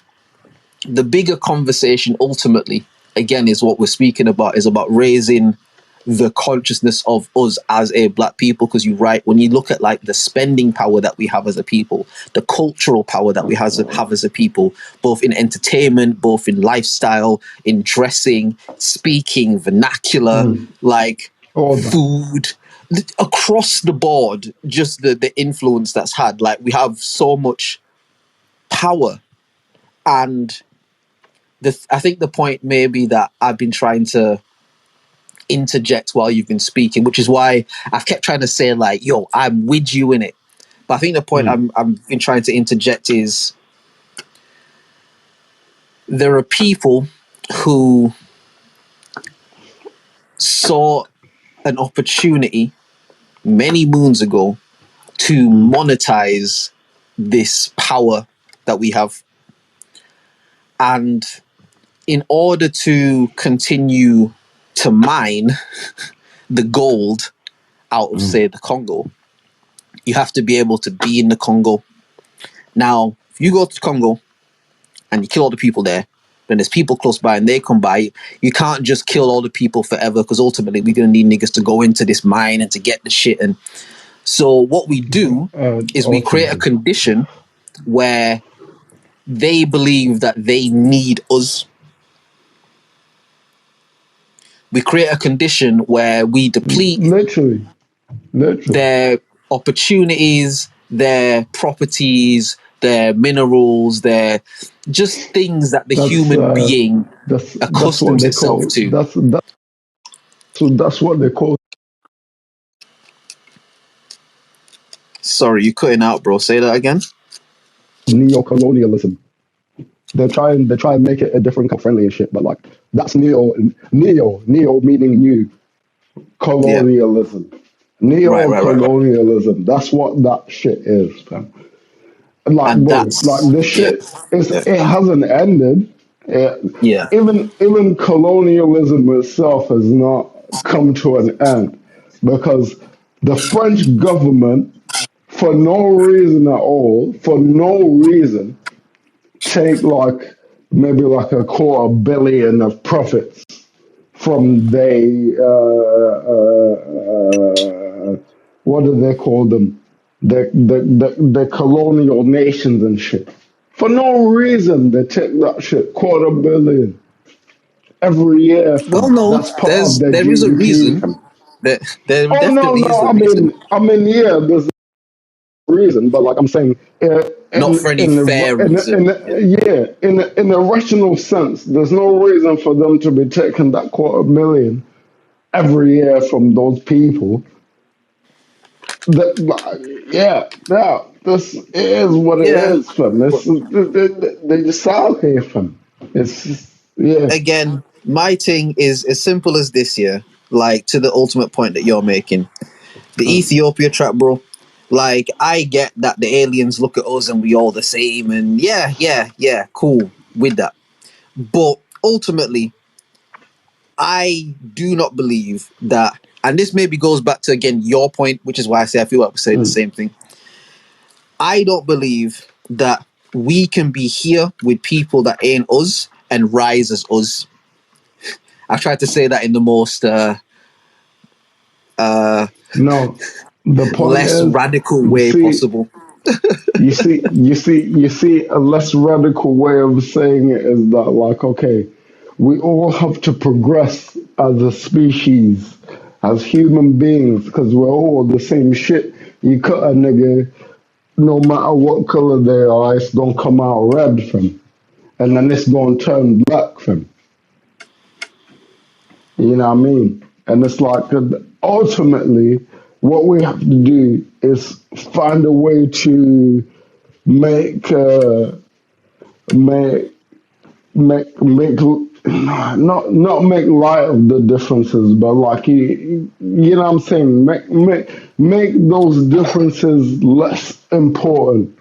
the bigger conversation ultimately, again, is what we're speaking about, is about raising the consciousness of us as a black people. Because you're right, when you look at like the spending power that we have as a people, the cultural power that we have as a people, both in entertainment, both in lifestyle, in dressing, speaking, vernacular, like food, across the board, just the influence that's had. Like, we have so much power. And I think the point may be that I've been trying to interject while you've been speaking, which is why I've kept trying to say, like, yo, I'm with you in it. But I think the point I've been trying to interject is there are people who saw an opportunity many moons ago to monetize this power that we have. And in order to continue to mine the gold out of, say, the Congo, you have to be able to be in the Congo. Now, if you go to Congo and you kill all the people there, then there's people close by and they come by. You can't just kill all the people forever, because ultimately we're going to need niggas to go into this mine and to get the shit. And so what we do is we create a condition where they believe that they need us. We create a condition where we deplete literally their opportunities, their properties, their minerals, their just things that the human being accustoms itself to. That's what they call. Sorry, you're cutting out, bro. Say that again. Neo-colonialism. They try and make it a different friendly and shit, but like that's neo meaning new. Colonialism. Yeah. Neo-colonialism. Right. That's what that shit is, man. Like, and bro, like this shit it hasn't ended. Even colonialism itself has not come to an end, because the French government, for no reason at all, take like maybe like $250 million of profits from what do they call them? The colonial nations and shit. For no reason, they take that shit, $250 million every year. Well, no, that's part of their there is a GDP. reason. There Oh definitely is a reason. I mean, yeah, there's a reason, but like I'm saying, Not for any fair reason. In a rational sense, there's no reason for them to be taking that $250 million every year from those people. This is what it is, fam. They just out here, fam. It's just, Again, my thing is as simple as this year, like to the ultimate point that you're making. The Ethiopia trap, bro. Like, I get that the aliens look at us and we all the same, and yeah, cool with that. But ultimately, I do not believe that, and this maybe goes back to, again, your point, which is why I say I feel like we're saying the same thing. I don't believe that we can be here with people that ain't us and rise as us. I tried to say that in the most no. The point less is, radical way possible. you see, a less radical way of saying it is that, like, okay, we all have to progress as a species, as human beings, because we're all the same shit. You cut a nigga, no matter what color they are, it's gonna come out red from, and then it's gonna turn black from. You know what I mean? And it's like, ultimately, what we have to do is find a way to make not make light of the differences, but like you know what I'm saying, make those differences less important.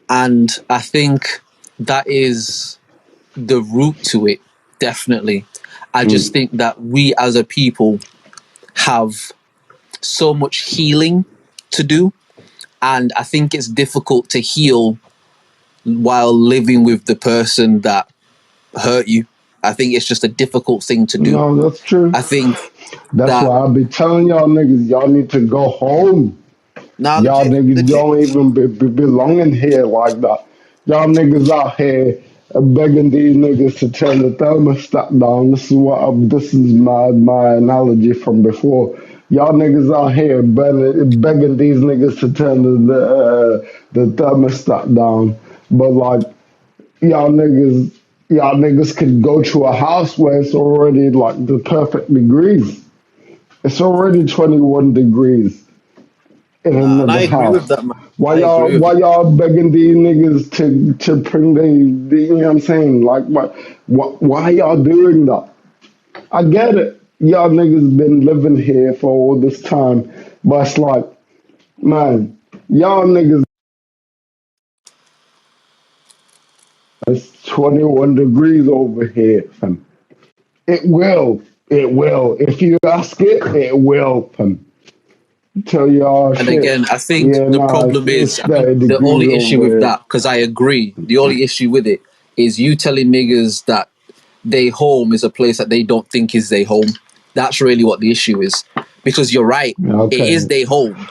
And I think that is the root to it, definitely. I just think that we as a people have so much healing to do, and I think it's difficult to heal while living with the person that hurt you. I think it's just a difficult thing to do. No, that's true. I think that's why I be telling y'all niggas, y'all need to go home. Y'all niggas don't even be belonging here like that. Y'all niggas out here begging these niggas to turn the thermostat down. This is my analogy from before. Y'all niggas out here begging these niggas to turn the thermostat down, but like y'all niggas could go to a house where it's already like the perfect degrees. It's already 21 degrees. in Nah, and I another agree with house. that, man. I agree with Why that. y'all begging these niggas to bring the you know what I'm saying? Like why y'all doing that? I get it. Y'all niggas been living here for all this time. But it's like, man, y'all niggas, it's 21 degrees over here, fam. It will. It will. If you ask it, it will, fam. Tell y'all And shit. again, I think Yeah, the nah, problem it's is, I think 30 the degrees only issue over with here. that, because I agree, the only issue with it is you telling niggas that they home is a place that they don't think is their home. That's really what the issue is. Because you're right, it is Okay. their home,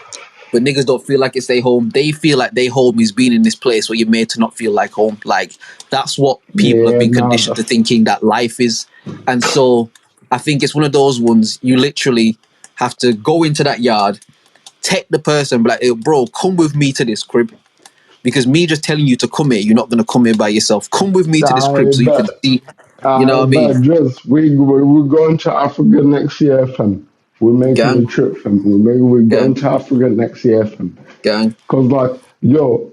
but niggas don't feel like it's their home. They feel like their home is being in this place where you're made to not feel like home. Like, that's what people have Yeah, been nah, conditioned to thinking that life is. And so I think it's one of those ones you literally have to go into that yard, take the person, be like, hey, bro, come with me to this crib. Because me just telling you to come here, you're not going to come here by yourself. Come with me to this crib I so you can bet. see, you know I what I mean? bet. Just we're going to Africa next year, fam. We're making a Gang, trip, fam. We're going gang, to Africa next year, fam. gang. Cause like, yo,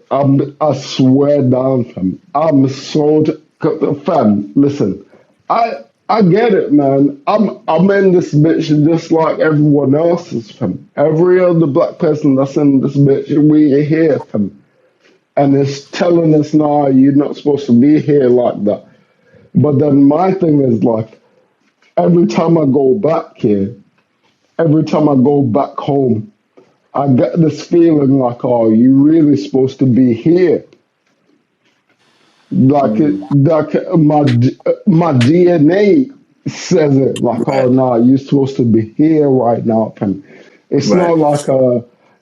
I swear down, fam. I'm so fam. Listen, I get it, man. I'm in this bitch just like everyone else is, fam. Every other black person that's in this bitch, we are here, fam. And it's telling us, nah, you're not supposed to be here like that. But then my thing is like, every time I go back here, every time I go back home, I get this feeling like, oh, you really supposed to be here. Like my DNA says it. Like, oh Right, no, you're supposed to be here right now. And it's right. not like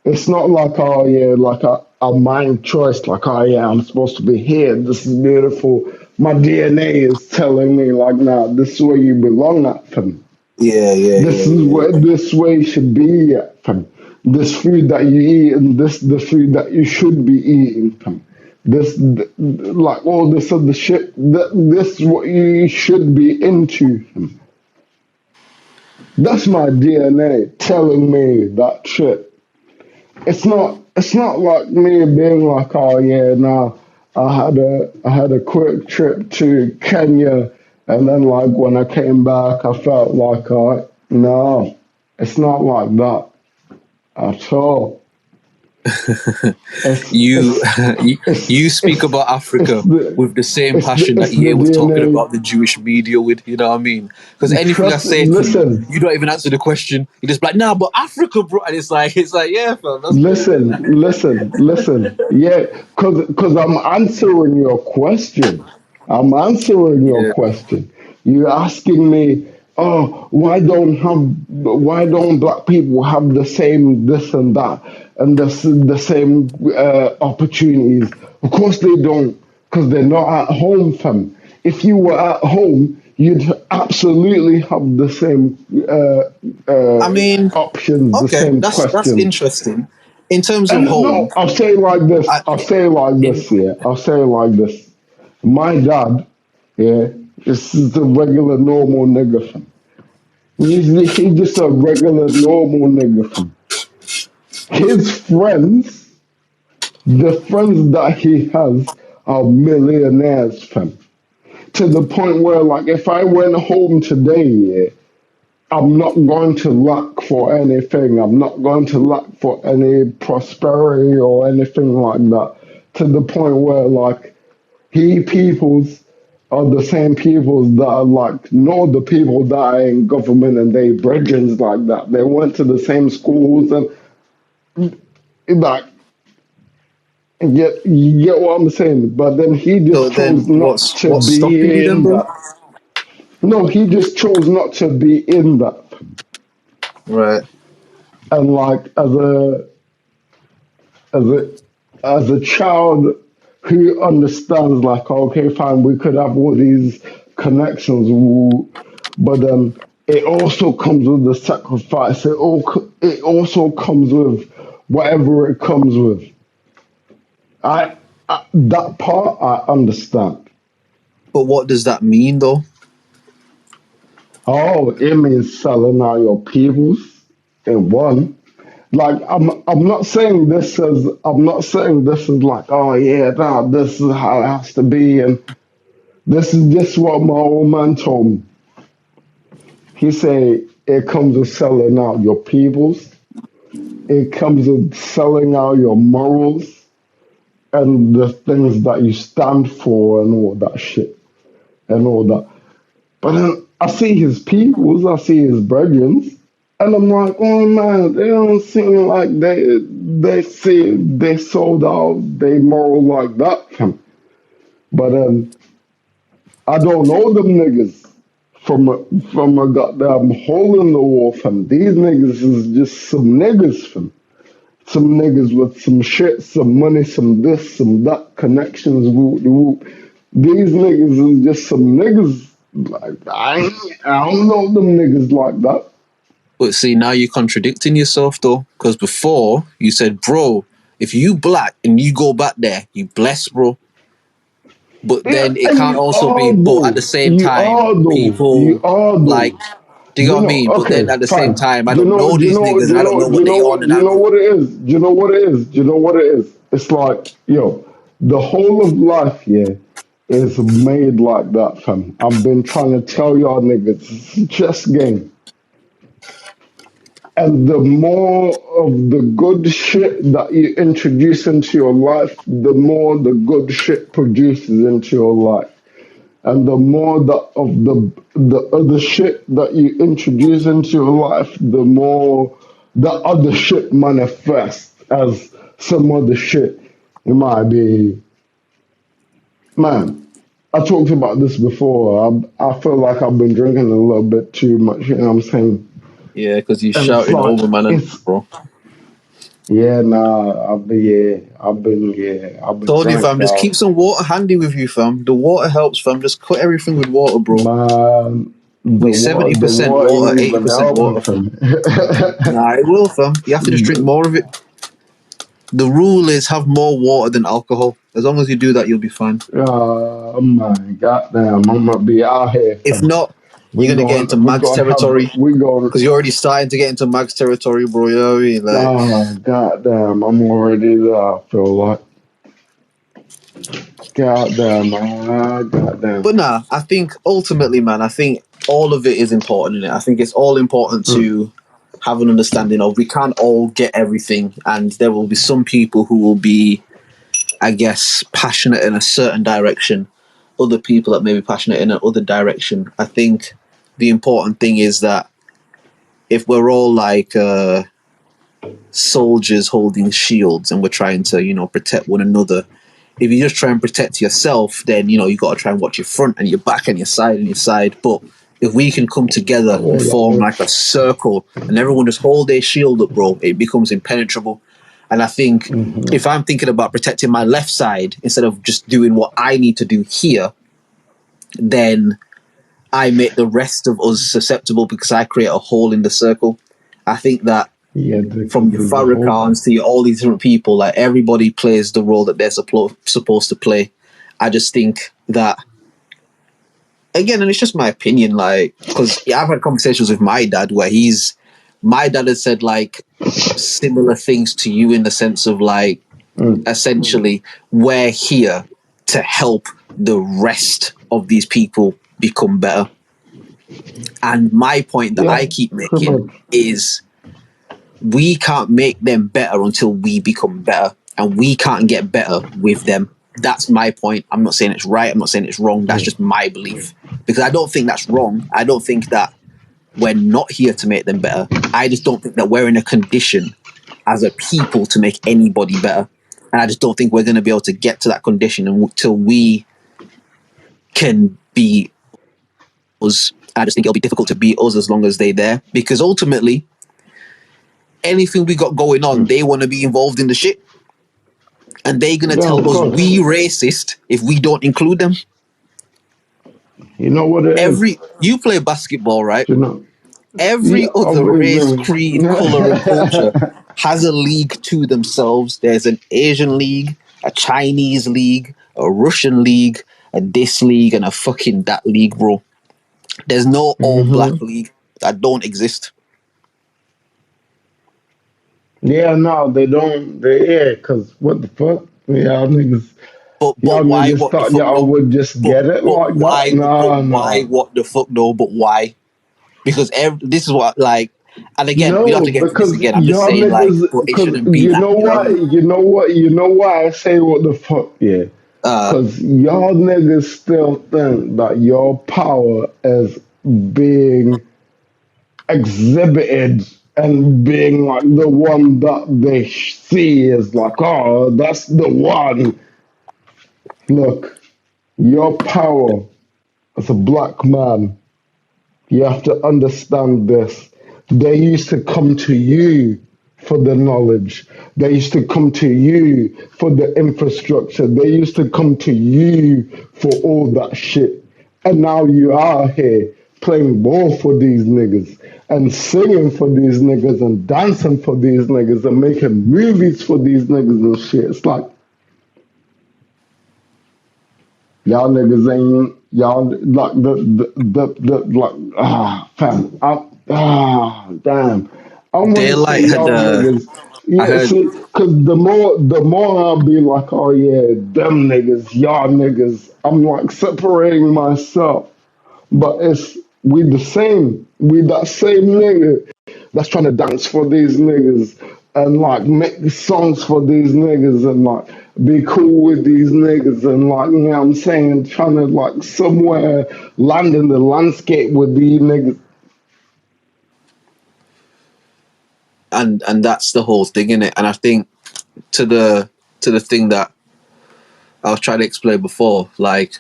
it's not like oh yeah, like a mind choice. Like oh yeah, I'm supposed to be here. This is beautiful. My DNA is telling me like, nah, this is where you belong at, fam. Yeah, yeah, This yeah, is yeah, where this way should be at, fam. This food that you eat and this the food that you should be eating, fam. Like all this other shit. This is what you should be into, fam. That's my DNA telling me that shit. It's not like me being like, oh yeah, nah. I had a quick trip to Kenya, and then like when I came back, I felt like, no, it's not like that at all. It's You, it's you you it's speak about it's Africa the with the same passion that it's the EA was talking DNA. about the Jewish media with, you know what I mean? Because anything I say to you, Listen, you don't even answer the question. You just be like, nah, but Africa, bro. And it's like, yeah, fam, that's cool, man. listen. Yeah, cause I'm answering your question. I'm answering your Yeah. question. You're asking me, oh, why don't black people have the same this and that and the same opportunities? Of course they don't, cause they're not at home, fam. If you were at home, you'd absolutely have the same I mean, options, the okay, same that's questions. interesting. In terms of And home, no, I'll say it like this. I, I'll say it like in this, yeah. I'll say it like this. My dad, yeah, is a regular normal nigga fam. He's just a regular normal nigga fam. His friends, the friends that he has are millionaires fam. To the point where like if I went home today, yeah, I'm not going to lack for anything. I'm not going to lack for any prosperity or anything like that. To the point where, like, he peoples are the same peoples that are like, know the people that are in government and they brethrens like that. They went to the same schools and, like, you get what I'm saying? But then he so just chose then not to what's stopping you be then, in bro? that. No, he just chose not to be in that. Right. And like as a as a child who understands like okay fine we could have all these connections but it also comes with the sacrifice it also comes with whatever it comes with I that part I understand. But what does that mean, though? Oh, it means selling out your peoples in one. Like I'm not saying this as like, oh yeah, nah, this is how it has to be, and this is just what my old man told me. He said it comes with selling out your peoples, it comes with selling out your morals and the things that you stand for and all that shit and all that. But then I see his peoples, I see his brethren, and I'm like, oh man, they don't seem like they sold out, they moral like that, fam. But I don't know them niggas from a goddamn hole in the wall, fam. These niggas is just some niggas, fam. Some niggas with some shit, some money, some this, some that, connections, whoop de whoop. These niggas is just some niggas. Like I don't know them niggas like that. But see, now you're contradicting yourself though, because before you said, bro, if you black and you go back there, you blessed, bro. But Yeah, then it and can't you also are be, but at the though. same You time, are though. You people are like, though. do you know what I mean? But then Okay, at the same fine. time, I Do you don't know? know Do you these know? niggas Do and you I don't know? know Do what you they know on, what? and Do you I know don't. what it is? Do you know what it is? Do you know what it is? It's like, yo, the whole of life, yeah, is made like that, fam. I've been trying to tell y'all niggas, it's a chess game. And the more of the good shit that you introduce into your life, the more the good shit produces into your life. And the more that of the other shit that you introduce into your life, the more the other shit manifests as some other shit. It might be, man. I talked about this before. I feel like I've been drinking a little bit too much. You know what I'm saying? Yeah, because you And it's shouting like over, man, and it's bro. yeah, nah. I've been Told you, drank fam, just out. keep some water handy with you, fam. The water helps, fam. Just cut everything with water, bro. Man, We 70% the water water, ain't even 80% helping water, for fam. me. Nah, it will, fam. You have to just drink more of it. The rule is have more water than alcohol. As long as you do that, you'll be fine. Oh my goddamn, I'm gonna be out here, If fam. not, you're gonna get into We Mags gonna have, territory we gonna, because you're already starting to get into Mags territory, bro. You know what I mean? Like, oh goddamn, I'm already there, I feel like. Goddamn, goddamn. but nah, I think ultimately, man, I think all of it is important in it. I think it's all important to have an understanding of we can't all get everything, and there will be some people who will be, I guess, passionate in a certain direction, other people that may be passionate in another direction. I think the important thing is that if we're all like soldiers holding shields and we're trying to, protect one another, if you just try and protect yourself, then, you got to try and watch your front and your back and your side and your side. But if we can come together and form like a circle and everyone just hold their shield up, bro, it becomes impenetrable. And I think if I'm thinking about protecting my left side instead of just doing what I need to do here, then I make the rest of us susceptible because I create a hole in the circle. I think that Yeah, from because your of the whole. Farrakhan's to all these different people, like everybody plays the role that they're supposed to play. I just think that, again, and it's just my opinion, like, because I've had conversations with my dad where my dad has said like similar things to you in the sense of like, essentially, we're here to help the rest of these people become better. And my point that Yeah, I keep pretty making much. is we can't make them better until we become better, and we can't get better with them. That's my point. I'm not saying it's right. I'm not saying it's wrong. That's just my belief because I don't think that's wrong. I don't think that we're not here to make them better. I just don't think that we're in a condition as a people to make anybody better. And I just don't think we're going to be able to get to that condition until we can be us. I just think it'll be difficult to be us as long as they're there because ultimately, anything we got going on, they want to be involved in the shit. And they're going to Yeah, of tell us course. we racist if we don't include them. You know what it is? You play basketball, right? You know, yeah, Every other race, obviously. creed, color, and culture has a league to themselves. There's an Asian league, a Chinese league, a Russian league, a this league, and a fucking that league, bro. There's no all black league that don't exist. Yeah, no, they don't. Cause what the fuck? But Y'all why? niggas What the thought fuck y'all though? would just But get it but like that? why? But No, why? no. What the fuck though? But why? Because this is what like, and again, we don't have No, to get into this because again. I'm just y'all saying like, niggas, but it because shouldn't be that. You know what I mean? you know why I say what the fuck, yeah. Uh, Because y'all niggas still think that your power is being exhibited and being like the one that they see is like, oh, that's the one. Look, your power as a black man, you have to understand this. They used to come to you for the knowledge. They used to come to you for the infrastructure. They used to come to you for all that shit. And now you are here playing ball for these niggas and singing for these niggas and dancing for these niggas and making movies for these niggas and shit. It's like, y'all niggas ain't y'all like the like damn. I want to say Daylight had y'all niggas. I Yeah, heard see, cause the more I'll be like, oh yeah, them niggas, y'all niggas. I'm like separating myself, but it's we the same. We that same nigga that's trying to dance for these niggas and like make songs for these niggas and like be cool with these niggas and like, you know what I'm saying, trying to like somewhere land in the landscape with these niggas. and that's the whole thing in it. And I think to the thing that I was trying to explain before, like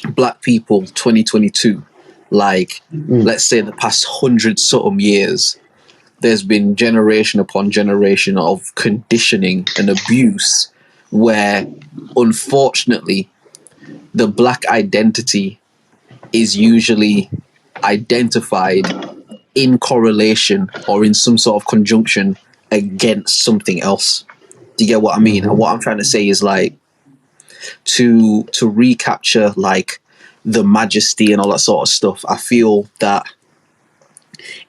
black people 2022, like let's say the past 100 something years, there's been generation upon generation of conditioning and abuse where unfortunately the black identity is usually identified in correlation or in some sort of conjunction against something else. Do you get what I mean? And what I'm trying to say is like to recapture like the majesty and all that sort of stuff, I feel that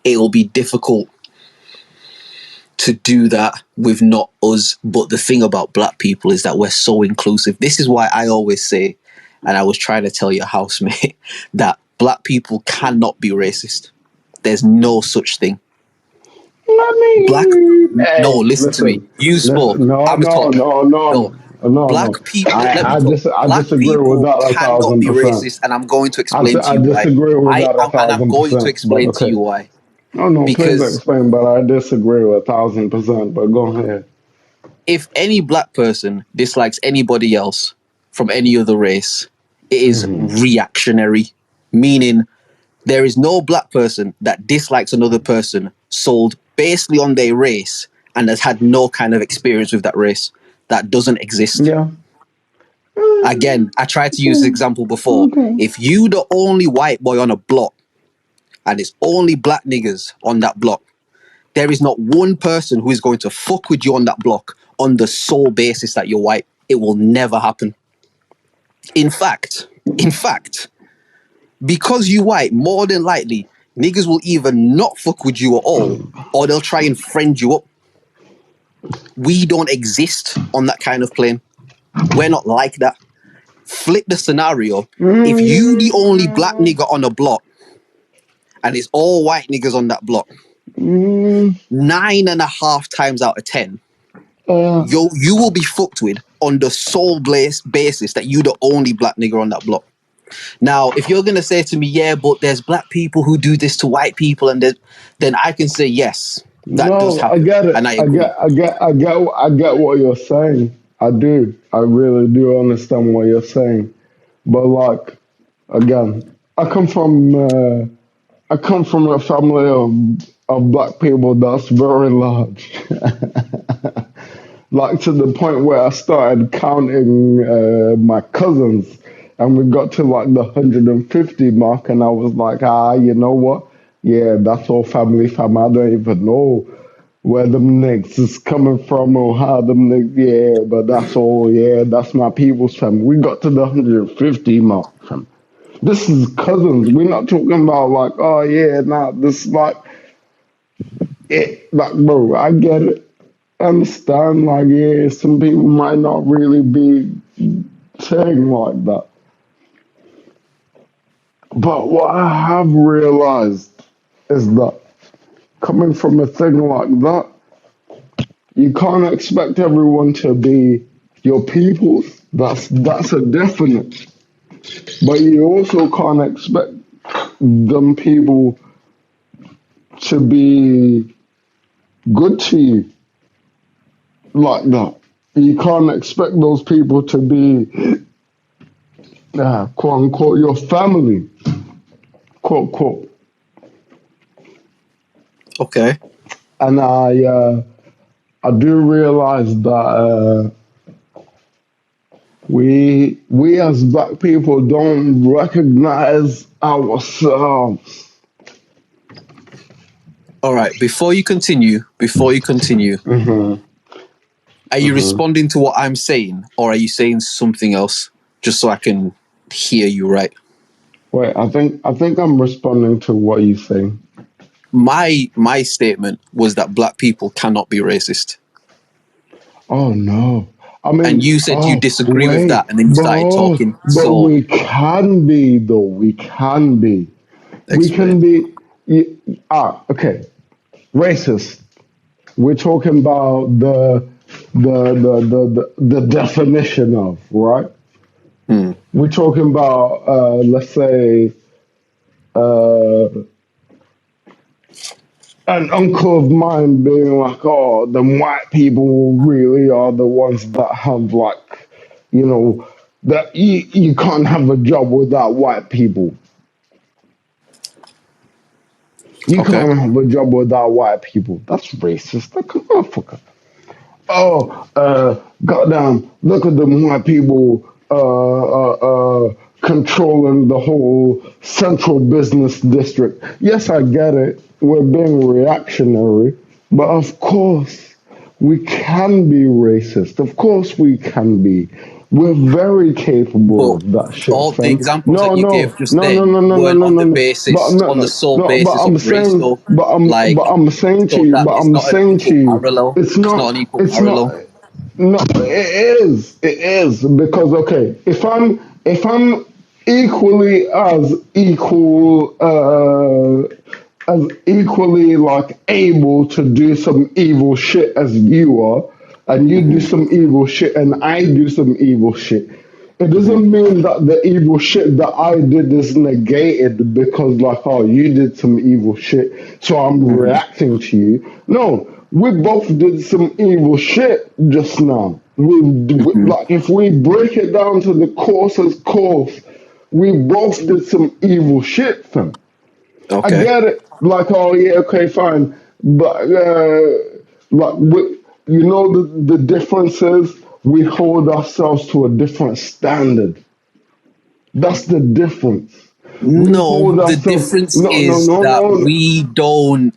it will be difficult to do that with not us. But the thing about black people is that we're so inclusive. This is why I always say, and I was trying to tell your housemate, that black people cannot be racist. There's no such thing. Black, no, Hey, listen to me. listen, You spoke. listen. No, I'm a no, talk. no, no, No, no, no. black people. Let me talk. I Black disagree with people that a cannot thousand be percent. racist, and I'm going to explain to I you why. disagree with that a And I'm thousand going to percent. But explain to okay. you why. No, no, please Because explain. But I disagree with 1,000%. But go ahead. if any black person dislikes anybody else from any other race, it is reactionary, meaning there is no black person that dislikes another person sold basically on their race and has had no kind of experience with that race. That doesn't exist. Yeah. Again, I tried to use the Okay. example before. Okay. If you the only white boy on a block and it's only black niggas on that block, there is not one person who is going to fuck with you on that block on the sole basis that you're white. It will never happen. In fact, because you white, more than likely, niggas will either not fuck with you at all or they'll try and friend you up. We don't exist on that kind of plane. We're not like that. Flip the scenario. If you the only black nigga on a block and it's all white niggas on that block, 9.5 times out of 10, you will be fucked with on the sole basis that you the only black nigga on that block. Now, if you're gonna say to me, yeah, but there's black people who do this to white people, and then I can say yes, that does No, I happen, get it. and I agree. I get what you're saying. I do. I really do understand what you're saying. But like, again, I come from a family of black people that's very large. Like to the point where I started counting my cousins, and we got to like the 150 mark, and I was like, you know what? Yeah, that's all family. I don't even know where them niggas is coming from or how them niggas. Yeah, but that's all. Yeah, that's my people's family. We got to the 150 mark, fam. This is cousins. We're not talking about like, oh yeah, nah. This is like like, bro, I get it. I understand, like, yeah, some people might not really be saying like that. But what I have realized is that coming from a thing like that, you can't expect everyone to be your peoples. That's a definite. But you also can't expect them people to be good to you like that. You can't expect those people to be, quote unquote, your family, quote unquote. Okay. And I do realize that we as black people don't recognize ourselves. All right. Before you continue, are you responding to what I'm saying, or are you saying something else? Just so I can hear you right. Wait, I think I'm responding to what you saying. My statement was that black people cannot be racist. Oh no. I mean, And you said you disagree with wait, that, and then you started talking. but So we can be though. We can be. We explain. can be. Okay. Racist. We're talking about the definition of, right? We're talking about let's say uh, an uncle of mine being like, oh, the white people really are the ones that have like, that you can't have a job without white people. You Okay. can't have a job without white people. That's racist. Like, motherfucker. Oh, goddamn, look at them white people controlling the whole central business district. Yes, I get it. We're being reactionary, but of course, we can be racist. Of course, we can be. We're very capable But of that shit, all the fam. examples No, that you no, gave just no, no, then no, no, no, weren't no, on no, the no. But basis, no, on the no, sole no. But basis of I'm race, saying, though. Like, but I'm saying to so you, that but it's I'm not an saying to equal you, parallel. It's not an equal it's not. parallel. No, it is. It is because okay, if I'm equally as equally like able to do some evil shit as you are, and you do some evil shit and I do some evil shit. It doesn't mean that the evil shit that I did is negated because, like, oh, you did some evil shit, so I'm reacting to you. No, we both did some evil shit just now. Like, if we break it down to the course's course, we both did some evil shit, fam. I Okay. get it. Like, oh yeah, okay, fine. But like, the difference is we hold ourselves to a different standard. That's the difference. We No, hold the ourselves. difference No, no, is no, that no. we don't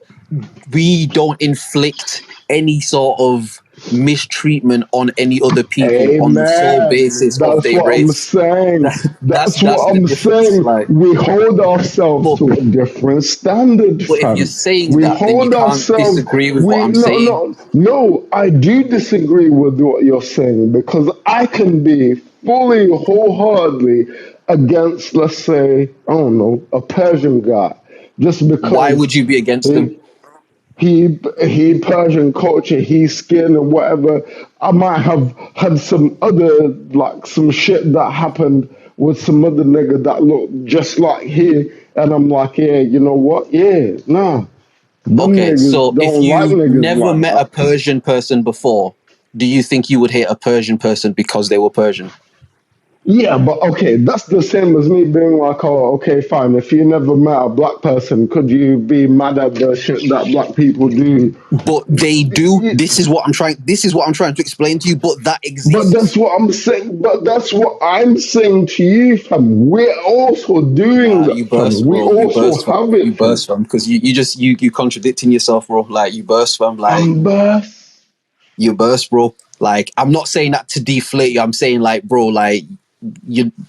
inflict any sort of mistreatment on any other people on the sole Amen. basis of That's their what I'm race. saying. That's That's that's what the I'm difference. saying. Like, We hold ourselves but to a different standard, but if you're fam. saying We that, then you hold can't ourselves. disagree with what We I'm no saying. no no. I do disagree with what you're saying because I can be fully wholeheartedly against, let's say, I don't know, a Persian guy, just Why because would you be against them? he he Persian culture, he skin and whatever. I might have had some other like some shit that happened with some other nigga that looked just like he, and I'm like, yeah, you know what? Yeah, nah, them Okay, niggas so if don't like you niggas never like met a that. Persian person before, do you think you would hate a Persian person because they were Persian? Yeah, but okay, that's the same as me being like, oh, okay, fine. If you never met a black person, could you be mad at the shit that black people do? But they do. This is what I'm trying to explain to you, but that But that's exists. what I'm saying. But that's what I'm saying to you, fam. We're also doing Nah, you that, fam. burst, We bro. You also burst, fam. have You it, fam. burst, fam. Because you contradicting yourself, bro. Like, you burst, fam. Like, I'm birth. you burst, bro. Like, I'm not saying that to deflate you. I'm saying, like, bro, like,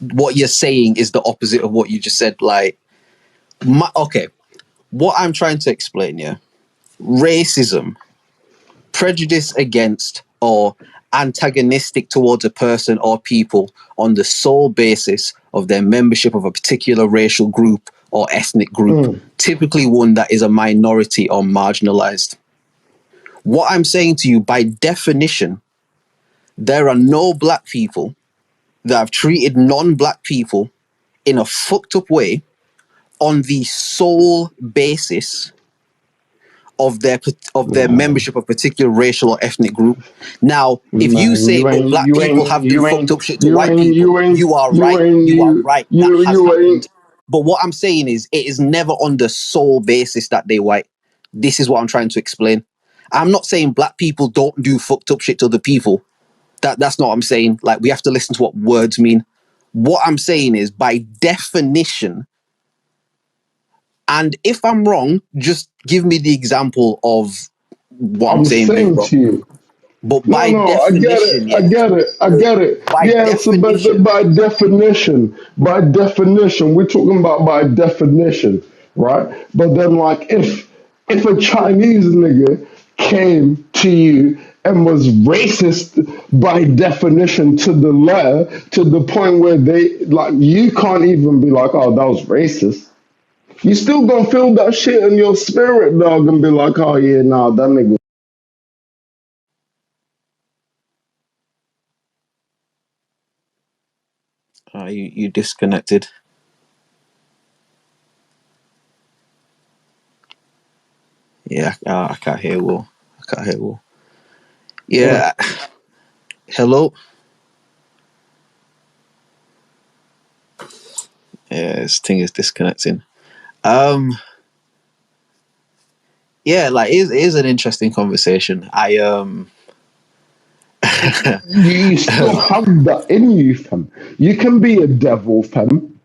what you're saying is the opposite of what you just said. Like, okay, what I'm trying to explain, yeah, racism, prejudice against or antagonistic towards a person or people on the sole basis of their membership of a particular racial group or ethnic group, typically one that is a minority or marginalized. What I'm saying to you, by definition, there are no black people that have treated non-black people in a fucked up way on the sole basis of their membership of a particular racial or ethnic group. Now, if you say, but black people have done fucked up shit to white people, you are right. You are right. That has happened. But what I'm saying is, it is never on the sole basis that they white. This is what I'm trying to explain. I'm not saying black people don't do fucked up shit to other people. That's not what I'm saying. Like, we have to listen to what words mean. What I'm saying is, by definition, and if I'm wrong, just give me the example of what I'm saying being wrong. To you. But by definition, I get it. By definition. By definition, we're talking about by definition, right? But then, like, if a Chinese nigga came to you and was racist by definition to the letter, to the point where they, like, you can't even be like, oh, that was racist. You still gonna feel that shit in your spirit, dog, and be like, oh yeah, nah, that nigga. You disconnected. Yeah, I can't hear Will. Yeah. Hello? Yeah, this thing is disconnecting. Yeah, like, it is an interesting conversation. You still have that in you, fam. You can be a devil, fam.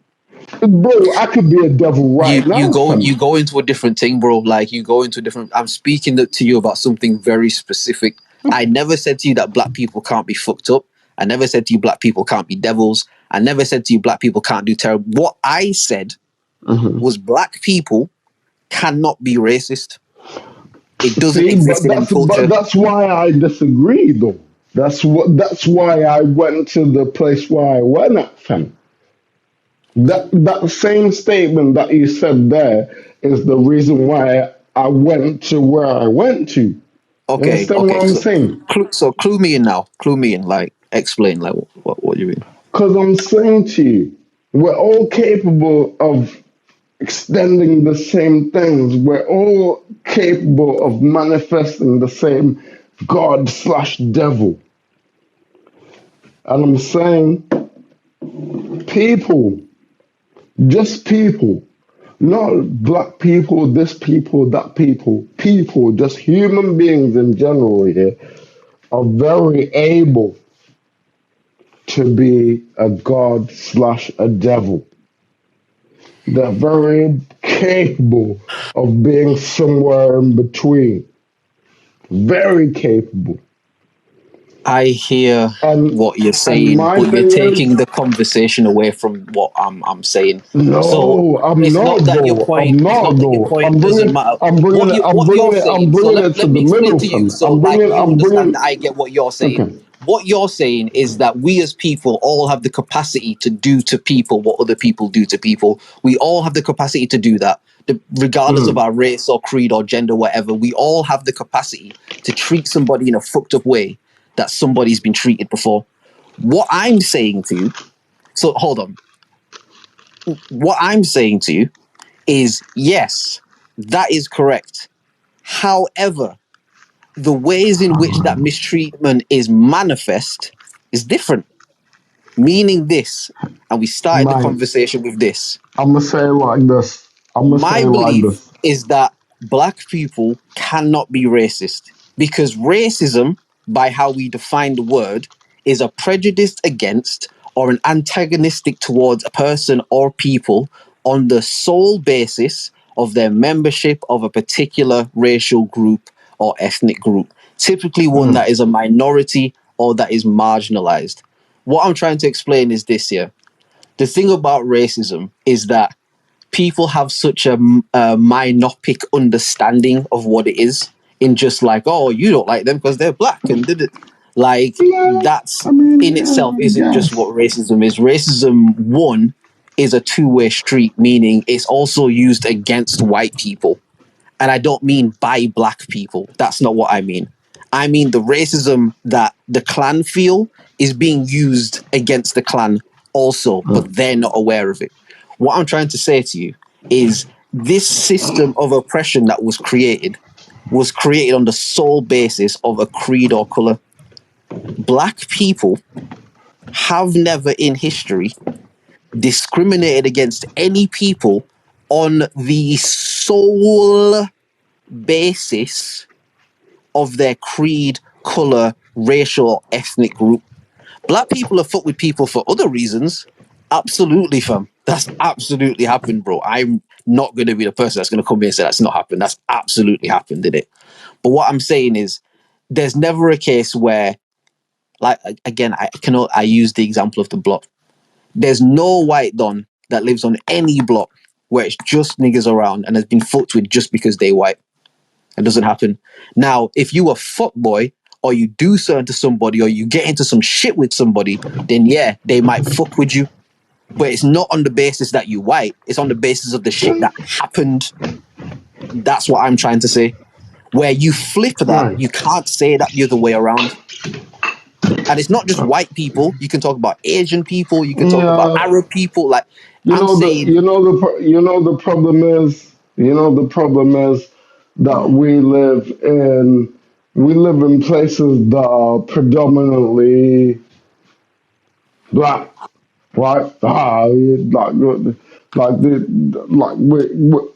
Bro, I could be a devil right now, fam. You go into a different thing, bro. Like, you go into a different... I'm speaking to you about something very specific. I never said to you that black people can't be fucked up. I never said to you black people can't be devils. I never said to you black people can't do terrible. What I said was black people cannot be racist. It doesn't exist in any culture. But that's why I disagree, though. That's why I went to the place where I went at, fam. That same statement that you said there is the reason why I went to where I went to. Okay. Understand what I'm saying? So clue me in now. Clue me in. Like, explain, like, what you mean. Because I'm saying to you, we're all capable of extending the same things. We're all capable of manifesting the same God/devil. And I'm saying, people, just people, not black people, this people, that people, just human beings in general here, are very able to be a God/a devil. They're very capable of being somewhere in between. Very capable. I hear what you're saying, but you're taking the conversation away from what I'm saying. No, so I'm it's not, not that your point. It's not that your point doesn't matter. I'm bringing it to the middle. To you, so understand that I get what you're saying. Okay. What you're saying is that we as people all have the capacity to do to people what other people do to people. We all have the capacity to do that, regardless of our race or creed or gender, whatever. We all have the capacity to treat somebody in a fucked up way that somebody's been treated before. What I'm saying to you, so hold on. What I'm saying to you is, yes, that is correct. However, the ways in which that mistreatment is manifest is different. Meaning this, and we started the conversation with this. I'm going to say it like this. My belief is that black people cannot be racist, because racism, by how we define the word, is a prejudice against or an antagonistic towards a person or people on the sole basis of their membership of a particular racial group or ethnic group, typically one that is a minority or that is marginalized. What I'm trying to explain is this here. The thing about racism is that people have such a myopic understanding of what it is in just like, oh, you don't like them because they're black and did it. Like, that's in itself isn't just what racism is. Racism, one, is a two-way street, meaning it's also used against white people. And I don't mean by black people. That's not what I mean. I mean the racism that the clan feel is being used against the clan also, but they're not aware of it. What I'm trying to say to you is this system of oppression that was created on the sole basis of a creed or color. Black people have never in history discriminated against any people on the sole basis of their creed, color, racial, or ethnic group. Black people have fucked with people for other reasons. Absolutely, fam. That's absolutely happened, bro. I'm not going to be the person that's going to come here and say that's not happened. That's absolutely happened, did it? But what I'm saying is, there's never a case where, like, again, I use the example of the block. There's no white don that lives on any block where it's just niggas around and has been fucked with just because they white. It doesn't happen. Now, if you a fuckboy or you do something to somebody or you get into some shit with somebody, then yeah, they might fuck with you. But it's not on the basis that you white. It's on the basis of the shit that happened. That's what I'm trying to say. Where you flip that, you can't say that the other way around. And it's not just white people. You can talk about Asian people. You can talk about Arab people. Like, the problem is that we live in places that are predominantly black, right?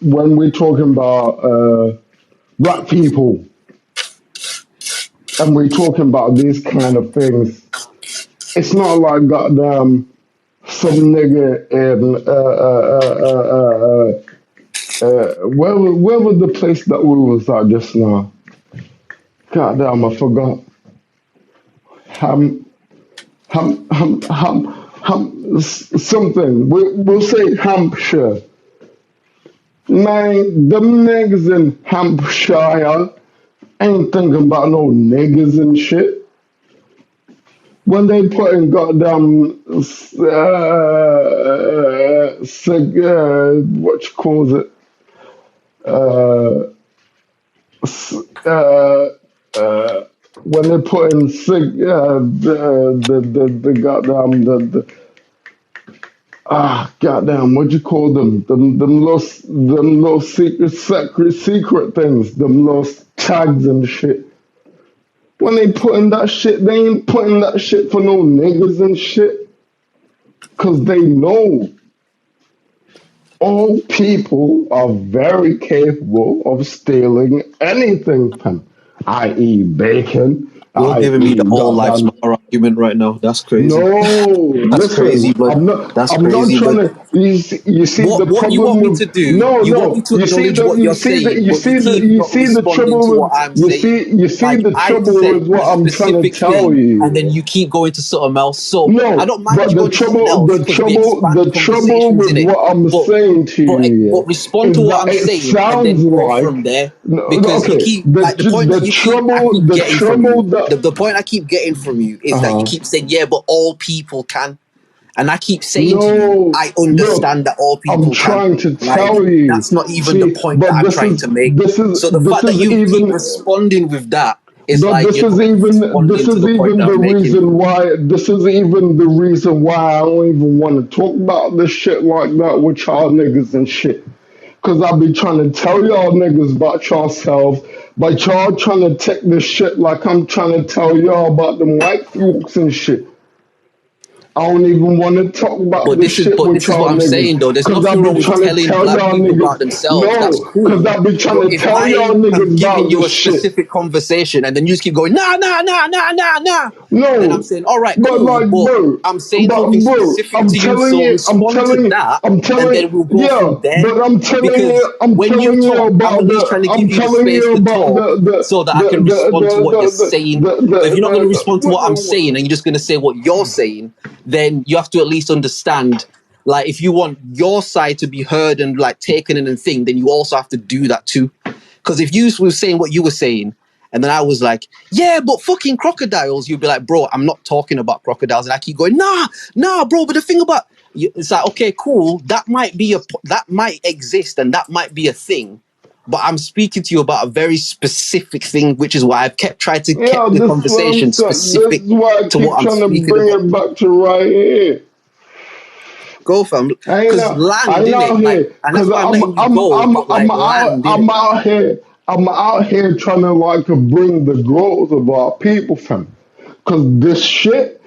When we're talking about black people, and we're talking about these kind of things, it's not like goddamn some nigga in where was the place that we was at just now? Goddamn, I forgot. Something. We'll say Hampshire. Man, them niggas in Hampshire ain't thinking about no niggas and shit. When they put in goddamn what you calls it? When they put in goddamn, what you call them? Them little secret things, them little tags and shit. When they putting that shit, they ain't putting that shit for no niggas and shit. Cause they know all people are very capable of stealing anything, i.e. bacon. You're giving me the whole life argument right now. That's crazy. No, that's crazy, but I'm not crazy, trying to. You see what, the what problem. You want me to do? You want me to acknowledge what you're saying, but you see the trouble with what I'm saying. You see the trouble with what I'm trying to tell you, and then you keep going to something else. So no, I don't mind but you going to something else. The trouble with what I'm saying to you, but respond to what I'm saying, and then go from there. Because you keep like the point that I keep getting from you. The point I keep getting from you is that you keep saying, yeah, but all people can. And I keep saying to you, I understand that all people I'm trying can. to tell you. That's not even the point that I'm trying to make. So the fact that you keep responding with that is like this is even the reason why I don't even want to talk about this shit like that with y'all niggas and shit. Cause I be trying to tell y'all niggas about yourselves, but y'all trying to take this shit like I'm trying to tell y'all about them white folks and shit. I don't even want to talk about this shit with y'all niggas. But this is what I'm saying, though. There's nothing wrong with telling black people about themselves. No, that's cool. Because I be trying to tell y'all niggas about this shit. Specific conversation, and then you just keep going, nah. No. Then I'm saying, all right, cool. Like, bro, I'm saying something specific to you, so respond to that, and then we'll go from there. But I'm telling you about I'm at least trying to give you the space to talk so that I can respond to what you're saying. So if you're not going to respond to what I'm saying, and you're just going to say what you're saying, then you have to at least understand like if you want your side to be heard and like taken in and thing, then you also have to do that too. Because if you were saying what you were saying, and then I was like, yeah, but fucking crocodiles, you'd be like, bro, I'm not talking about crocodiles. And I keep going, nah, bro, but the thing about, it's like, okay, cool, that might exist and that might be a thing. But I'm speaking to you about a very specific thing, which is why I've trying to keep the conversation specific to what I'm speaking about. Bring it back to right here. Go, fam. Because land, innit? Like, and that's why I'm letting you go. But like, I'm out here trying to like bring the growth of our people, fam. Because this shit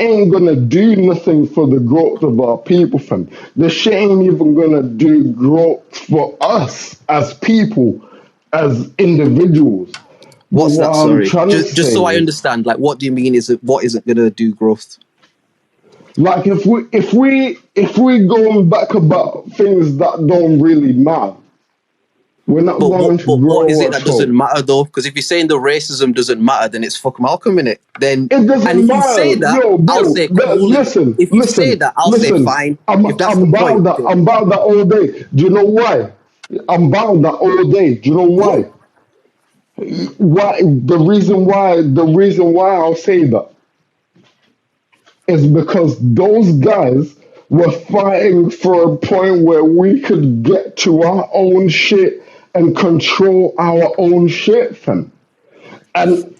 ain't gonna do nothing for the growth of our people, fam. This shit ain't even gonna do growth for us as people, as individuals. What's that? Sorry, just so I understand. Like, what do you mean? What isn't gonna do growth? Like if we going back about things that don't really matter, we're not going to grow. What is it that doesn't matter though? Because if you're saying the racism doesn't matter, then it's fuck Malcolm, innit? Then it doesn't matter. If you say that, yo, bro, I'll say cool. If you say that, I'll say fine. I'm about that all day. Do you know why? I'm about that all day. Do you know why? Why the reason why I'll say that is because those guys were fighting for a point where we could get to our own shit and control our own shit, fam. And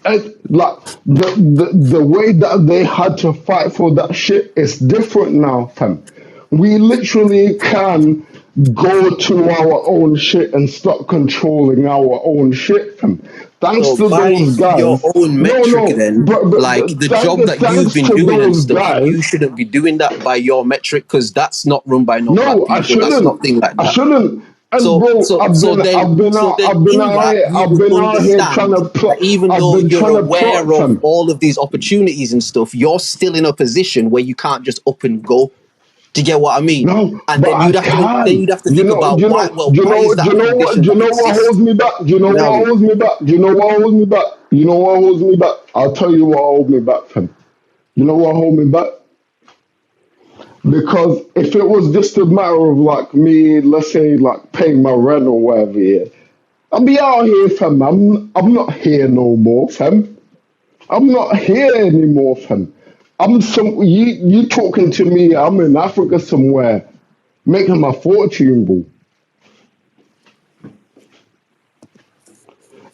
like the way that they had to fight for that shit is different now, fam. We literally can go to our own shit and stop controlling our own shit, fam. Thanks to those guys. Your own metric, then, like the job that you've been doing and stuff, guys, you shouldn't be doing that by your metric because that's not run by no black people. I shouldn't. That's not thing like that. I shouldn't. And so, bro, I've been out here trying to play. Even though you're aware of all of these opportunities and stuff, you're still in a position where you can't just up and go. Do you get what I mean? No, and then you'd have to think about why is that? Do you know what holds me back? Do you know what holds me back? Do you know what holds me back? You know what holds me back? I'll tell you what holds me back, fam. You know what holds me back? Because if it was just a matter of like me, let's say like paying my rent or whatever, yeah, I'll be out here, fam. I'm not here no more, fam. I'm not here anymore, fam. You talking to me, I'm in Africa somewhere, making my fortune, bro.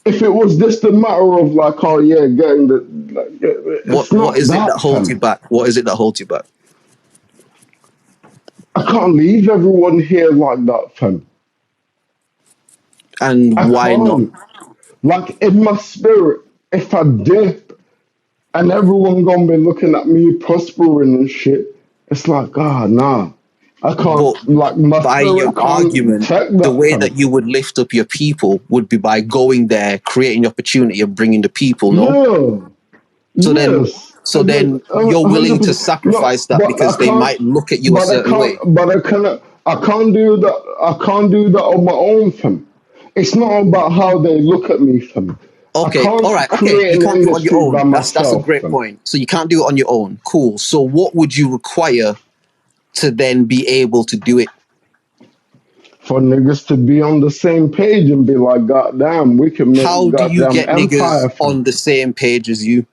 If it was just a matter of like, oh yeah, getting the what is it that holds you back? What is it that holds you back? I can't leave everyone here like that, fam. And why not? Like in my spirit, if I did, and everyone gonna be looking at me prospering and shit, it's like, nah. I can't, but like my by your argument, the way that you would lift up your people would be by going there, creating opportunity and bringing the people, no? Yeah. So then you're willing to sacrifice that because they might look at you a certain way. But I can't do that. I can't do that on my own, fam. It's not about how they look at me, fam. Okay, all right, okay. You can't do it on your own. That's a great point. So you can't do it on your own. Cool. So what would you require to then be able to do it? For niggas to be on the same page and be like, goddamn, we can make how do you get niggas on the same page as you?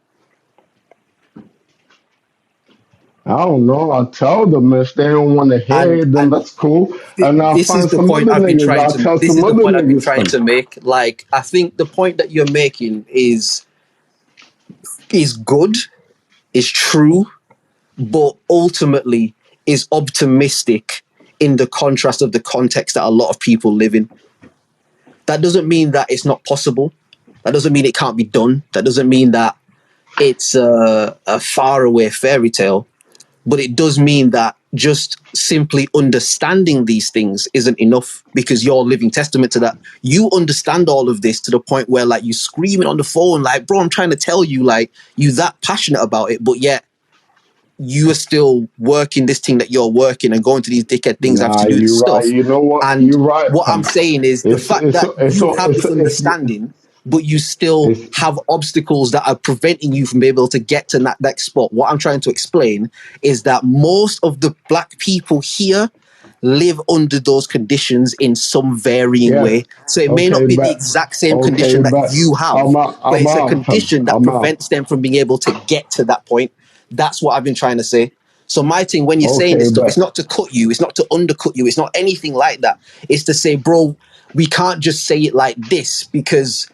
I don't know. I tell them if they don't want to hear it, then that's cool. And this is the point I've been trying to. This is the point I've been trying to make. Like, I think the point that you're making is good, is true, but ultimately is optimistic in the contrast of the context that a lot of people live in. That doesn't mean that it's not possible. That doesn't mean it can't be done. That doesn't mean that it's a faraway fairy tale. But it does mean that just simply understanding these things isn't enough because you're a living testament to that. You understand all of this to the point where like you screaming on the phone, like, bro, I'm trying to tell you, like, you that passionate about it, but yet you are still working this thing that you're working and going to these dickhead things after doing stuff. You know what? And you're right. What I'm saying is the fact that you have this understanding but you still have obstacles that are preventing you from being able to get to that next spot. What I'm trying to explain is that most of the black people here live under those conditions in some varying way. So it may not be the exact same condition that you have, but it's a condition that prevents them from being able to get to that point. That's what I've been trying to say. So my thing, when you're saying this stuff, it's not to cut you, it's not to undercut you, it's not anything like that. It's to say, bro, we can't just say it like this, because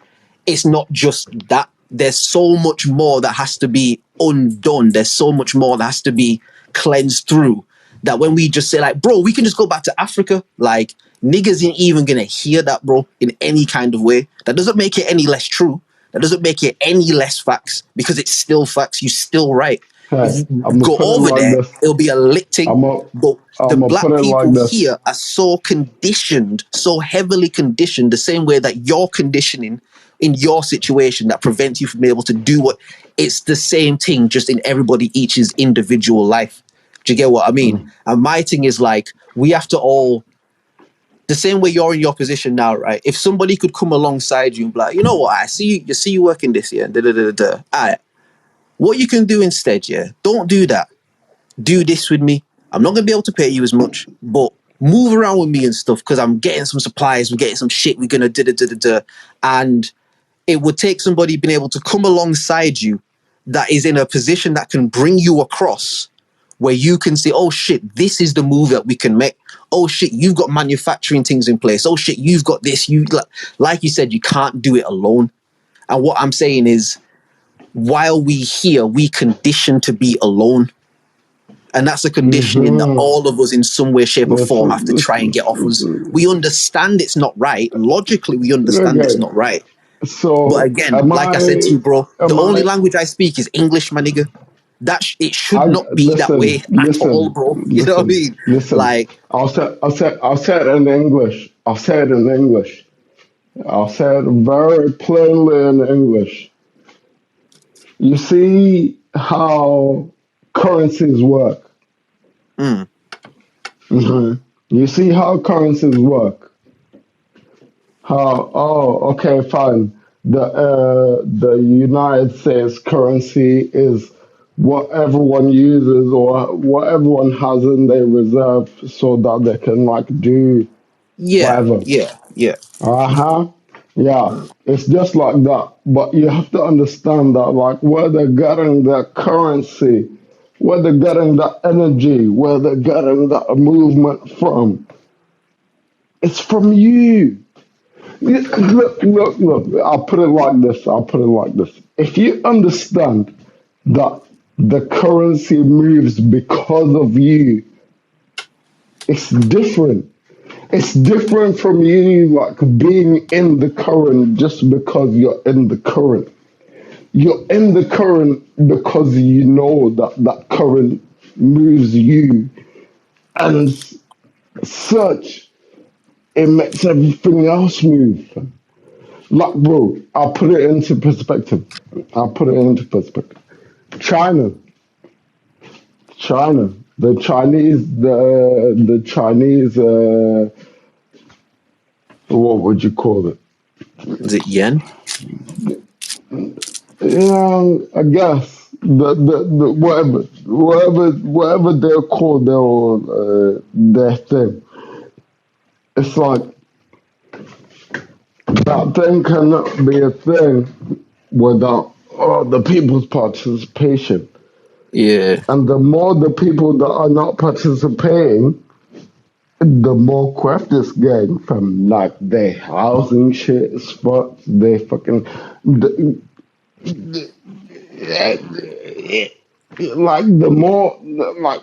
it's not just that. There's so much more that has to be undone. There's so much more that has to be cleansed through, that when we just say, like, bro, we can just go back to Africa, like, niggas ain't even gonna hear that, bro, in any kind of way. That doesn't make it any less true. That doesn't make it any less facts, because it's still facts. You're still right. If you go over there, it'll be a lit thing. But the black people here are so conditioned, so heavily conditioned, the same way that you're conditioning in your situation that prevents you from being able to do what. It's the same thing, just in everybody each's individual life. Do you get what I mean? And my thing is, like, we have to all, the same way you're in your position now, right? If somebody could come alongside you and be like, you know what, I see you working this year, all right, what you can do instead, yeah, don't do that. Do this with me. I'm not going to be able to pay you as much, but move around with me and stuff, because I'm getting some supplies, we're getting some shit, we're going to and it would take somebody being able to come alongside you that is in a position that can bring you across, where you can say, oh shit, this is the move that we can make. Oh shit, you've got manufacturing things in place. Oh shit, you've got this. Like you said, you can't do it alone. And what I'm saying is, while we here, we condition to be alone. And that's a conditioning that all of us in some way, shape or form have to try and get off us. We understand it's not right. Logically, we understand it's not right. So, but again, like I said to you, bro, the only language I speak is English, my nigga. It should not be that way at all, bro. You know what I mean? Like, I'll say it in English. I'll say it in English. I'll say it very plainly in English. You see how currencies work. You see how currencies work. Okay, fine. The United States currency is what everyone uses or what everyone has in their reserve, so that they can like do whatever. Yeah. Yeah, it's just like that. But you have to understand that, like, where they're getting their currency, where they're getting that energy, where they're getting that movement from, it's from you. Look. I'll put it like this. If you understand that the currency moves because of you, it's different. It's different from you like being in the current just because you're in the current. You're in the current because you know that current moves you, and such, it makes everything else move. Like, bro, I'll put it into perspective. China, the Chinese, what would you call it? Is it yen? Yeah, I guess the whatever they're called, their thing. It's like that thing cannot be a thing without the people's participation. Yeah. And the more the people that are not participating, the more crap this gang from like their housing shit spots, they fucking like the more like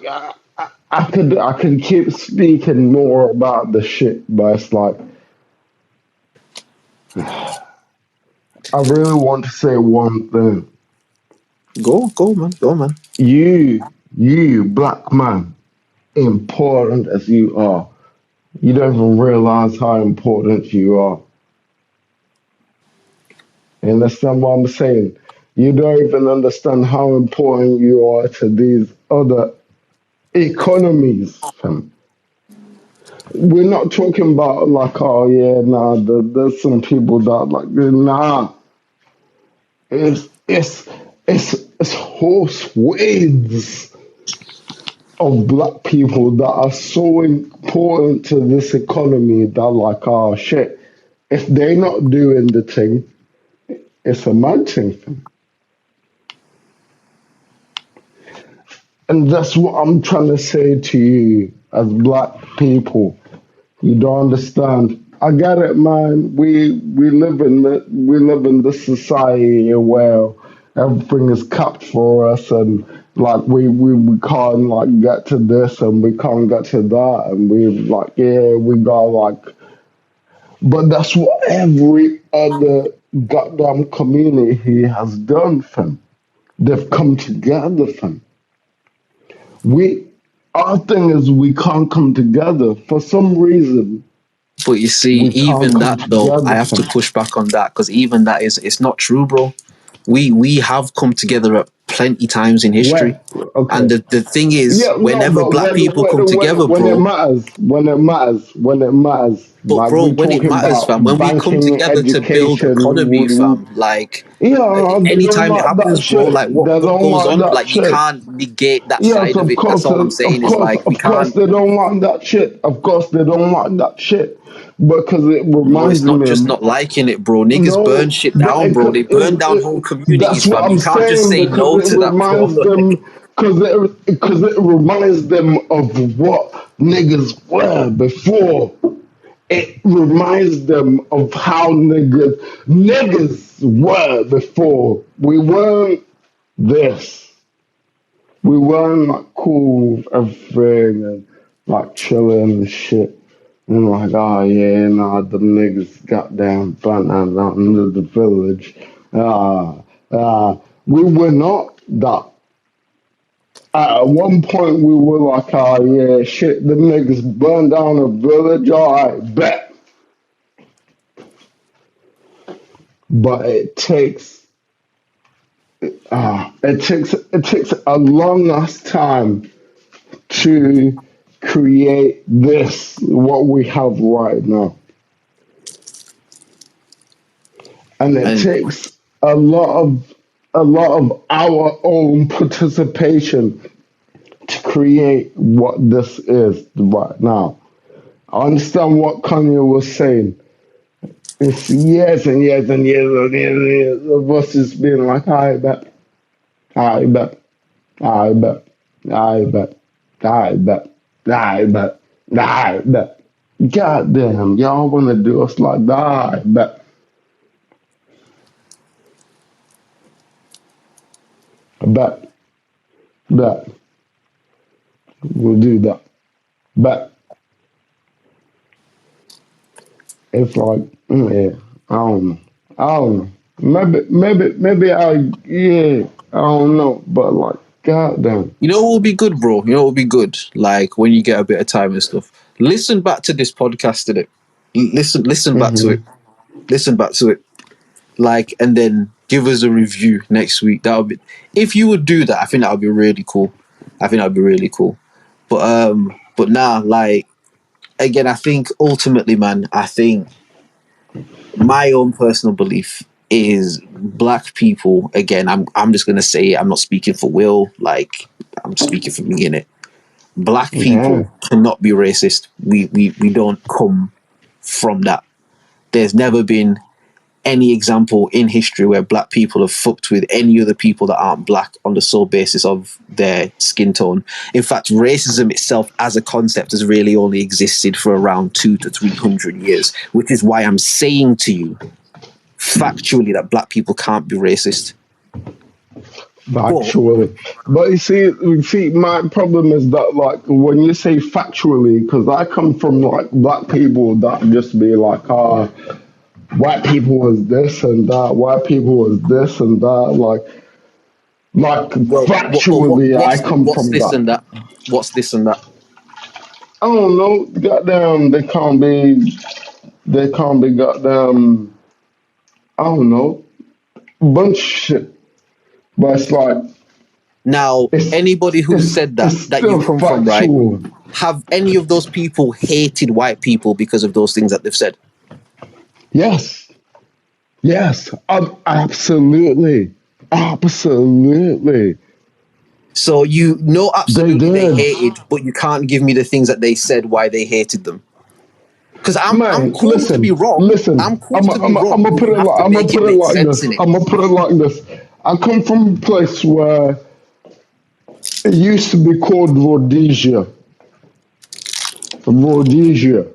I could keep speaking more about the shit, but it's like I really want to say one thing. Go, man. You, black man, important as you are, you don't even realize how important you are. You understand what I'm saying? You don't even understand how important you are to these other economies, fam. We're not talking about like, oh yeah, nah, there's some people that like, nah. It's horse waves of black people that are so important to this economy that like, oh shit, if they're not doing the thing, it's a mad thing. And that's what I'm trying to say to you as black people. You don't understand. I get it, man. We live in this society where everything is capped for us, and like we can't like get to this and we can't get to that, and we like we got like. But that's what every other goddamn community has done, fam. They've come together, fam. Our thing is we can't come together for some reason. But you see, even that though, I have to push back on that, because even that it's not true, bro. We have come together at plenty times in history. Okay. And the thing is, whenever black people come together, when bro, it matters. But like bro, when it matters, fam, when we come together to build economy, fam, like anytime it happens, bro, like what goes on, like you can't negate that side of it. That's all I'm saying is like we can't. Of course they don't want that shit. Of course they don't want that shit. Because it reminds me. No, it's not just not liking it, bro. Niggas burn shit down, bro. They burn down whole communities, fam. You can't just say no to that, bro. Because it reminds them of what niggas were before. It reminds them of how niggas were before. We weren't this. We weren't like cool with everything and like chilling and shit. And like, oh yeah, nah, the niggas got down burnt out into the village. We were not that. At one point we were like, oh yeah, shit, the niggas burned down a village, alright, bet. But it takes a long ass time to create this, what we have right now. And it takes a lot of our own participation to create what this is right now. I understand what Kanye was saying. It's years and years and years and years and years of us just being like, I bet. Goddamn, y'all want to do us like that? I bet. We'll do that. But it's like, yeah, I don't know. Maybe I don't know. But like, goddamn. You know what would be good, bro? You know what would be good? Like when you get a bit of time and stuff. Listen back to this podcast today. Listen back to it. Listen back to it. Like, and then give us a review next week. That would be, if you would do that, I think that would be really cool. But nah, like again, I think ultimately, man, I think my own personal belief is black people, again, I'm just gonna say it, I'm not speaking for Will, like I'm speaking for me, innit? Black people cannot be racist. We don't come from that. There's never been any example in history where black people have fucked with any other people that aren't black on the sole basis of their skin tone. In fact, racism itself as a concept has really only existed for around 200 to 300 years, which is why I'm saying to you factually that black people can't be racist. Factually. But you see, my problem is that like when you say factually, because I come from like black people that just be like, white people was this and that, white people was this and that, like factually, I come from this and that. What's this and that? I don't know. Goddamn, they can't be goddamn. I don't know, bunch of shit. But it's like now, anybody who said that you come from, right? Have any of those people hated white people because of those things that they've said? Yes. Yes, absolutely. So you know They absolutely they did. hated, but you can't give me the things that they said why they hated them. Because I'm Man, cool to be wrong. I'm cool to be wrong, but you have to make it make sense in it. I'm gonna put it like this. I come from a place where it used to be called Rhodesia. Rhodesia.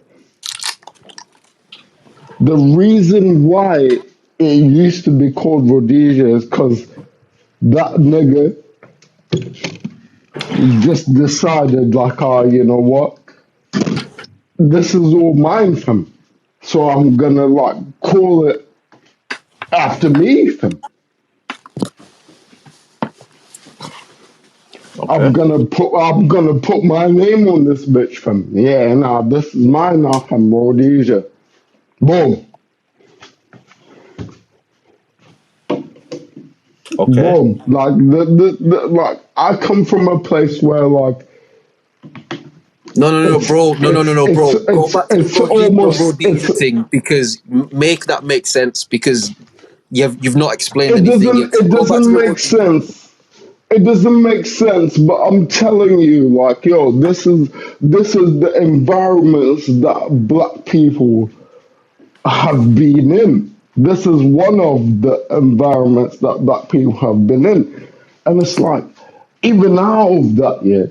The reason why it used to be called Rhodesia is because that nigga just decided, like, oh, you know what? This is all mine, fam. So I'm gonna like call it after me, fam. Okay. I'm gonna put my name on this bitch, fam. Yeah, nah, this is mine now, fam. Rhodesia. Boom. Okay. Boom. Like like I come from a place where like No, it's bro. No, it's bro. Go it's back to it's the almost Rhodesia thing because make that make sense because you've not explained anything yet. So it go back to doesn't the make Rhodesia thing. sense. It doesn't make sense, but I'm telling you, like, yo, this is the environments that black people have been in. This is one of the environments that black people have been in. And it's like, even out of that, yeah,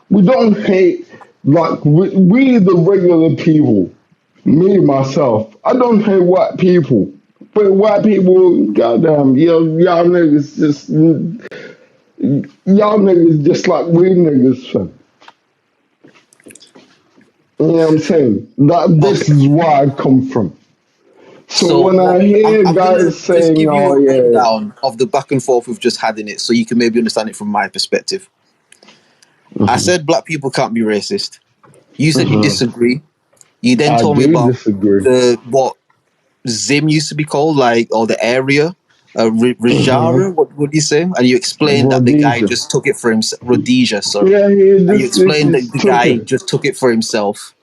we don't hate, like, we the regular people, me, myself, I don't hate white people. But white people, goddamn, y'all niggas just, y'all niggas just like we niggas, fam. You know what I'm saying? This Okay. is where I come from. So So when what I hear I'm gonna guys just saying, give you "Oh a yeah," rundown of the back and forth we've just had in it, so you can maybe understand it from my perspective. I said black people can't be racist. You said you disagree. You then I told me do about disagree. the what Zim used to be called, like, or the area, Rajara. What do you say? And you explained that the guy Rhodesia. just took it for himself. Rhodesia, sorry. Yeah, he And you explained that just the took guy it. just took it for himself.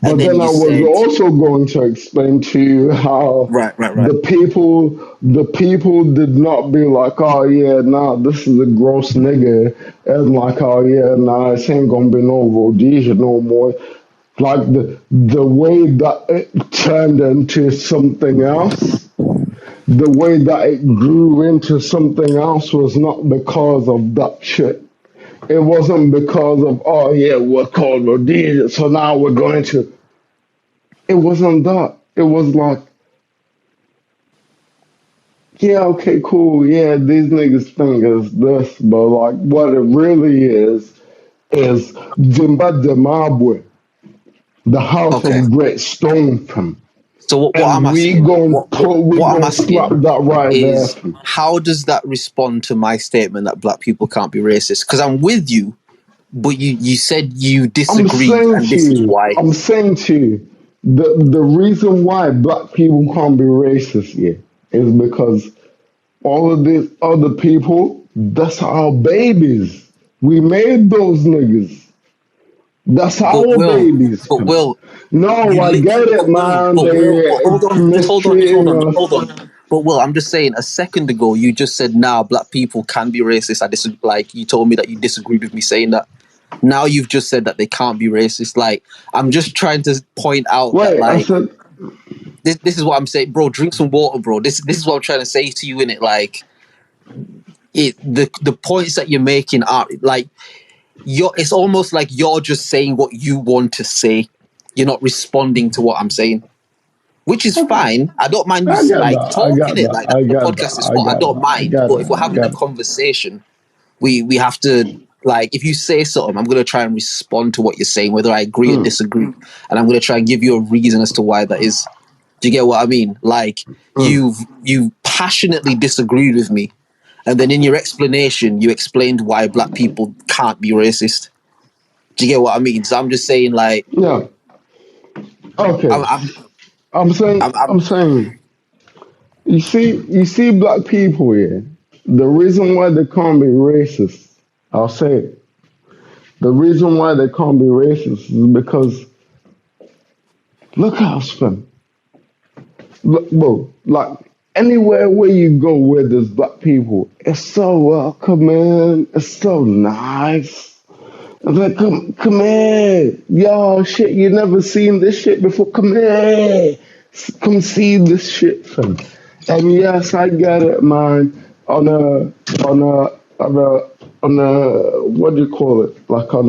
And But then then you I was said, also going to explain to you how right. the people did not be like, "Oh yeah, nah, this is a gross nigga," and like, "Oh yeah, nah, it ain't gonna be no Rhodesia no more." Like the way that it turned into something else, the way that it grew into something else was not because of that shit. It wasn't because of, oh yeah, we're called Rhodesia, so now we're going to. It wasn't that. It was like, yeah, okay, cool, yeah, these niggas think it's this, but like what it really is Jimba Zimbabwe, the house okay. of great stone fam. So what I'm And asking, we what I'm gonna slap asking that right there is, fam. how does that respond to my statement that black people can't be racist? Because I'm with you, but you said you disagreed, and this is why. I'm saying to you, the reason why black people can't be racist here is because all of these other people, that's our babies. We made those niggas. That's But our Will, babies, but fam. Will, No, you I get literally, it, man. but Will, They hold on, mistreating us. hold on. But Will, I'm just saying. A second ago, you just said, "Now, black people can be racist." I disagree. Like, you told me that you disagreed with me saying that. Now you've just said that they can't be racist. Like, I'm just trying to point out that, Wait, I like, said, this is what I'm saying, bro. Drink some water, bro. This is what I'm trying to say to you in it. Like, the points that you're making are like, it's almost like you're just saying what you want to say. You're not responding to what I'm saying, which is okay, fine. I don't mind you I get like that, I talking got it that, like I that's what got that, podcast is I for. I got don't that, I mind, got but it, if we're I having a got it. conversation, we have to, like, if you say something, I'm gonna try and respond to what you're saying, whether I agree or disagree, and I'm gonna try and give you a reason as to why that is. Do you get what I mean? Like, you passionately disagreed with me, and then in your explanation, you explained why black people can't be racist. Do you get what I mean? So I'm just saying, like, Yeah, I'm, okay. I'm, I'm saying, you see black people here. The reason why they can't be racist, I'll say it. The reason why they can't be racist is because look at us, fam. Look, bro, like anywhere where you go where there's black people, it's so welcoming. It's so nice. I'm like, come here. Yo, shit, you never seen this shit before. Come here. Come see this shit, fam. And yes, I get it, man. On a, what do you call it? Like on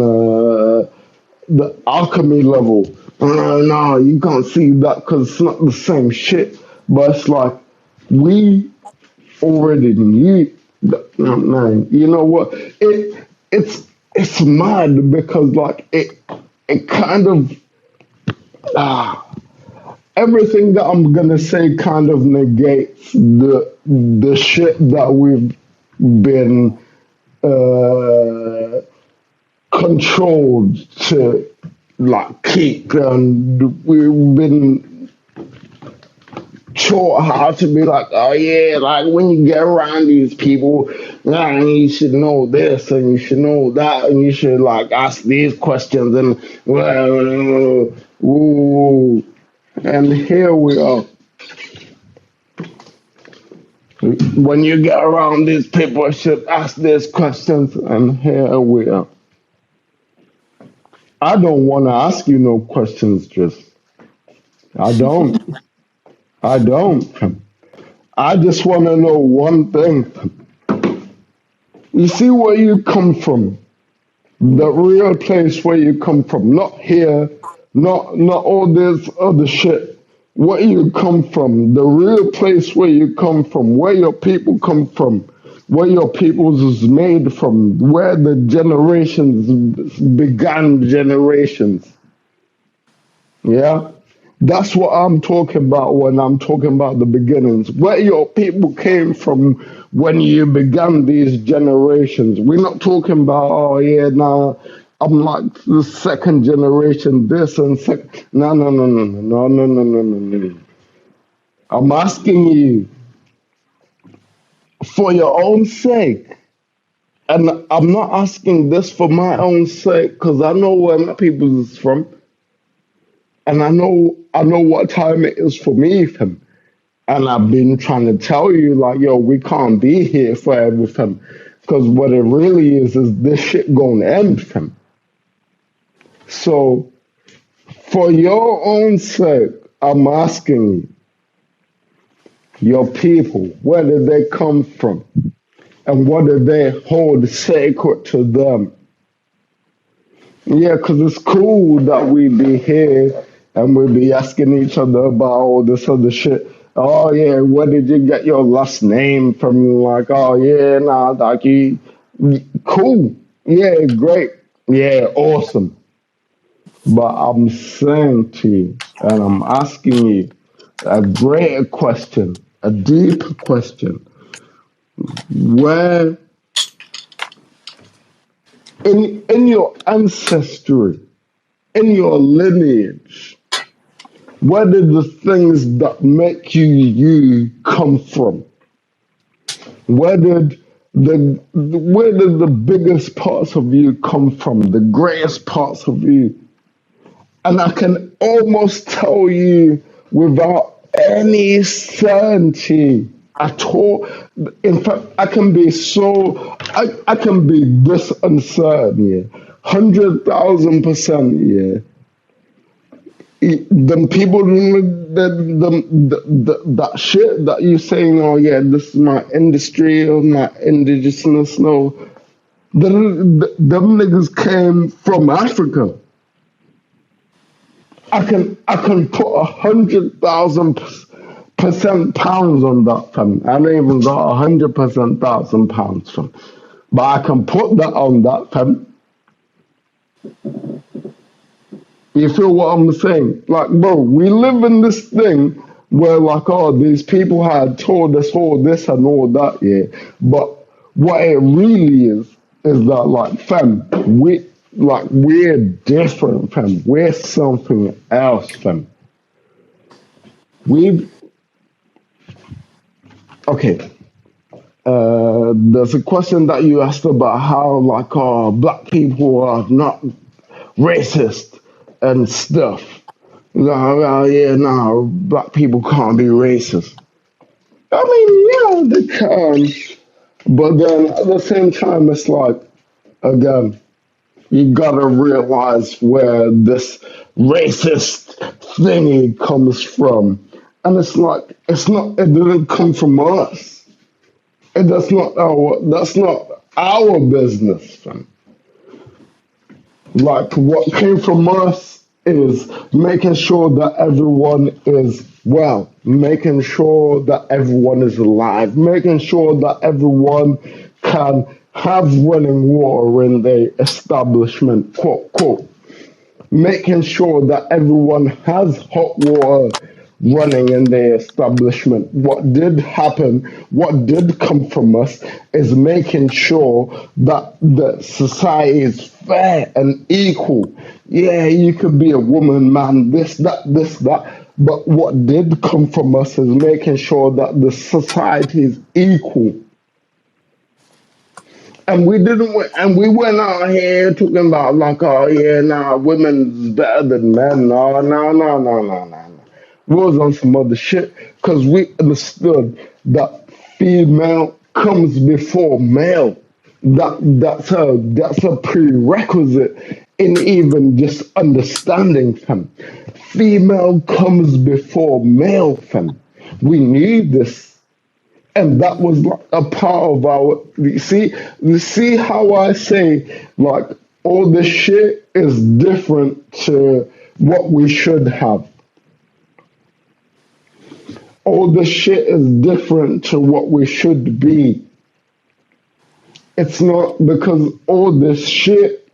the alchemy level. No, you can't see that because it's not the same shit. But it's like, we already knew that, man. You know what? It's mad because like it kind of everything that I'm gonna say kind of negates the shit that we've been controlled to like keep, and we've been taught how to be like, oh yeah, like when you get around these people, yeah, you should know this and you should know that and you should like ask these questions and ooh, and here we are. When you get around these people, you should ask these questions, and here we are. I don't want to ask you no questions, just. I don't. I don't. I just want to know one thing. You see where you come from, the real place where you come from, not here, not all this other shit. Where you come from, the real place where you come from, where your people come from, where your peoples is made from, where the generations began generations. Yeah? That's what I'm talking about when I'm talking about the beginnings. Where your people came from when you began these generations. We're not talking about, oh yeah, nah, I'm like the second generation, this and second. No, no, no, no, no, no, no, no, no, no. I'm asking you for your own sake. And I'm not asking this for my own sake because I know where my people is from. And I know what time it is for me, fam. And I've been trying to tell you, like, yo, we can't be here forever, fam. Because what it really is this shit gonna end, fam. So, for your own sake, I'm asking you, your people, where did they come from? And what do they hold sacred to them? Yeah, because it's cool that we be here and we be asking each other about all this other shit. Oh yeah, where did you get your last name from? Like, oh yeah, nah, like cool. Yeah, great. Yeah, awesome. But I'm saying to you, and I'm asking you a greater question, a deeper question. Where in your ancestry, in your lineage, where did the things that make you you come from? Where did the biggest parts of you come from? The greatest parts of you? And I can almost tell you without any certainty at all. In fact, I can be this uncertain, yeah. 100,000%, yeah. Them people, that shit that you saying, oh yeah, this is my industry or my indigenousness, no. Them niggas came from Africa. I can put 100,000% pounds on that, fam. I don't even got 100,000 pounds, fam. But I can put that on that, fam. You feel what I'm saying? Like, bro, we live in this thing where, like, oh, these people had told us all this and all that, yeah. But what it really is that, like, fam, we're different, fam. We're something else, fam. Okay. There's a question that you asked about how, like, black people are not racist and stuff. Yeah, nah, black people can't be racist. they can. But then at the same time, it's like, again, you gotta realize where this racist thingy comes from. And it's like, it didn't come from us. That's not our business, fam. Like, what came from us is making sure that everyone is well, making sure that everyone is alive, making sure that everyone can have running water in their establishment, quote, quote, making sure that everyone has hot water running in their establishment. What did happen, what did come from us is making sure that the society is fair and equal. Yeah, you could be a woman, man, this, that. But what did come from us is making sure that the society is equal. And we went out here talking about like, oh yeah, nah, women's better than men. No. We was on some other shit because we understood that female comes before male. That's a prerequisite in even just understanding, fam. Female comes before male, fam. We need this. And that was like a part of our, you see how I say, like, all this shit is different to what we should have. All this shit is different to what we should be. It's not, because all this shit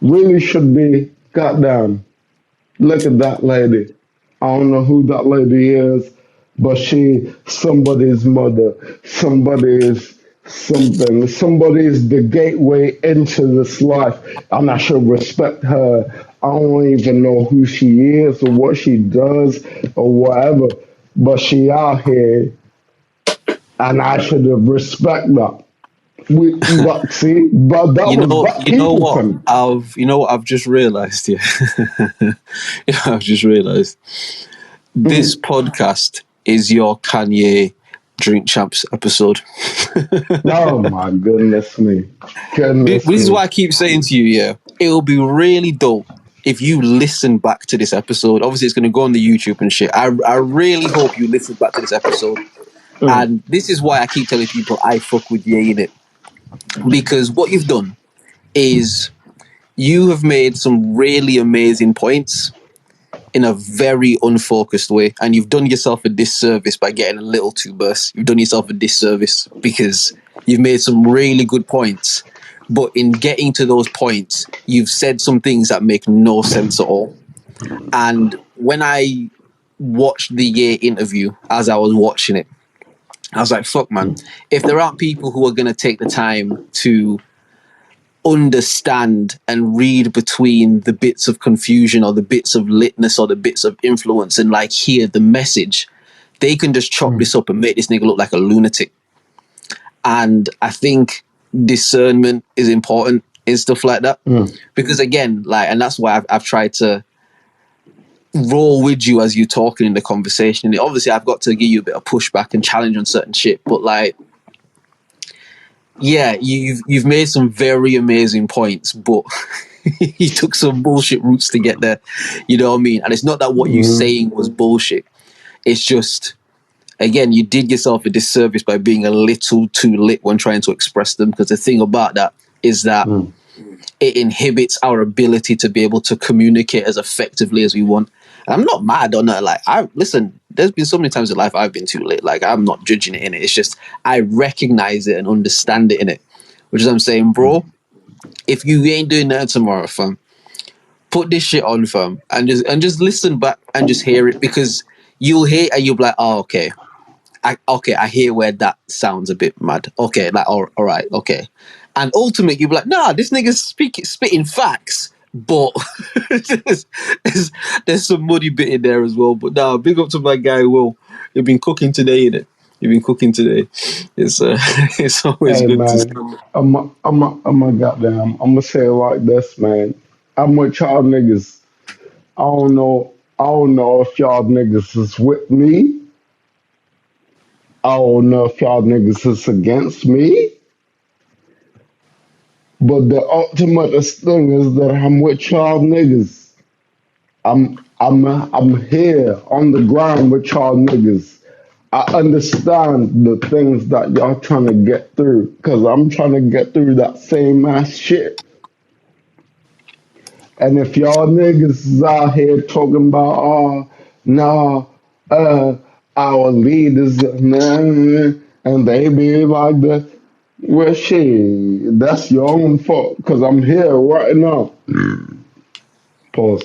really should be, goddamn, look at that lady. I don't know who that lady is, but she somebody's mother, somebody's something, somebody's the gateway into this life, and I should respect her. I don't even know who she is or what she does or whatever, but she out here, and I should respect that. But see, but that was black people for me. You know what I've just realised here. I've just realised this podcast is your Kanye Drink Champs episode. Oh my goodness me! This is why I keep saying to you, yeah, it'll be really dope if you listen back to this episode. Obviously, it's going to go on the YouTube and shit. I really hope you listen back to this episode. And this is why I keep telling people I fuck with Ye in it. Because what you've done is you have made some really amazing points in a very unfocused way, and you've done yourself a disservice by getting a little too burst. You've done yourself a disservice because you've made some really good points, but in getting to those points, you've said some things that make no sense at all. And when I watched the Ye interview, as I was watching it, I was like, fuck, man, if there aren't people who are going to take the time to understand and read between the bits of confusion or the bits of litness or the bits of influence and like hear the message, they can just chop this up and make this nigga look like a lunatic. And I think discernment is important in stuff like that. Because again, like, and that's why I've tried to roll with you as you're talking in the conversation. And obviously I've got to give you a bit of pushback and challenge on certain shit, but like, yeah, you've made some very amazing points, but you took some bullshit routes to get there. You know what I mean? And it's not that what you're saying was bullshit. It's just, again, you did yourself a disservice by being a little too lit when trying to express them. Because the thing about that is that it inhibits our ability to be able to communicate as effectively as we want. And I'm not mad on that. Like, listen, there's been so many times in life I've been too lit. Like, I'm not judging it in it. It's just I recognize it and understand it in it. Which is I'm saying, bro, if you ain't doing that tomorrow, fam, put this shit on, fam, and just listen back and just hear it, because you'll hear and you'll be like, oh, okay. I hear where that sounds a bit mad. Okay, like, all right, okay. And ultimately, you'll be like, nah, this nigga's spitting facts, but there's some muddy bit in there as well. But nah, big up to my guy, Will. You've been cooking today, innit? You've been cooking today. It's always good to see. I'm gonna say it like this, man. I'm with y'all niggas. I don't know if y'all niggas is with me I don't know if y'all niggas is against me, but the ultimate thing is that I'm with y'all niggas. I'm here on the ground with y'all niggas. I understand the things that y'all trying to get through, cause I'm trying to get through that same ass shit. And if y'all niggas is out here talking about, oh, no, our leaders, nah, and they be like this, well, shit, that's your own fault, cause I'm here right now. Pause.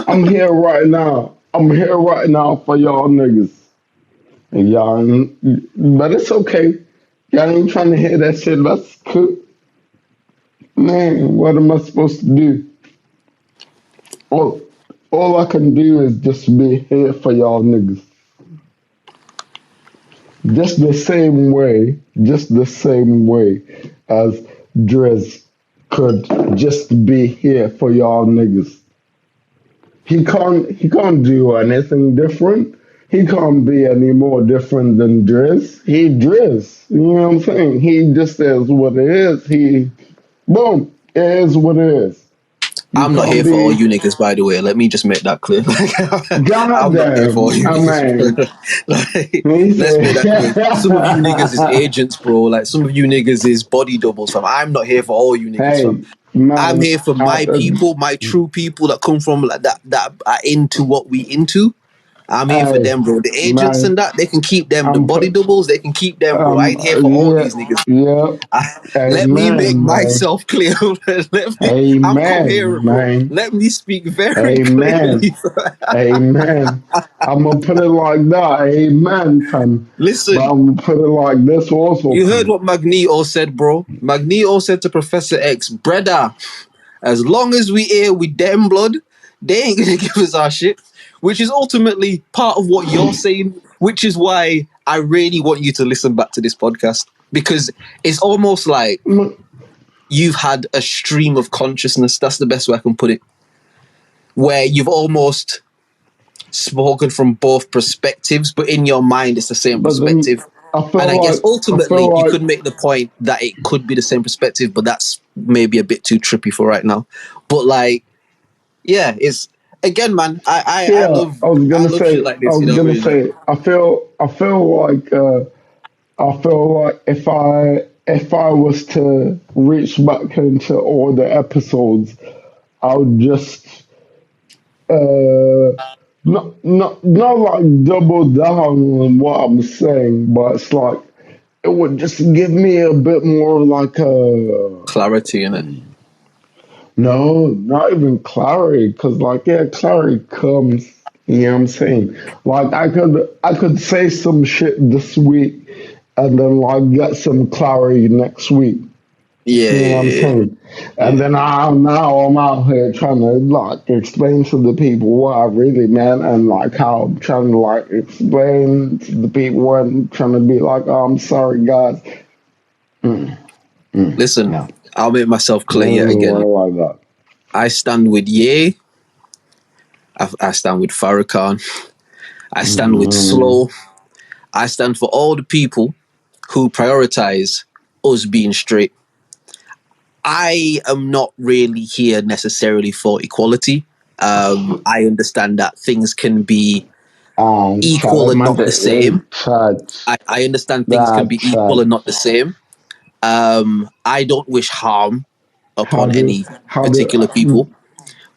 I'm here right now. I'm here right now for y'all niggas. And y'all, but it's okay. Y'all ain't trying to hear that shit. That's cool. Man, what am I supposed to do? All, all I can do is just be here for y'all niggas. Just the same way as Drizz could just be here for y'all niggas. He can't do anything different. He can't be any more different than Drizz. He Drizz. You know what I'm saying? He just is what it is. Boom, it is what it is. You I'm not can't here for all be you niggas, by the way. Let me just make that clear. I'm not here for all goddamn. you I niggas. mean, Like, he let's make that clear. Some of you niggas is said, agents, bro. Like, some of you niggas is body doubles, fam. I'm not here for all you niggas, fam. hey, I'm man, here for my people, my true people that come from like that are into what we into. I'm here for hey, them, bro. The agents man, and that, they can keep them. The I'm body put, doubles, they can keep them, bro. I ain't here for all yeah, these niggas. yeah, Let me make amen, man, myself clear. I'm amen, coherent, bro. man, Let me speak very amen, clearly. amen. I'm gonna put it like that, amen, fam. But Listen, I'm gonna put it like this also, you heard fam. what Magneto said, bro. Magneto said to Professor X, brother, as long as we here with them blood, they ain't gonna give us our shit. Which is ultimately part of what you're saying, which is why I really want you to listen back to this podcast. Because it's almost like you've had a stream of consciousness. That's the best way I can put it. Where you've almost spoken from both perspectives, but in your mind, it's the same But then perspective. I And feel I guess like I ultimately, feel you like could make the point that it could be the same perspective, but that's maybe a bit too trippy for right now. But like, yeah, it's again, man. I yeah. love shit like I this. You was know what I gonna mean? Like, say. I feel like if I was to reach back into all the episodes, I would just uh not like double down on what I'm saying, but it's like it would just give me a bit more like a clarity in it. no, not even clarity, because like yeah, clarity comes. You know what I'm saying? Like I could say some shit this week, and then like get some clarity next week. Yeah, You know what I'm yeah, saying? And yeah. then I'm out here trying to like explain to the people what I really meant, and like how I'm trying to like explain to the people and trying to be like, oh, I'm sorry, guys. Listen, No, I'll make myself no, clear yet again. like that. I stand with Ye. I stand with Farrakhan. I stand with Slow. I stand for all the people who prioritize us being straight. I am not really here necessarily for equality. I understand that things can be equal Chat, and man, not the same. chat, I understand things can that be equal chat. and not the same. I don't wish harm How upon do, any how particular do, people.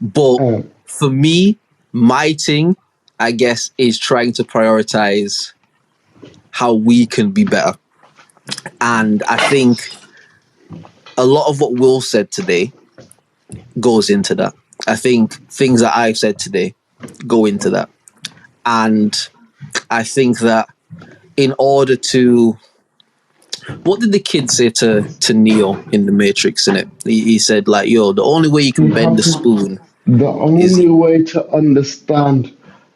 But uh, for me, my thing, I guess, is trying to prioritize how we can be better. And I think a lot of what Will said today goes into that. I think things that I've said today go into that. And I think that in order to, what did the kid say to Neo in the Matrix in it? He said like, yo, the only way you you can bend have the spoon the is, only way to understand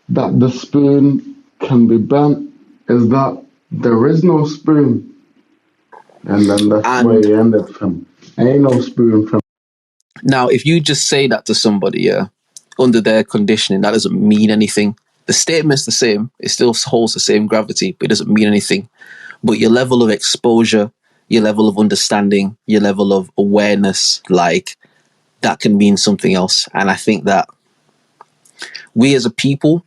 that the spoon can be bent is that there is no spoon. And then that's where and he ended from. Ain't no spoon from. now if you just say that to somebody, yeah, under their conditioning, that doesn't mean anything. The statement's the same. It still holds the same gravity, but it doesn't mean anything. But your level of exposure, your level of understanding, your level of awareness, like, that can mean something else. And I think that we as a people,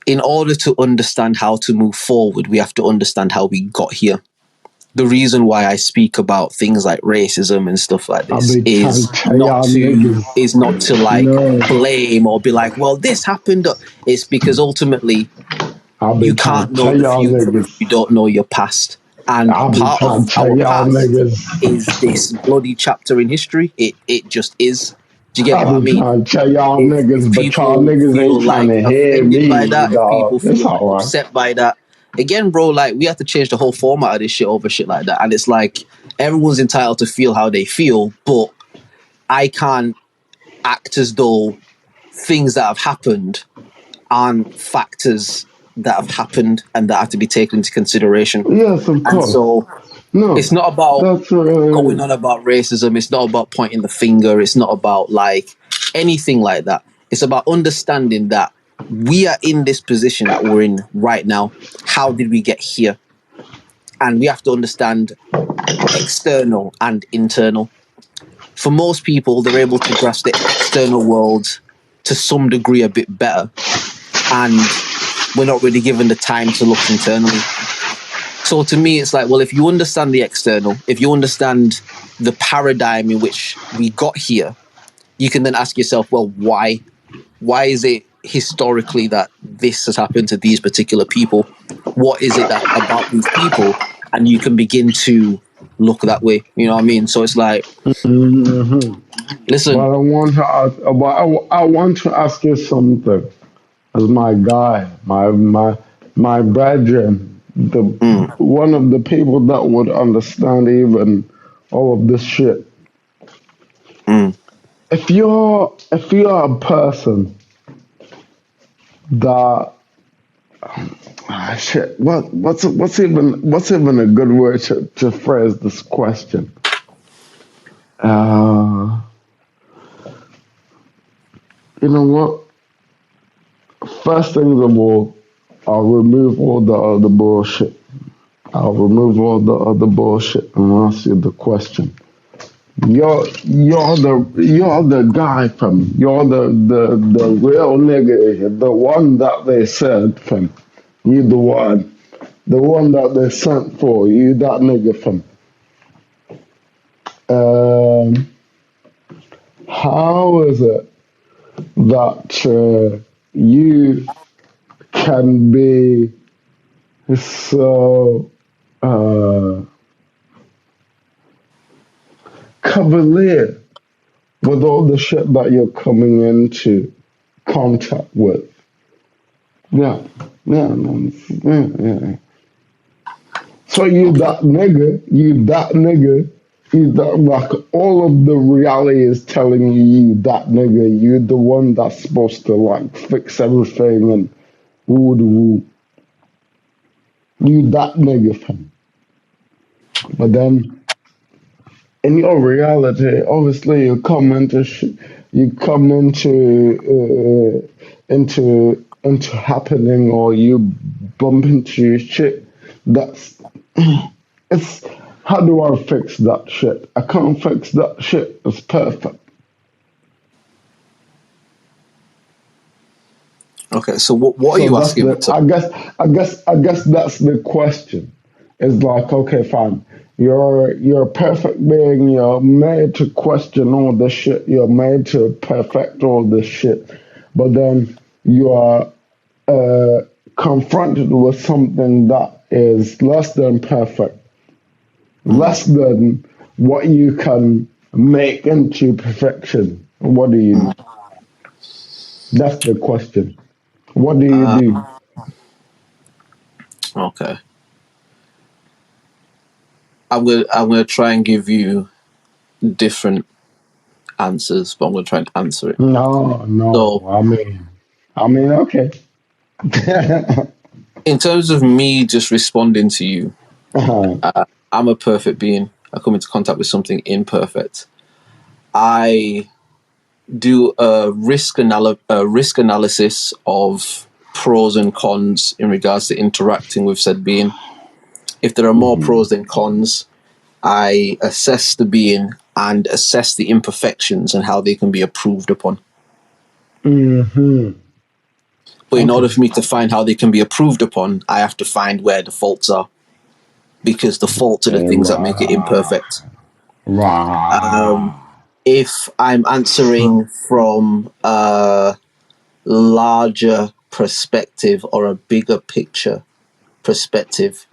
in order to understand how to move forward, we have to understand how we got here. The reason why I speak about things like racism and stuff like this is not to like blame or be like, well, this happened. It's because ultimately you can't know the future if you don't know your past. And a part of our past is this bloody chapter in history. It just is. Do you get what I mean? Trying to tell y'all niggas, but y'all niggas ain't trying to hear offended by me, that, if people dog. It's feel all right. upset by that, again, bro, like, we have to change the whole format of this shit over shit like that. And it's like, everyone's entitled to feel how they feel, but I can't act as though things that have happened aren't factors that have happened and that have to be taken into consideration. Yes, of course. And so it's not about going on about racism. It's not about pointing the finger. It's not about like anything like that. It's about understanding that we are in this position that we're in right now. How did we get here? And we have to understand external and internal. For most people, they're able to grasp the external world to some degree a bit better. And we're not really given the time to look internally. So to me, it's like, well, if you understand the external, if you understand the paradigm in which we got here, you can then ask yourself, well, why? Why is it historically that this has happened to these particular people? What is it that about these people? And you can begin to look that way. You know what I mean? So it's like, listen. But I want to ask you something. As my guy, my brethren, one of the people that would understand even all of this shit. If you're a person that shit, what's even a good word to phrase this question? You know what? First things of all, I'll remove all the other bullshit. I'll remove all the other bullshit and ask you the question. You're the guy from. You're the real nigga, the one that they said from. You the one that they sent for. You that nigga from. How is it that you can be so cavalier with all the shit that you're coming into contact with? Yeah. So you that nigga, like all of the reality is telling you that nigga, you're the one that's supposed to like fix everything and woo. You that nigga, fam. But then in your reality, obviously you come into happening, or you bump into shit that's it's how do I fix that shit? I can't fix that shit. It's perfect. Okay, so what are you asking me to? I guess that's the question. It's like, okay, fine. You're a perfect being. You're made to question all this shit. You're made to perfect all this shit. But then you are confronted with something that is less than perfect, less than what you can make into perfection. What do you do? That's the question. What do you do? Okay. I'm gonna try and give you different answers, but I'm gonna try and answer it. No. So, I mean, okay. In terms of me just responding to you, I'm a perfect being. I come into contact with something imperfect. I do a risk analysis of pros and cons in regards to interacting with said being. If there are more pros than cons, I assess the being and assess the imperfections and how they can be improved upon. But in order for me to find how they can be improved upon, I have to find where the faults are, because the faults are the things that make it imperfect. If I'm answering from a larger perspective or a bigger picture perspective,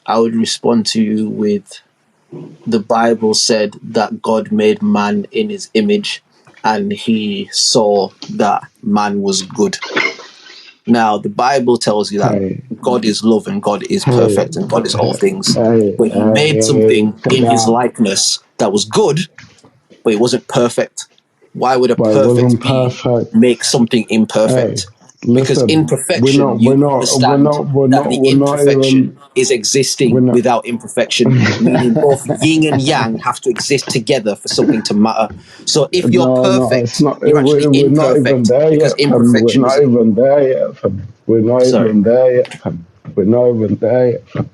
I would respond to you with, the Bible said that God made man in his image and he saw that man was good. Now, the Bible tells you that God is love and God is perfect and God is all things. But he made something in his likeness that was good, but it wasn't perfect. Why would a perfect being make something imperfect? Because imperfection, you understand that the imperfection is existing without imperfection, meaning both yin and yang have to exist together for something to matter. So if you're perfect, you're actually imperfect because imperfection We're not even there yet, fam. We're not even there yet, fam. We're not even there yet, fam.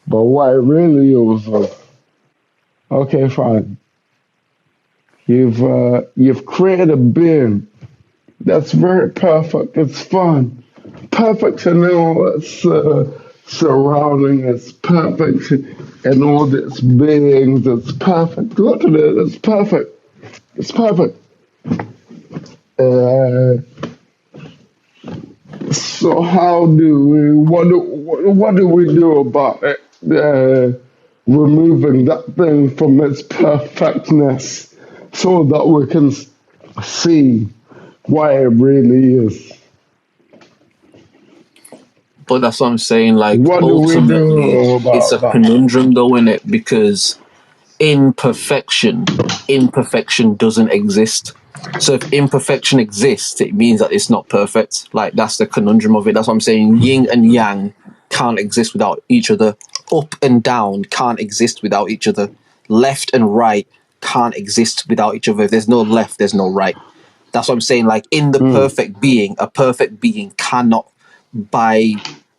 But what it really was, okay, fine. You've created a being that's very perfect. It's fun. Perfect in all its surrounding. It's perfect in all its beings. It's perfect. Look at it. It's perfect. It's perfect. So how do we? What do we do about it? Removing that thing from its perfectness, so that we can see why it really is. But that's what I'm saying. Like, ultimately, it's a conundrum, though, in it, because imperfection doesn't exist. So if imperfection exists, it means that it's not perfect. Like, that's the conundrum of it. That's what I'm saying. Yin and yang can't exist without each other. Up and down can't exist without each other. Left and right can't exist without each other. If there's no left, there's no right. That's what I'm saying. Like, in the perfect being, a perfect being cannot, by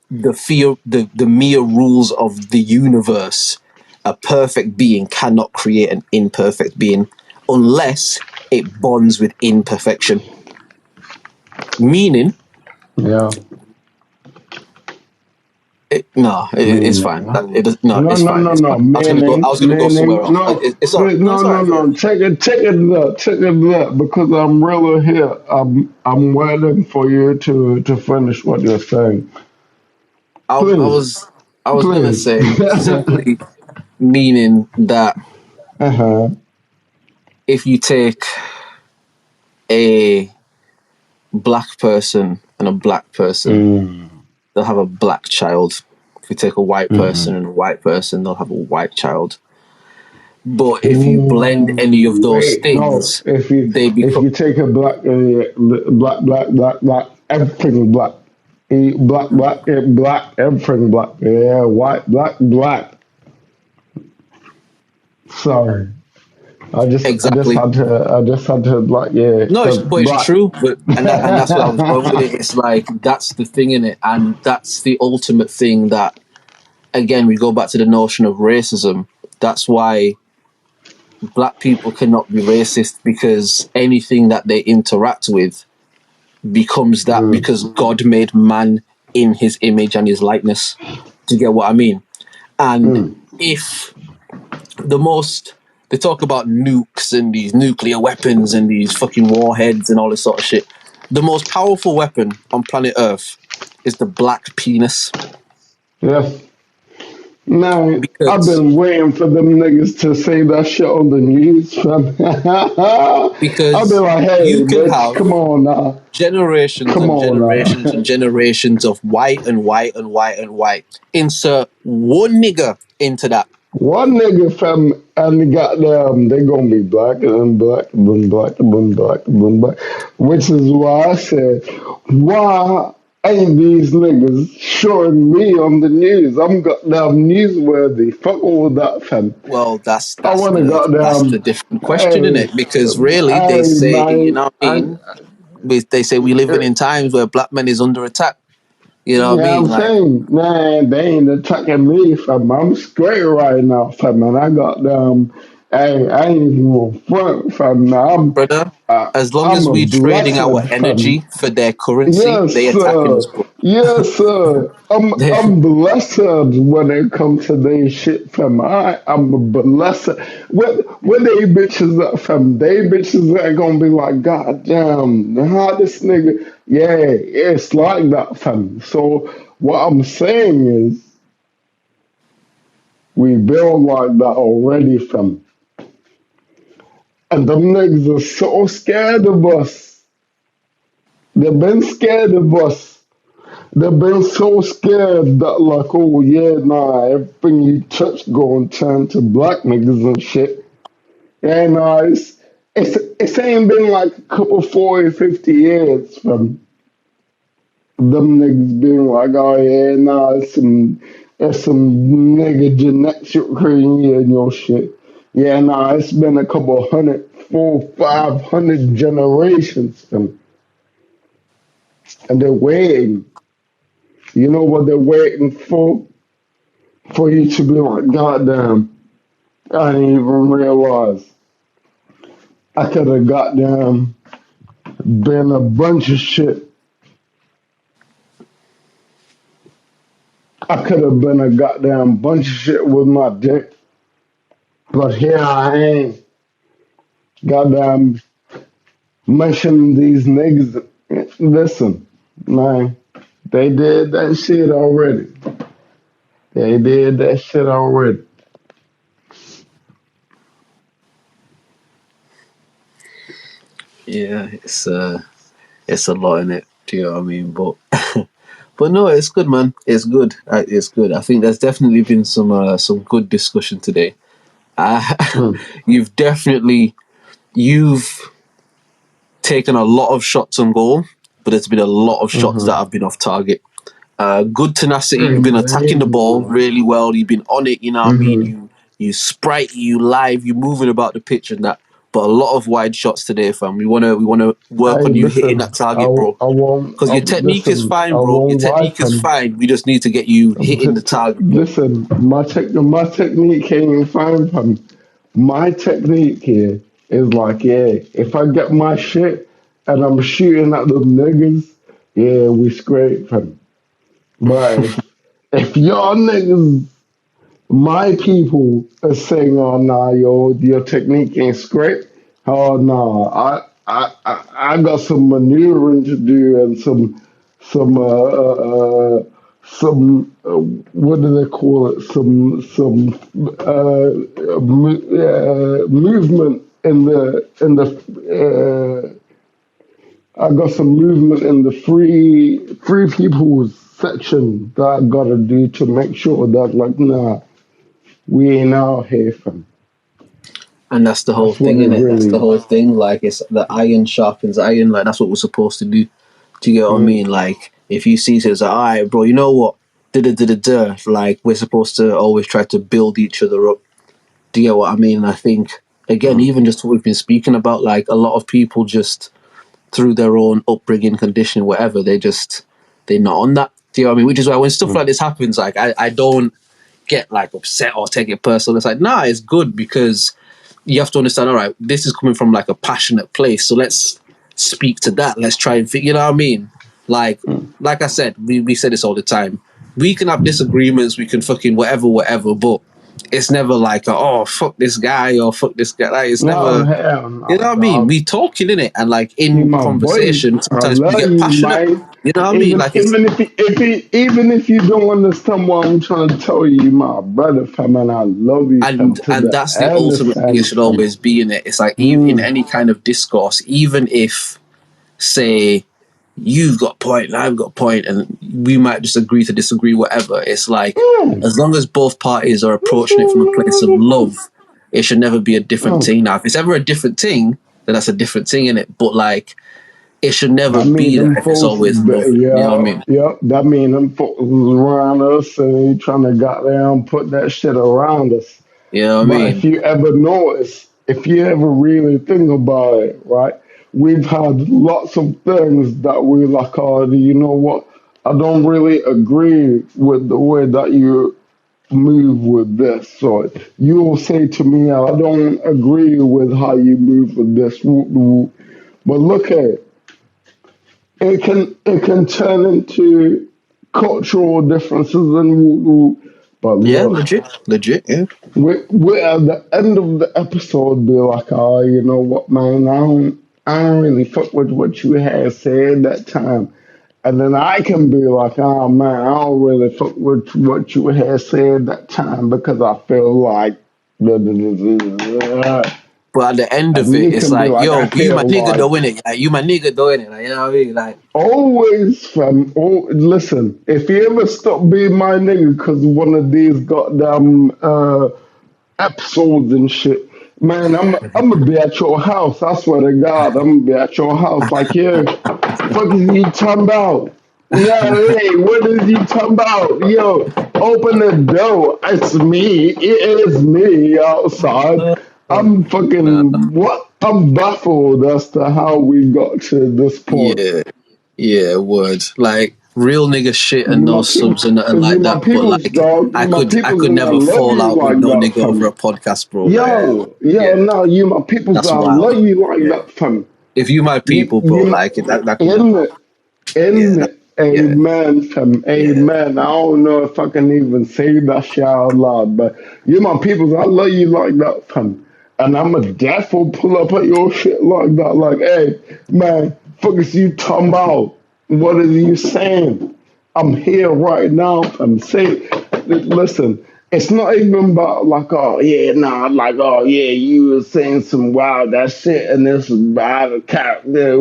the mere rules of the universe, a perfect being cannot create an imperfect being unless it bonds with imperfection. Meaning, it's fine. It's fine. No. It's fine. I was gonna go somewhere else. It's all right. No. Check it up, because I'm really here. I'm waiting for you to finish what you're saying. I was gonna say simply meaning that if you take a black person and a black person, they'll have a black child. If you take a white person and a white person, they'll have a white child. But if you blend any of those things, if you take a black, everything black. Black, everything black. Yeah, white, black. Sorry. I just had to like, yeah. No, it's true. And that's what I was going with it. It's like, that's the thing in it, and that's the ultimate thing that, again, we go back to the notion of racism. That's why black people cannot be racist, because anything that they interact with becomes that, because God made man in his image and his likeness. Do you get what I mean? And if they talk about nukes and these nuclear weapons and these fucking warheads and all this sort of shit. The most powerful weapon on planet Earth is the black penis. Yes. Now, I've been waiting for them niggas to say that shit on the news. Because I've been like, hey, you can bitch, have come on now. Generations and generations of white and white and white and white. Insert one nigga into that. One nigga, fam, and they gonna be black and black and black and black and black. Which is why I said, why Ain't these niggas showing me on the news? I'm goddamn newsworthy. Fuck all that, fam. Well, I want to that's the goddamn, different question, isn't hey, it? Because really, they hey, say, you man, know what I mean? They say we living in times where black men is under attack. You know what I yeah, mean? I'm Like, saying, man, they ain't attacking me, fam. I'm straight right now, fam. And I got hey, I ain't even on front, fam. brother, as long I'm as a we trading our blessed, fam. energy for their currency, Yes, they attacking us, sir. bro. Yes, sir. I'm blessed when it comes to they shit, fam. I'm a blessed. When they bitches up, fam, they bitches are gonna be like, God damn, how this nigga? Yeah, it's like that, fam. So what I'm saying is, we build like that already, fam. And them niggas are so scared of us. They've been scared of us. They've been so scared that like, oh yeah, nah, everything you touch going turn to black niggas and shit. Yeah, nah, it's ain't been like a couple 40, 50 years from them niggas being like, oh yeah, nah, it's some nigga genetic in your shit. Yeah, nah, it's been a couple 500 generations from, and they're waiting. You know what they're waiting for? For you to be like, goddamn, I didn't even realize I could have goddamn been a bunch of shit. I could have been a goddamn bunch of shit with my dick. But here I am, goddamn, mentioning these niggas. Listen, man, they did that shit already. They did that shit already. Yeah, it's a lot in it. Do you know what I mean? But but no, it's good, man. It's good. It's good. I think there's definitely been some good discussion today. Mm, You've definitely you've taken a lot of shots on goal, but there's been a lot of shots that mm-hmm. have been off target. Good tenacity. You've been attacking the ball Crazy. really well. You've been on it. You know what I mean. Mm-hmm. You sprite. You live. You moving about the pitch and that. But a lot of wide shots today, fam. We wanna work Hey, on you hitting listen, that target, bro. Because your technique is listen, I fine, bro. Your won't lie, technique is fam. fine. We just need to get you hitting the target, bro. Listen, my technique ain't fine, fam. My technique here is like, yeah, if I get my shit and I'm shooting at them niggas, yeah, we scrape, fam. But if y'all niggas, my people, are saying, oh nah, your technique ain't scrape, oh nah, I got some maneuvering to do and some what do they call it? Some movement in the. I got some movement in the free people's section that I gotta do to make sure that like nah, we ain't out here, fam. And that's the whole That's what thing, it innit? That's really the is. whole thing. Like it's the iron sharpens iron. Like that's what we're supposed to do. Do you get what I mean? Mm, Like if you see says, all right, bro, you know what? Da da da da da. Like we're supposed to always try to build each other up. Do you get what I mean? And I think again, mm, even just what we've been speaking about, like a lot of people just through their own upbringing, conditioning, whatever, they're not on that. Do you know what I mean? Which is why when stuff like mm, this happens, like I don't get like upset or take it personal. It's like, nah, it's good because you have to understand, all right, this is coming from like a passionate place. So let's speak to that. Let's try and you know what I mean? Like mm. like I said, we say this all the time. We can have disagreements, we can fucking whatever, but it's never like oh fuck this guy or fuck this guy. Like it's No, never hell you no, know what I mean? dog. We talking in it and like You in my boy. conversation, I sometimes we love get you, passionate. man. You know what I mean? Even Like it's even if you don't understand what I'm trying to tell you, you my brother, fam, and I love you, fam, to and the that's the endless ultimate thing it end, should fam. always be in it. It's like in Mm, any kind of discourse, even if say you've got a point and I've got a point and we might just agree to disagree, whatever. It's like mm. as long as both parties are This approaching it from a place of motherfucker. love, it should never be a different Mm, thing. Now, if it's ever a different thing, then that's a different thing in it. But like it should never That mean be that them if it's folks, always love. You know what I mean? that mean them folks around us and he trying to goddamn put that shit around us. You know what I But if mean? you ever notice, if you ever really think about it, right, we've had lots of things that we like, oh, you know what? I don't really agree with the way that you move with this. So you'll say to me, I don't agree with how you move with this. But look at it. It can turn into cultural differences and but Yeah, look, legit. Yeah. we at the end of the episode be like, oh, you know what, man, I don't really fuck with what you had said that time. And then I can be like, oh man, I don't really fuck with what you had said that time because I feel like blah, blah, blah, blah, blah. But at the end of And it, you it's can be like, like, I yo, you my feel nigga like doing it. Like, you my nigga doing it. Like, you know what I mean? Like, always, fam. Oh, listen, if you ever stop being my nigga because one of these goddamn episodes and shit, man, I'm gonna be at your house. I swear to God, I'm gonna be at your house. Like, yeah, fuck is you talking about? Yeah, hey, what is you talking about? Yo, open the door. It's me. It is me outside. I'm nah, fucking what? I'm baffled as to how we got to this point. yeah, yeah, words. Like, real nigga shit and You no my people, subs and nothing you like my that. But people's like, dog. You my I people's, could and I never love fall you out with like no that, nigga over fam. a podcast, bro. Like, Yo, yeah, no, you my people's, that's I wild. love you like Yeah. that, fam. If you my people, bro, You, like, that could in never it, happen. Yeah, yeah, amen, fam, yeah. amen. I don't know if I can even say that shit out loud, but you my people's, I love you like that, fam. And I'm a definitely pull up at your shit like that, like, hey, man, fuck is you talking about? What are you saying? I'm here right now. I'm saying, listen, it's not even about like, oh yeah, nah, like, oh yeah, you were saying some wild that shit, and this is bad a cat there.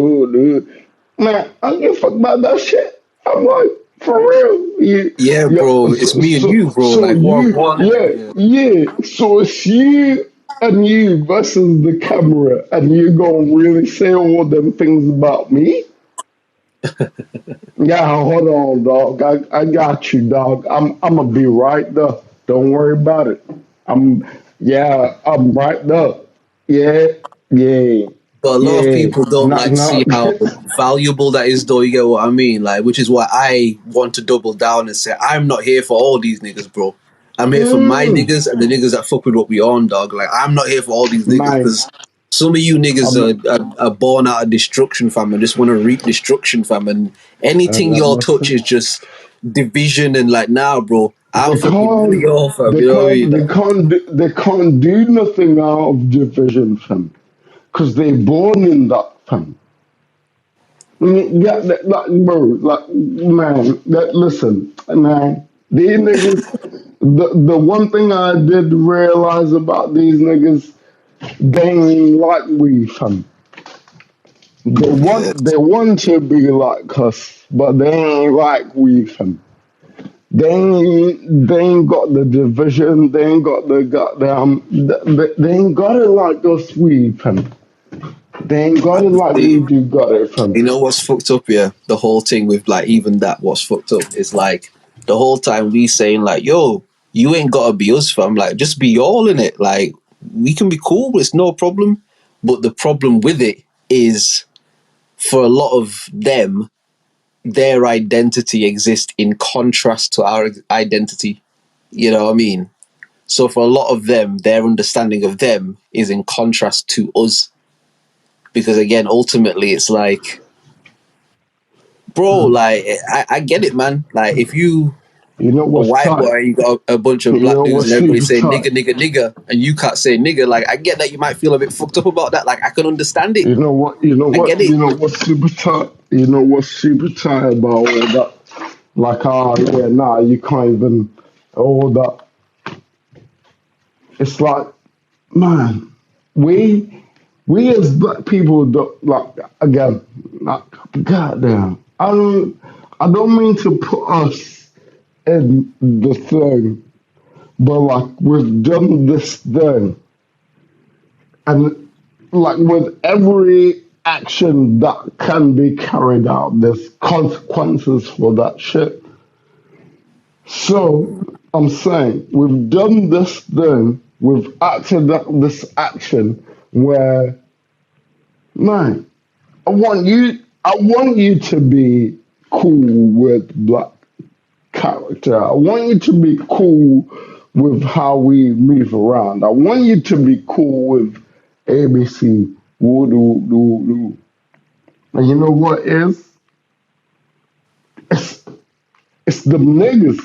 Man, I don't give a fuck about that shit. I'm like, for real. Yeah, Yeah, bro. It's me and you, bro. so Like, you, one. yeah, Yeah. yeah. So it's you and you versus the camera, and you gonna really say all them things about me? Yeah, hold on, dog. I got you, dog. I'm gonna be right there. Don't worry about it. I'm right there. Yeah, yeah, But a lot of yeah. people don't Not like see not. how valuable that is, though. You get what I mean? Like, which is why I want to double down and say I'm not here for all these niggas, bro. I'm here for my mm, niggas and the niggas that fuck with what we on, dog. Like, I'm not here for all these niggas man. because some of you niggas I'm are born out of destruction, fam, and just want to reap destruction, fam. And anything y'all touch listen. is just division and like, nah, bro. I'm They fucking none of can't. y'all, fam. They You know what I mean? can't. They Like, can't. They can't do nothing out of division, fam. Because they born in that, fam. Yeah, bro, like, man, listen, man, these niggas, the one thing I did realize about these niggas, they ain't like we, fam. yeah. They want to be like us, but they ain't like we, fam. They ain't got the division, they ain't got the goddamn, they ain't got it like us, we, fam. They ain't got it like we See, do got it, fam. you know what's fucked up, yeah? The whole thing with like even that what's fucked up is like the whole time we saying like, yo, you ain't gotta be us, fam. Like just be y'all in it. Like we can be cool, it's no problem. But the problem with it is for a lot of them, their identity exists in contrast to our identity. You know what I mean? So for a lot of them, their understanding of them is in contrast to us. Because again, ultimately it's like bro, like I get it, man. Like if you You know a what's white tight? boy, you got a bunch of You black know dudes, what's and everybody super saying tight? nigga, nigga, nigga, and you can't say nigga. Like I get that you might feel a bit fucked up about that. Like I can understand it. You know what? I get You it. know what's super tight? You know what's super tight about all that? Like, oh yeah, nah, you can't even all that. It's like, man, we we as black people don't like again. Like, goddamn, I don't mean to put us in the thing, but like we've done this thing, and like with every action that can be carried out. There's consequences for that shit. So I'm saying we've done this thing, we've acted out this action where, man, I want you to be cool with black character. I want you to be cool with how we move around. I want you to be cool with ABC. Woo, doo, doo, doo. And you know what is? It's, it's the niggas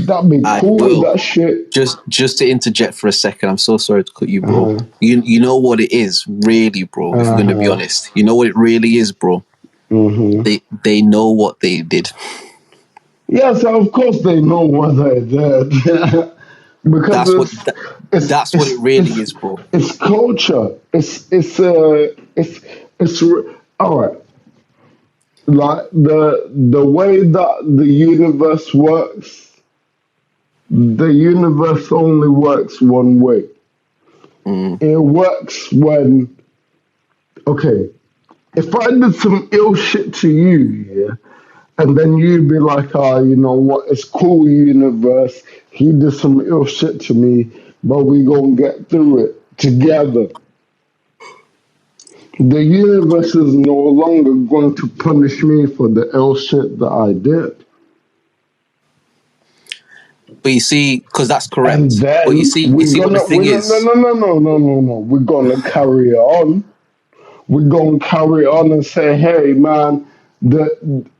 that be I cool with will that shit. just to interject for a second. I'm so sorry to cut you, bro. Uh-huh. You know what it is, really, bro. If we're gonna be honest, you know what it really is, bro. Mm-hmm. They know what they did. Yes, of course they know what they did. Because That's what it really is, bro. it's culture. It's all right. Like the way that the universe works, the universe only works one way. It works when, okay, if I did some ill shit to you, yeah, and then you'd be like, oh, you know what, it's cool, universe. He did some ill shit to me, but we gonna get through it together. The universe is no longer going to punish me for the ill shit that I did. But you see, because that's correct. And But you then see what the thing is. no. We're gonna carry on. We're gonna carry on and say, hey man,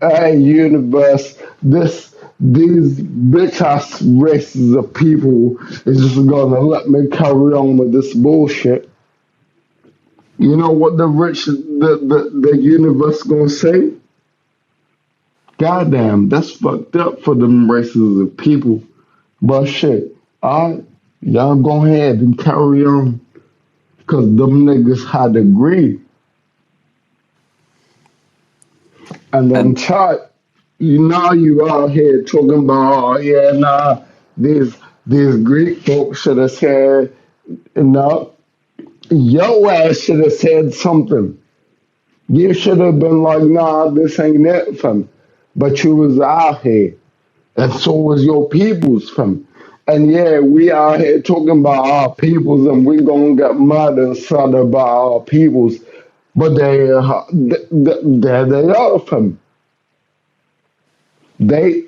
hey universe, these bitch ass races of people is just gonna let me carry on with this bullshit. You know what the universe gonna say? Goddamn, that's fucked up for them races of people. But shit, y'all go ahead and carry on. Cause them niggas had agreed. And then And you out here talking about, oh yeah, nah, these Greek folks should have said, no, your ass should have said something. You should have been like, nah, this ain't it, fam. But you was out here. And so was your peoples, fam. And yeah, we out here talking about our peoples and we gonna get mad and sad about our peoples. But there they are, fam. They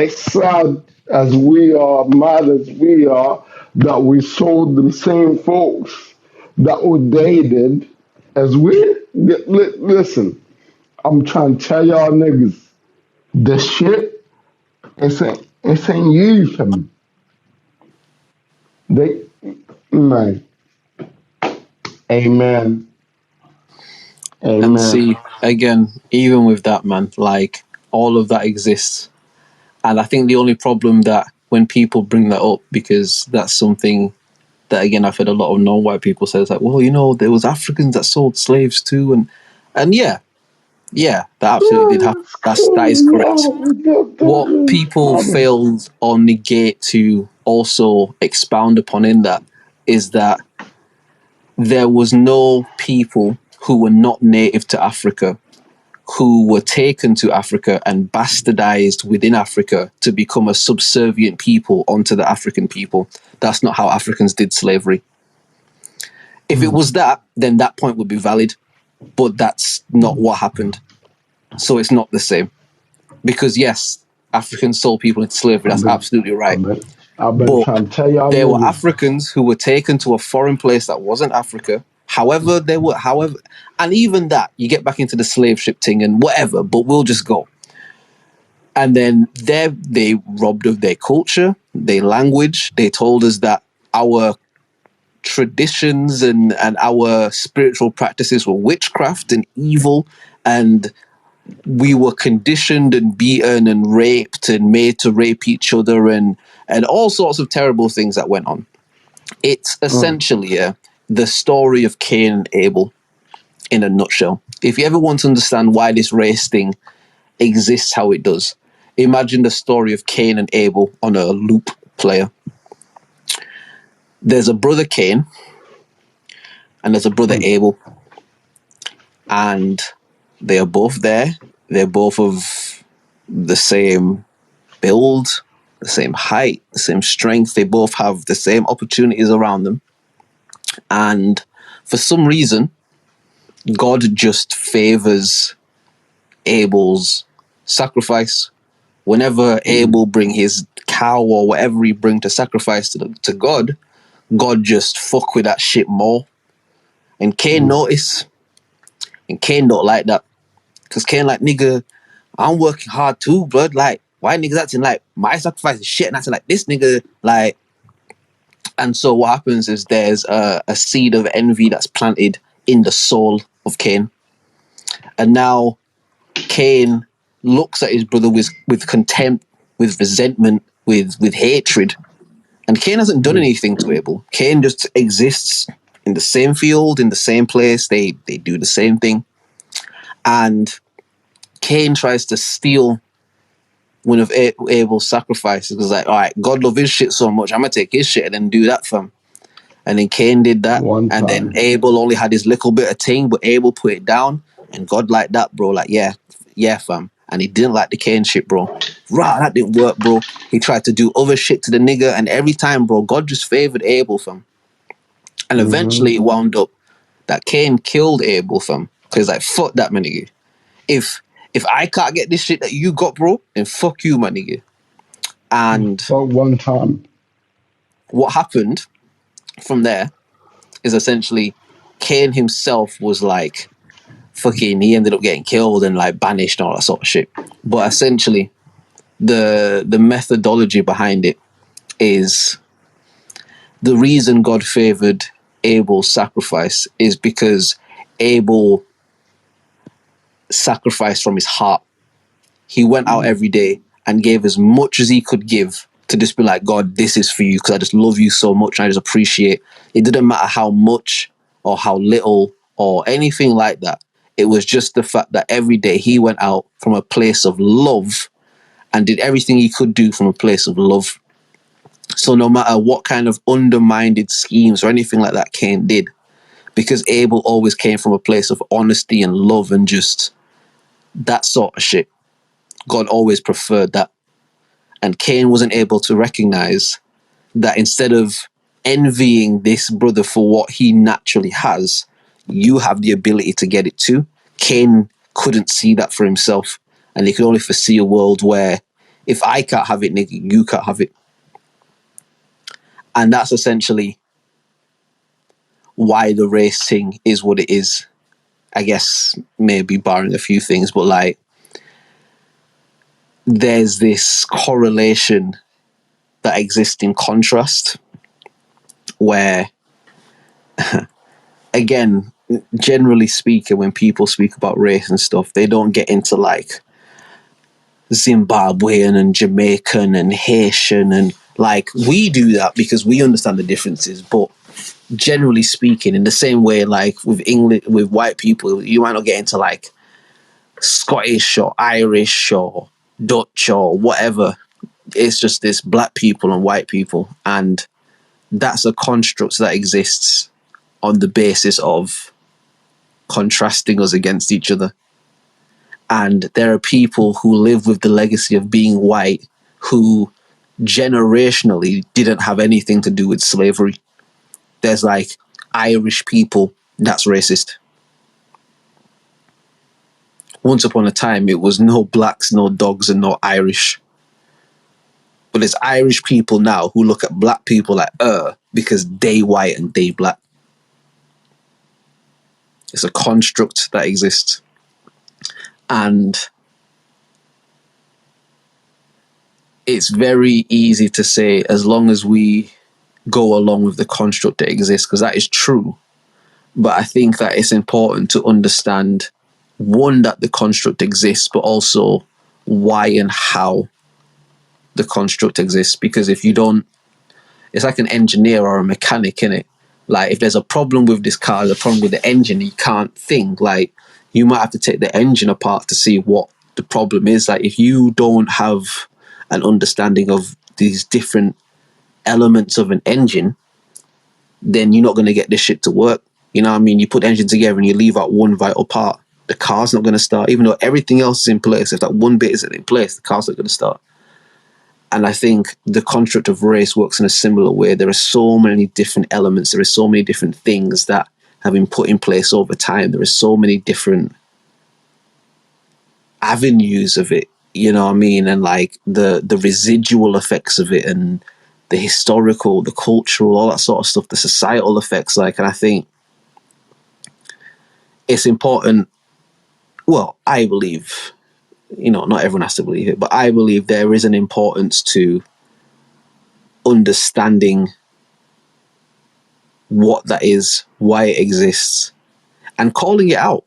sad as we are, mad as we are, that we sold them same folks that were dated as we. Listen, I'm trying to tell y'all niggas, the shit, it ain't you, fam. They, man. Amen. and Amen. see, again, even with that, man, like all of that exists. And I think the only problem that when people bring that up, because that's something that again I've heard a lot of non-white people say, it's like, well, you know, there was Africans that sold slaves too, and yeah, that absolutely did Yeah, happen. it's That is correct. cool. Yeah, What that is people problem. failed or negate to also expound upon in that is that there was no people who were not native to Africa who were taken to Africa and bastardized within Africa to become a subservient people onto the African people. That's not how Africans did slavery. If it was that, then that point would be valid, but that's not what happened. So it's not the same. Because yes, Africans sold people into slavery, that's absolutely right. I've been But trying to tell y'all there were niggas. Africans who were taken to a foreign place that wasn't Africa. However, and even that, you get back into the slave ship thing and whatever, but we'll just go. And then they robbed of their culture, their language. They told us that our traditions and our spiritual practices were witchcraft and evil, and we were conditioned and beaten and raped and made to rape each other and all sorts of terrible things that went on. It's essentially the story of Cain and Abel in a nutshell. If you ever want to understand why this race thing exists how it does, imagine the story of Cain and Abel on a loop player. There's a brother Cain and there's a brother Abel. and they are both there. They're both of the same build, the same height, the same strength. They both have the same opportunities around them. And for some reason, God just favors Abel's sacrifice. Whenever Abel bring his cow or whatever he bring to sacrifice to God, God just fuck with that shit more. And Cain notice, and Cain don't like that. Because Cain like, nigga, I'm working hard too, blood. Like, why niggas acting like my sacrifice is shit and acting like this nigga, like. And so what happens is there's a seed of envy that's planted in the soul of Cain. And now Cain looks at his brother with contempt, with resentment, with hatred. And Cain hasn't done anything to Abel. Cain just exists in the same field, in the same place. They do the same thing. And Cain tries to steal one of Abel's sacrifices. Because like, all right, God love his shit so much, I'm going to take his shit and then do that for him. And then Cain did that. And then Abel only had his little bit of thing, but Abel put it down. And God liked that, bro. Like, yeah, fam. And he didn't like the Cain shit, bro. Rah, that didn't work, bro. He tried to do other shit to the nigga. And every time, bro, God just favored Abel, fam. And eventually it wound up that Cain killed Abel, fam. Because like, fuck that, my nigga. If I can't get this shit that you got, bro, then fuck you, my nigga. And one time, what happened from there is essentially Cain himself was like, fucking, he ended up getting killed and like banished and all that sort of shit. But essentially, the methodology behind it is the reason God favored Abel's sacrifice is because Abel sacrificed from his heart. He went out every day and gave as much as he could give to just be like, God, this is for you because I just love you so much and I just appreciate. It didn't matter how much or how little or anything like that. It was just the fact that every day he went out from a place of love and did everything he could do from a place of love. So no matter what kind of undermined schemes or anything like that Cain did, because Abel always came from a place of honesty and love and just that sort of shit, God always preferred that. And Cain wasn't able to recognize that instead of envying this brother for what he naturally has, you have the ability to get it too. Cain couldn't see that for himself, and he could only foresee a world where if I can't have it, nigga, you can't have it. And that's essentially why the race thing is what it is. I guess maybe barring a few things, but like there's this correlation that exists in contrast where again, generally speaking, when people speak about race and stuff, they don't get into like Zimbabwean and Jamaican and Haitian and like we do that because we understand the differences. But generally speaking, in the same way, like with English, with white people, you might not get into like Scottish or Irish or Dutch or whatever. It's just this black people and white people, and that's a construct that exists on the basis of contrasting us against each other. And there are people who live with the legacy of being white who generationally didn't have anything to do with slavery. There's like Irish people, that's racist. Once upon a time, it was no blacks, no dogs, and no Irish. But there's Irish people now who look at black people like, because they white and they black. It's a construct that exists. And it's very easy to say, as long as we go along with the construct that exists, because that is true. But I think that it's important to understand, one, that the construct exists, but also why and how the construct exists. Because if you don't, it's like an engineer or a mechanic, innit? Like if there's a problem with this car, there's a problem with the engine, you can't think. Like you might have to take the engine apart to see what the problem is. Like if you don't have an understanding of these different elements of an engine, then you're not going to get this shit to work. You know what I mean? You put the engine together and you leave out one vital part. The car's not going to start, even though everything else is in place. If that one bit isn't in place, the car's not going to start. And I think the construct of race works in a similar way. There are so many different elements. There are so many different things that have been put in place over time. There are so many different avenues of it, you know what I mean? And like the residual effects of it, and the historical, the cultural, all that sort of stuff, the societal effects. Like, and I think it's important. Well, I believe, you know, not everyone has to believe it, but I believe there is an importance to understanding what that is, why it exists, and calling it out.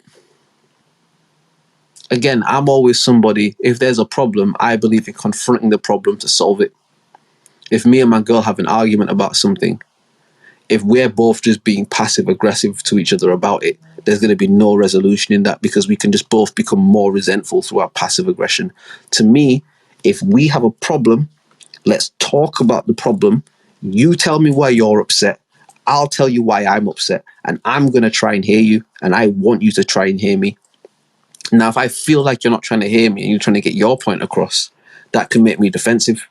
Again, I'm always somebody, if there's a problem, I believe in confronting the problem to solve it. If me and my girl have an argument about something, if we're both just being passive aggressive to each other about it, there's going to be no resolution in that, because we can just both become more resentful through our passive aggression. To me, if we have a problem, let's talk about the problem. You tell me why you're upset. I'll tell you why I'm upset. And I'm going to try and hear you. And I want you to try and hear me. Now, if I feel like you're not trying to hear me and you're trying to get your point across, that can make me defensive.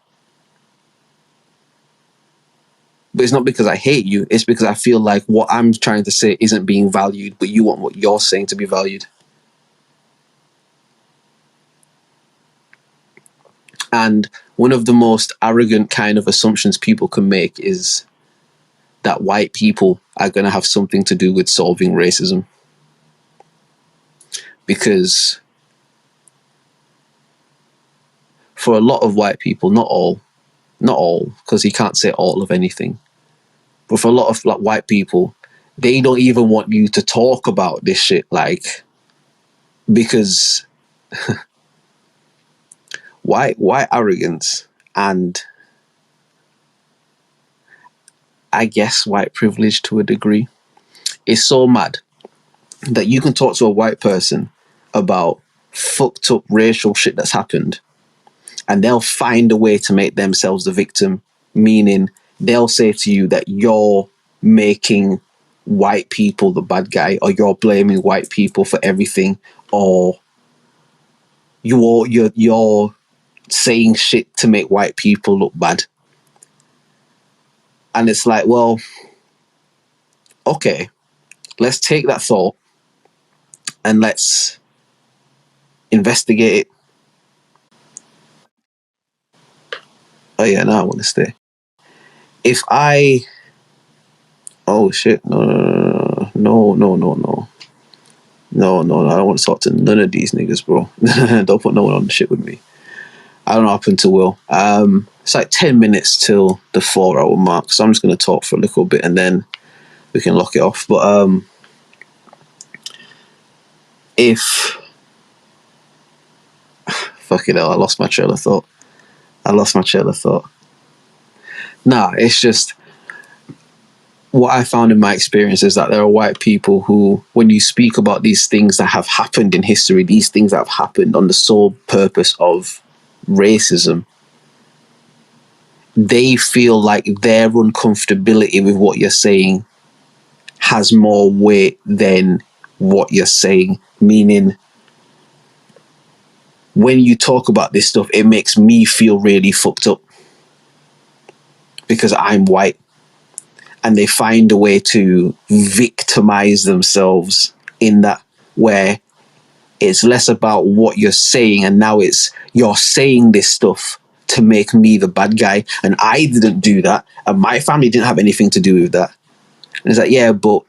But it's not because I hate you. It's because I feel like what I'm trying to say isn't being valued, but you want what you're saying to be valued. And one of the most arrogant kind of assumptions people can make is that white people are going to have something to do with solving racism. Because for a lot of white people, not all, because you can't say all of anything, but for a lot of like white people, they don't even want you to talk about this shit, like, because white arrogance and I guess white privilege to a degree is so mad that you can talk to a white person about fucked up racial shit that's happened, and they'll find a way to make themselves the victim, meaning they'll say to you that you're making white people the bad guy, or you're blaming white people for everything, or you're saying shit to make white people look bad. And it's like, well, okay, let's take that thought and let's investigate it. Oh yeah, no, I want to stay. If I... Oh shit, no, I don't want to talk to none of these niggas, bro. Don't put no one on the shit with me. I don't know what happened to Will. It's like 10 minutes till the 4-hour mark, so I'm just going to talk for a little bit and then we can lock it off. But if... Fuck it hell, I lost my trail of thought. Nah, it's just... What I found in my experience is that there are white people who, when you speak about these things that have happened in history, these things that have happened on the sole purpose of racism, they feel like their uncomfortability with what you're saying has more weight than what you're saying. Meaning, when you talk about this stuff, it makes me feel really fucked up because I'm white. And they find a way to victimize themselves in that, where it's less about what you're saying, and now it's you're saying this stuff to make me the bad guy, and I didn't do that, and my family didn't have anything to do with that. And it's like, yeah, but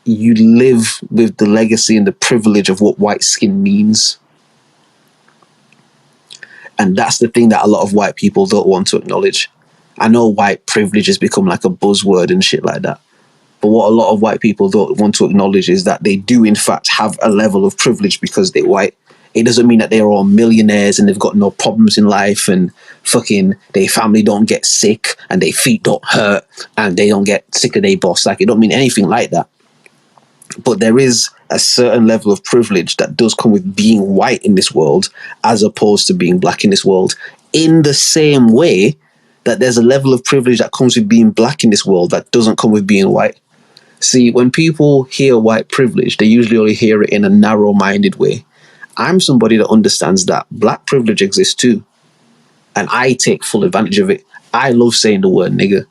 you live with the legacy and the privilege of what white skin means. And that's the thing that a lot of white people don't want to acknowledge. I know white privilege has become like a buzzword and shit like that. But what a lot of white people don't want to acknowledge is that they do, in fact, have a level of privilege because they're white. It doesn't mean that they're all millionaires and they've got no problems in life and fucking their family don't get sick and their feet don't hurt and they don't get sick of their boss. Like, it don't mean anything like that. But there is a certain level of privilege that does come with being white in this world as opposed to being black in this world, in the same way that there's a level of privilege that comes with being black in this world that doesn't come with being white. See, when people hear white privilege, they usually only hear it in a narrow-minded way. I'm somebody that understands that black privilege exists too, and I take full advantage of it. I love saying the word nigger.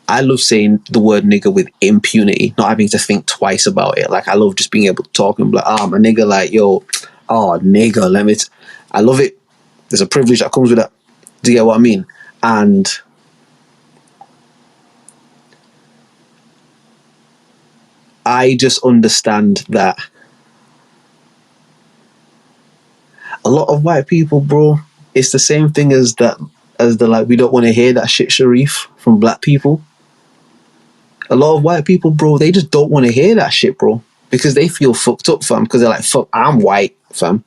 I love saying the word nigger with impunity, not having to think twice about it. Like, I love just being able to talk and be like, I'm a nigger, like, yo, oh, nigger, let me... I love it. There's a privilege that comes with that. Do you get what I mean? And I just understand that a lot of white people, bro, it's the same thing as that, as the, like, we don't want to hear that shit, Sharif, from black people. A lot of white people, bro, they just don't want to hear that shit, bro, because they feel fucked up, fam, because they're like, fuck, I'm white, fam,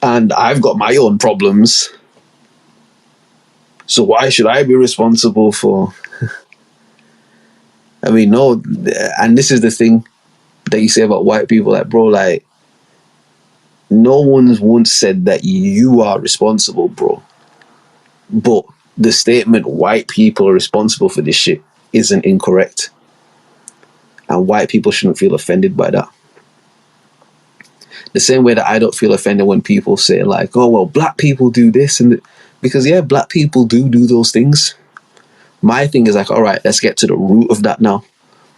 and I've got my own problems, so why should I be responsible for... I mean, no, and this is the thing that you say about white people, like, bro, like, no one's once said that you are responsible, bro. But the statement white people are responsible for this shit isn't incorrect. And white people shouldn't feel offended by that. The same way that I don't feel offended when people say, like, oh, well, black people do this. Because, yeah, black people do those things. My thing is like, all right, let's get to the root of that now.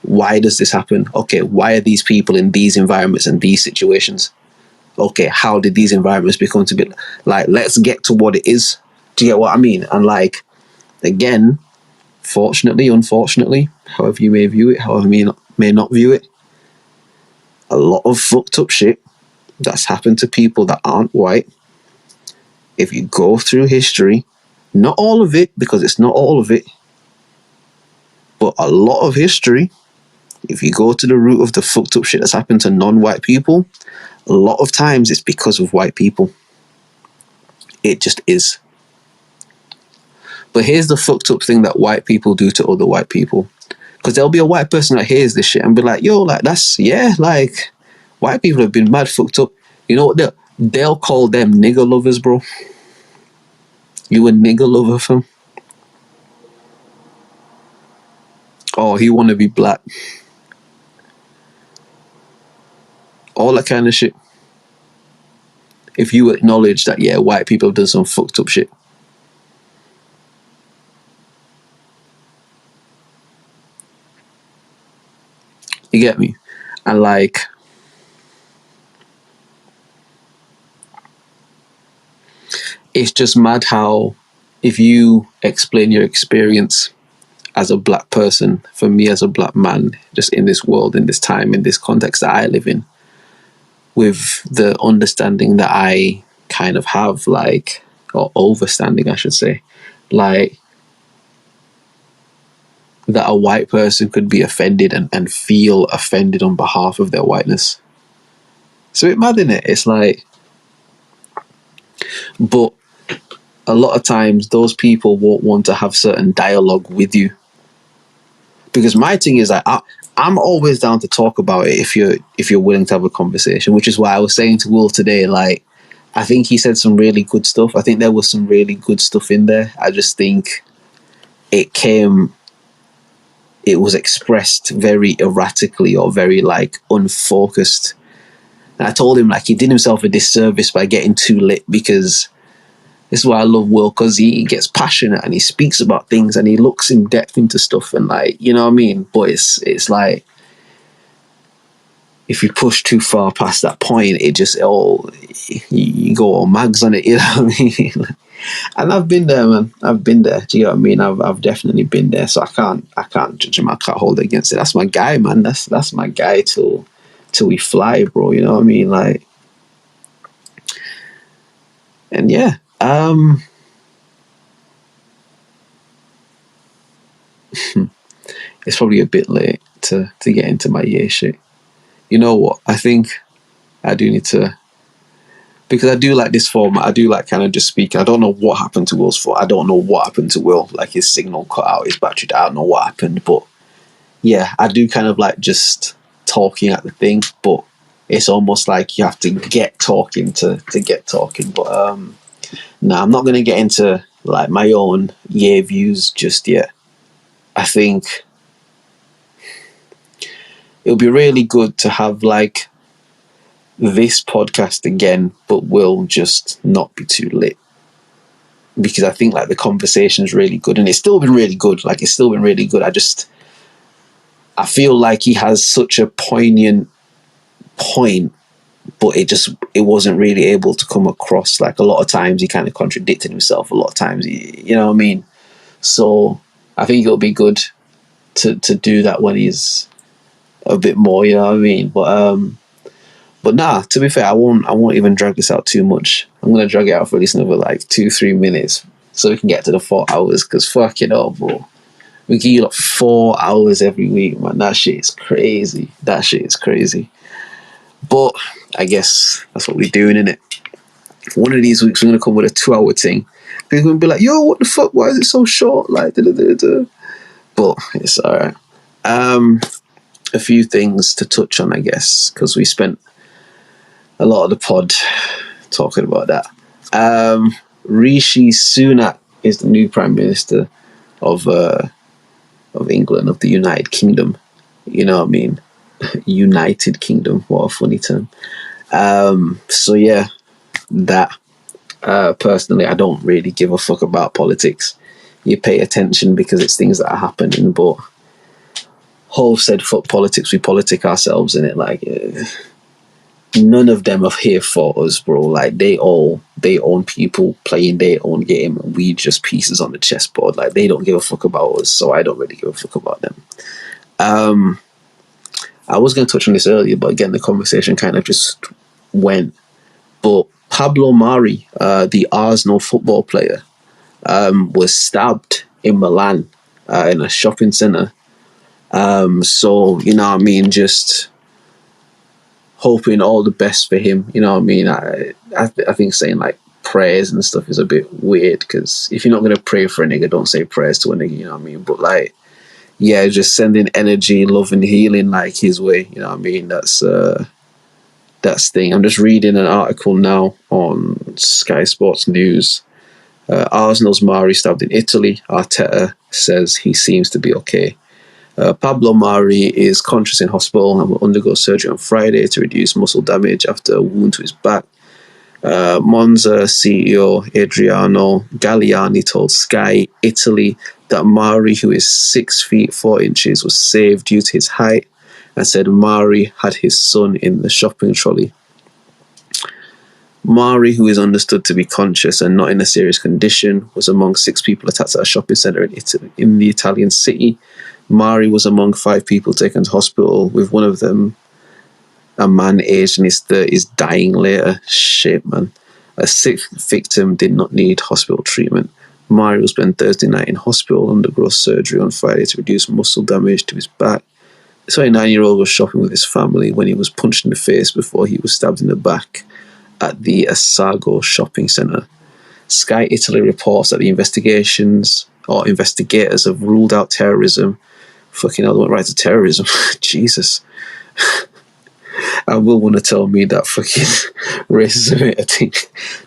Why does this happen? Okay, why are these people in these environments and these situations? Okay, how did these environments become to be... Like, let's get to what it is. Do you get what I mean? And, like, again, fortunately, unfortunately, however you may view it, however you may not view it, a lot of fucked up shit that's happened to people that aren't white, if you go through history, not all of it, because it's not all of it, but a lot of history, if you go to the root of the fucked up shit that's happened to non-white people, a lot of times it's because of white people. It just is. But here's the fucked up thing that white people do to other white people. Because there'll be a white person that hears this shit and be like, yo, like, that's, yeah, like, white people have been mad fucked up. You know what? They'll call them nigger lovers, bro. You a nigger lover, fam? Oh, he want to be black. All that kind of shit. If you acknowledge that, yeah, white people have done some fucked up shit. You get me? And, like, it's just mad how if you explain your experience as a black person, for me as a black man, just in this world, in this time, in this context that I live in, with the understanding that I kind of have, like, or overstanding, I should say, like, that a white person could be offended and feel offended on behalf of their whiteness. It's a bit mad, isn't it? It's like, but a lot of times those people won't want to have certain dialogue with you. Because my thing is, like, I'm always down to talk about it if you're willing to have a conversation, which is why I was saying to Will today, like, I think he said some really good stuff. I think there was some really good stuff in there. I just think it was expressed very erratically or very, like, unfocused. And I told him, like, he did himself a disservice by getting too lit, because this is why I love Will, because he gets passionate and he speaks about things and he looks in depth into stuff and, like, you know what I mean? But it's like, if you push too far past that point, it just, you go all mags on it, you know what I mean? And I've been there, man. I've been there. Do you know what I mean? I've definitely been there. So I can't judge him. I can't hold it against it. That's my guy, man. That's my guy till we fly, bro. You know what I mean? Like, and yeah. It's probably a bit late to get into my year shit. You know what? I think I do need to, because I do like this format. I do like kind of just speaking. I don't know what happened to Will's fault. I don't know what happened to Will. Like, his signal cut out, his battery died. I don't know what happened, but yeah, I do kind of like just talking at the thing. But it's almost like you have to get talking to get talking. But no, I'm not going to get into, like, my own year views just yet. I think it'll be really good to have like this podcast again, but will just not be too lit. Because I think like the conversation's really good, and it's still been really good. Like it's still been really good. I feel like he has such a poignant point, but it wasn't really able to come across. Like a lot of times he kind of contradicted himself. A lot of times, you know what I mean? So I think it'll be good to do that when he's a bit more, you know what I mean? But nah, to be fair, I won't even drag this out too much. I'm gonna drag it out for at least another like 2-3 minutes so we can get to the 4 hours, because fuck it all, bro. We give you like 4 hours every week, man. That shit is crazy. But I guess that's what we're doing, innit? One of these weeks we're gonna come with a 2-hour thing. People gonna be like, yo, what the fuck? Why is it so short? Like, da-da-da-da. But it's alright. A few things to touch on, I guess, because we spent a lot of the pod talking about that. Rishi Sunak is the new Prime Minister of England, of the United Kingdom. You know what I mean? United Kingdom. What a funny term. So yeah, that. Personally, I don't really give a fuck about politics. You pay attention because it's things that are happening, but Hove said, fuck politics, we politic ourselves in it. Like, none of them are here for us, bro. Like, they own people playing their own game, and we just pieces on the chessboard. Like, they don't give a fuck about us, so I don't really give a fuck about them. I was going to touch on this earlier, but again, the conversation kind of just went. But Pablo Mari, the Arsenal football player, was stabbed in Milan in a shopping centre. So, you know what I mean, just hoping all the best for him. You know what I mean? I think saying like prayers and stuff is a bit weird, because if you're not going to pray for a nigga, don't say prayers to a nigga, you know what I mean? But like, yeah, just sending energy, love and healing like his way, you know what I mean? That's thing. I'm just reading an article now on Sky Sports News. Arsenal's Mari stabbed in Italy. Arteta says he seems to be okay. Pablo Mari is conscious in hospital and will undergo surgery on Friday to reduce muscle damage after a wound to his back. Monza CEO Adriano Galliani told Sky Italy that Mari, who is 6 feet 4 inches, was saved due to his height, and said Mari had his son in the shopping trolley. Mari, who is understood to be conscious and not in a serious condition, was among 6 people attacked at a shopping centre in the Italian city. Mari was among 5 people taken to hospital, with one of them, a man aged in his 30s, dying later. Shit, man. A 6th victim did not need hospital treatment. Mari will spend Thursday night in hospital, undergo surgery on Friday to reduce muscle damage to his back. The 29-year-old was shopping with his family when he was punched in the face before he was stabbed in the back at the Assago shopping centre. Sky Italy reports that the investigators have ruled out terrorism. Fucking hell, they went right to terrorism. Jesus. I will want to tell me that fucking racism ain't a thing.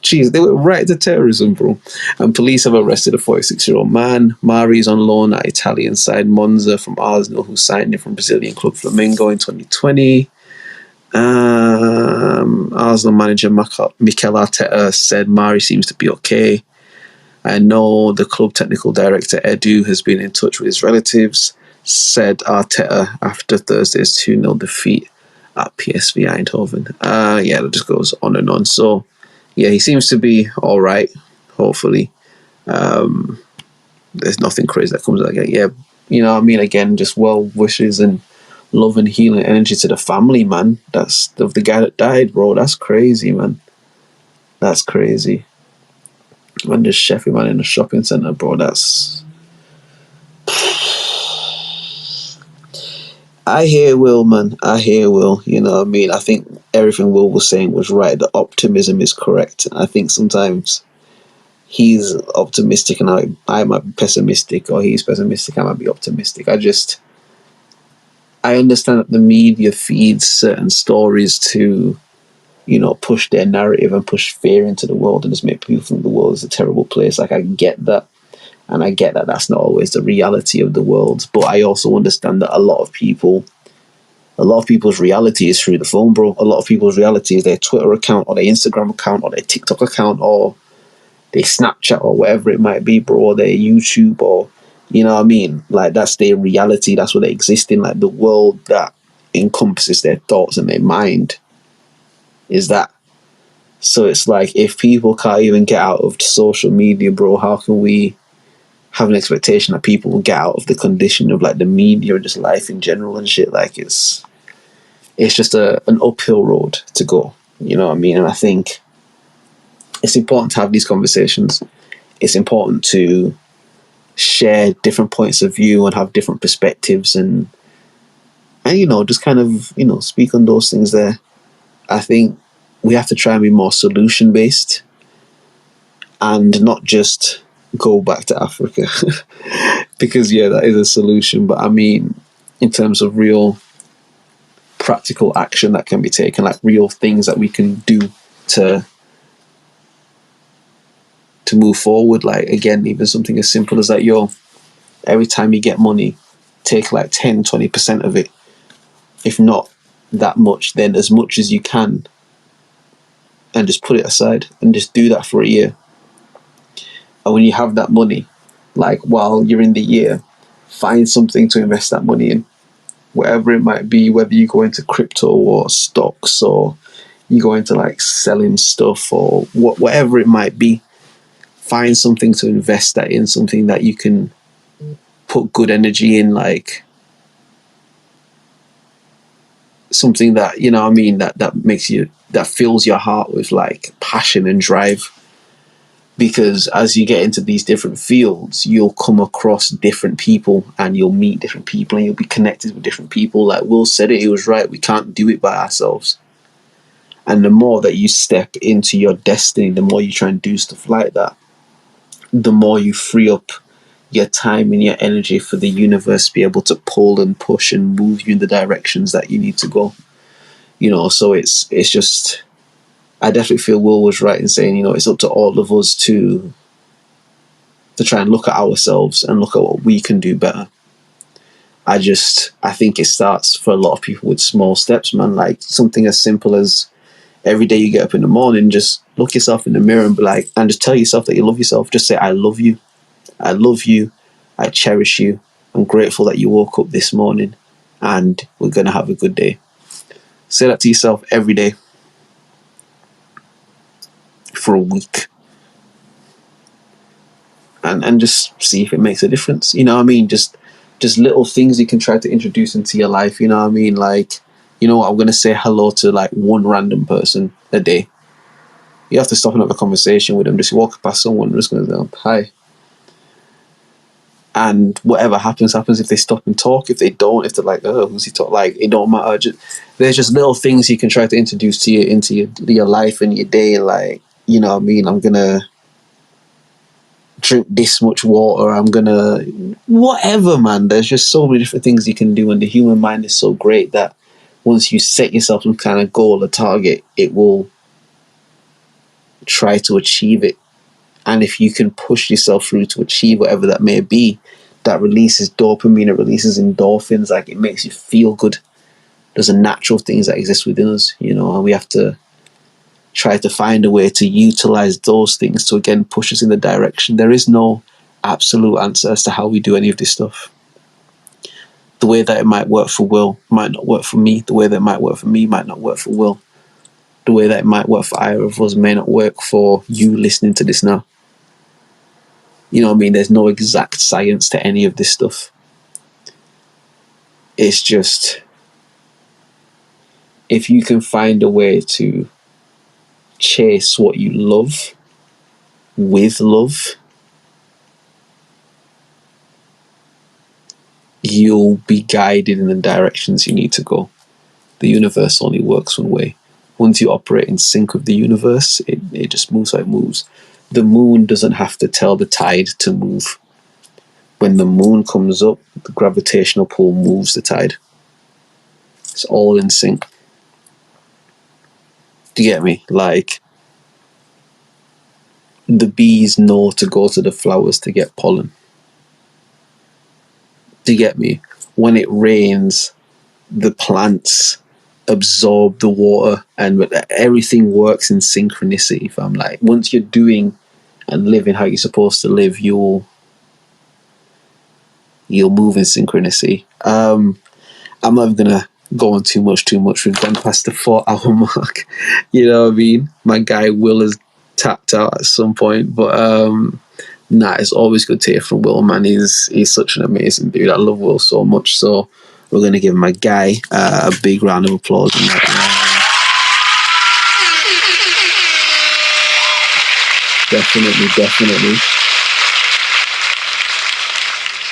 Jeez, they went right to terrorism, bro. And police have arrested a 46-year-old man. Mari is on loan at Italian side Monza from Arsenal, who signed him from Brazilian club Flamengo in 2020. Arsenal manager Mikel Arteta said Mari seems to be okay. I know the club technical director Edu has been in touch with his relatives, said Arteta after Thursday's 2-0 defeat at PSV Eindhoven. Yeah, that just goes on and on. So, yeah, he seems to be all right, hopefully. There's nothing crazy that comes out. Yeah, you know what I mean? Again, just well wishes and love and healing energy to the family, man. That's of the guy that died, bro. That's crazy, man. That's crazy. Man, just chefing man in a shopping centre, bro. That's... I hear Will, man. I hear Will. You know what I mean? I think everything Will was saying was right. The optimism is correct. I think sometimes he's optimistic and I might be pessimistic, or he's pessimistic, I might be optimistic. I understand that the media feeds certain stories to, you know, push their narrative and push fear into the world and just make people think the world is a terrible place. Like, I get that. And I get that that's not always the reality of the world. But I also understand that a lot of people A lot of people's reality is through the phone, bro. A lot of people's reality is their Twitter account or their Instagram account or their TikTok account or their Snapchat or whatever it might be, bro, or their YouTube or, you know what I mean? Like, that's their reality. That's what they exist in. Like, the world that encompasses their thoughts and their mind is that. So it's like, if people can't even get out of social media, bro, how can we have an expectation that people will get out of the condition of, like, the media or just life in general and shit? Like, it's just an uphill road to go, you know what I mean? And I think it's important to have these conversations. It's important to share different points of view and have different perspectives and you know, just kind of, you know, speak on those things there. I think we have to try and be more solution based and not just go back to Africa because yeah, that is a solution, but I mean in terms of real practical action that can be taken, like real things that we can do to move forward. Like, again, even something as simple as that, every time you get money, take like 10-20% of it, if not that much, then as much as you can, and just put it aside and just do that for a year. And when you have that money, like while you're in the year, find something to invest that money in, whatever it might be, whether you go into crypto or stocks or you go into like selling stuff or whatever it might be. Find something to invest that in, something that you can put good energy in, like something that, you know what I mean, that makes you, that fills your heart with like passion and drive. Because as you get into these different fields, you'll come across different people and you'll meet different people and you'll be connected with different people. Like Will said it, he was right, we can't do it by ourselves. And the more that you step into your destiny, the more you try and do stuff like that, the more you free up your time and your energy for the universe to be able to pull and push and move you in the directions that you need to go. You know, so it's just, I definitely feel Will was right in saying, you know, it's up to all of us to try and look at ourselves and look at what we can do better. I think it starts for a lot of people with small steps, man. Like something as simple as every day you get up in the morning, just look yourself in the mirror and be like, and just tell yourself that you love yourself. Just say, I love you. I love you. I cherish you. I'm grateful that you woke up this morning and we're going to have a good day. Say that to yourself every day for a week. And just see if it makes a difference. You know what I mean? Just little things you can try to introduce into your life. You know what I mean? Like, you know what? I'm going to say hello to like one random person a day. You have to stop and have a conversation with them. Just walk past someone, just going to go, hi. And whatever happens. If they stop and talk, if they don't, if they're like, oh, who's he talk? Like, it don't matter. There's just little things you can try to introduce to into your life and your day. Like, you know what I mean? I'm going to drink this much water. I'm going to, whatever, man. There's just so many different things you can do. And the human mind is so great that once you set yourself some kind of goal or target, it will try to achieve it. And if you can push yourself through to achieve whatever that may be, that releases dopamine, it releases endorphins, like it makes you feel good. There's a natural things that exist within us, you know, and we have to try to find a way to utilize those things to again push us in the direction. There is no absolute answer as to how we do any of this stuff. The way that it might work for Will might not work for me. The way that it might work for me might not work for Will. The way that it might work for either of us may not work for you listening to this now. You know what I mean? There's no exact science to any of this stuff. It's just, if you can find a way to chase what you love with love, you'll be guided in the directions you need to go. The universe only works one way. Once you operate in sync with the universe, it just moves how it moves. The moon doesn't have to tell the tide to move. When the moon comes up, the gravitational pull moves the tide. It's all in sync. Do you get me? Like, the bees know to go to the flowers to get pollen. Do you get me? When it rains, the plants absorb the water, and everything works in synchronicity. Fam, like once you're doing and living how you're supposed to live, you'll move in synchronicity. I'm not even gonna go on too much. We've gone past the 4-hour mark. You know what I mean? My guy Will has tapped out at some point, but nah, it's always good to hear from Will, man. He's such an amazing dude. I love Will so much. So we're gonna give my guy a big round of applause. Definitely.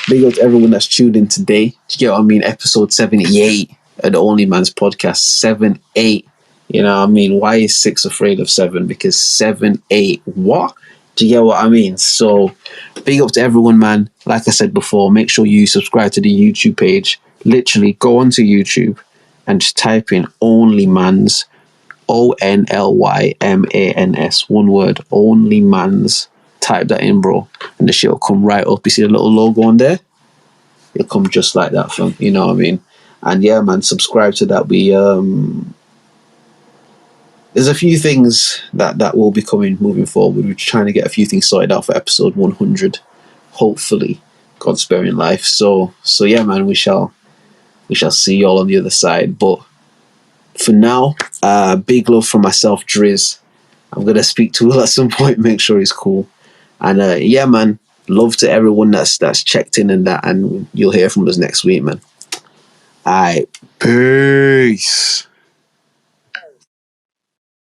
Big up to everyone that's tuned in today. Do you get what I mean? Episode 78 of the OnlyMans podcast. 7-8. You know what I mean? Why is 6 afraid of 7? Because 7-8. What? Do you get what I mean? So, big up to everyone, man. Like I said before, make sure you subscribe to the YouTube page. Literally, go onto YouTube and just type in OnlyMans. OnlyMans. One word. OnlyMans. Type that in, bro, and the shit will come right up. You see the little logo on there? It'll come just like that, fam. You know what I mean? And yeah, man, subscribe to that. We there's a few things that will be coming moving forward. We're trying to get a few things sorted out for episode 100. Hopefully, God sparing life. So yeah, man, we shall see you all on the other side. But for now, big love from myself, Drizz. I'm gonna speak to Will at some point, make sure he's cool. And yeah, man, love to everyone that's checked in and you'll hear from us next week, man. All right, peace.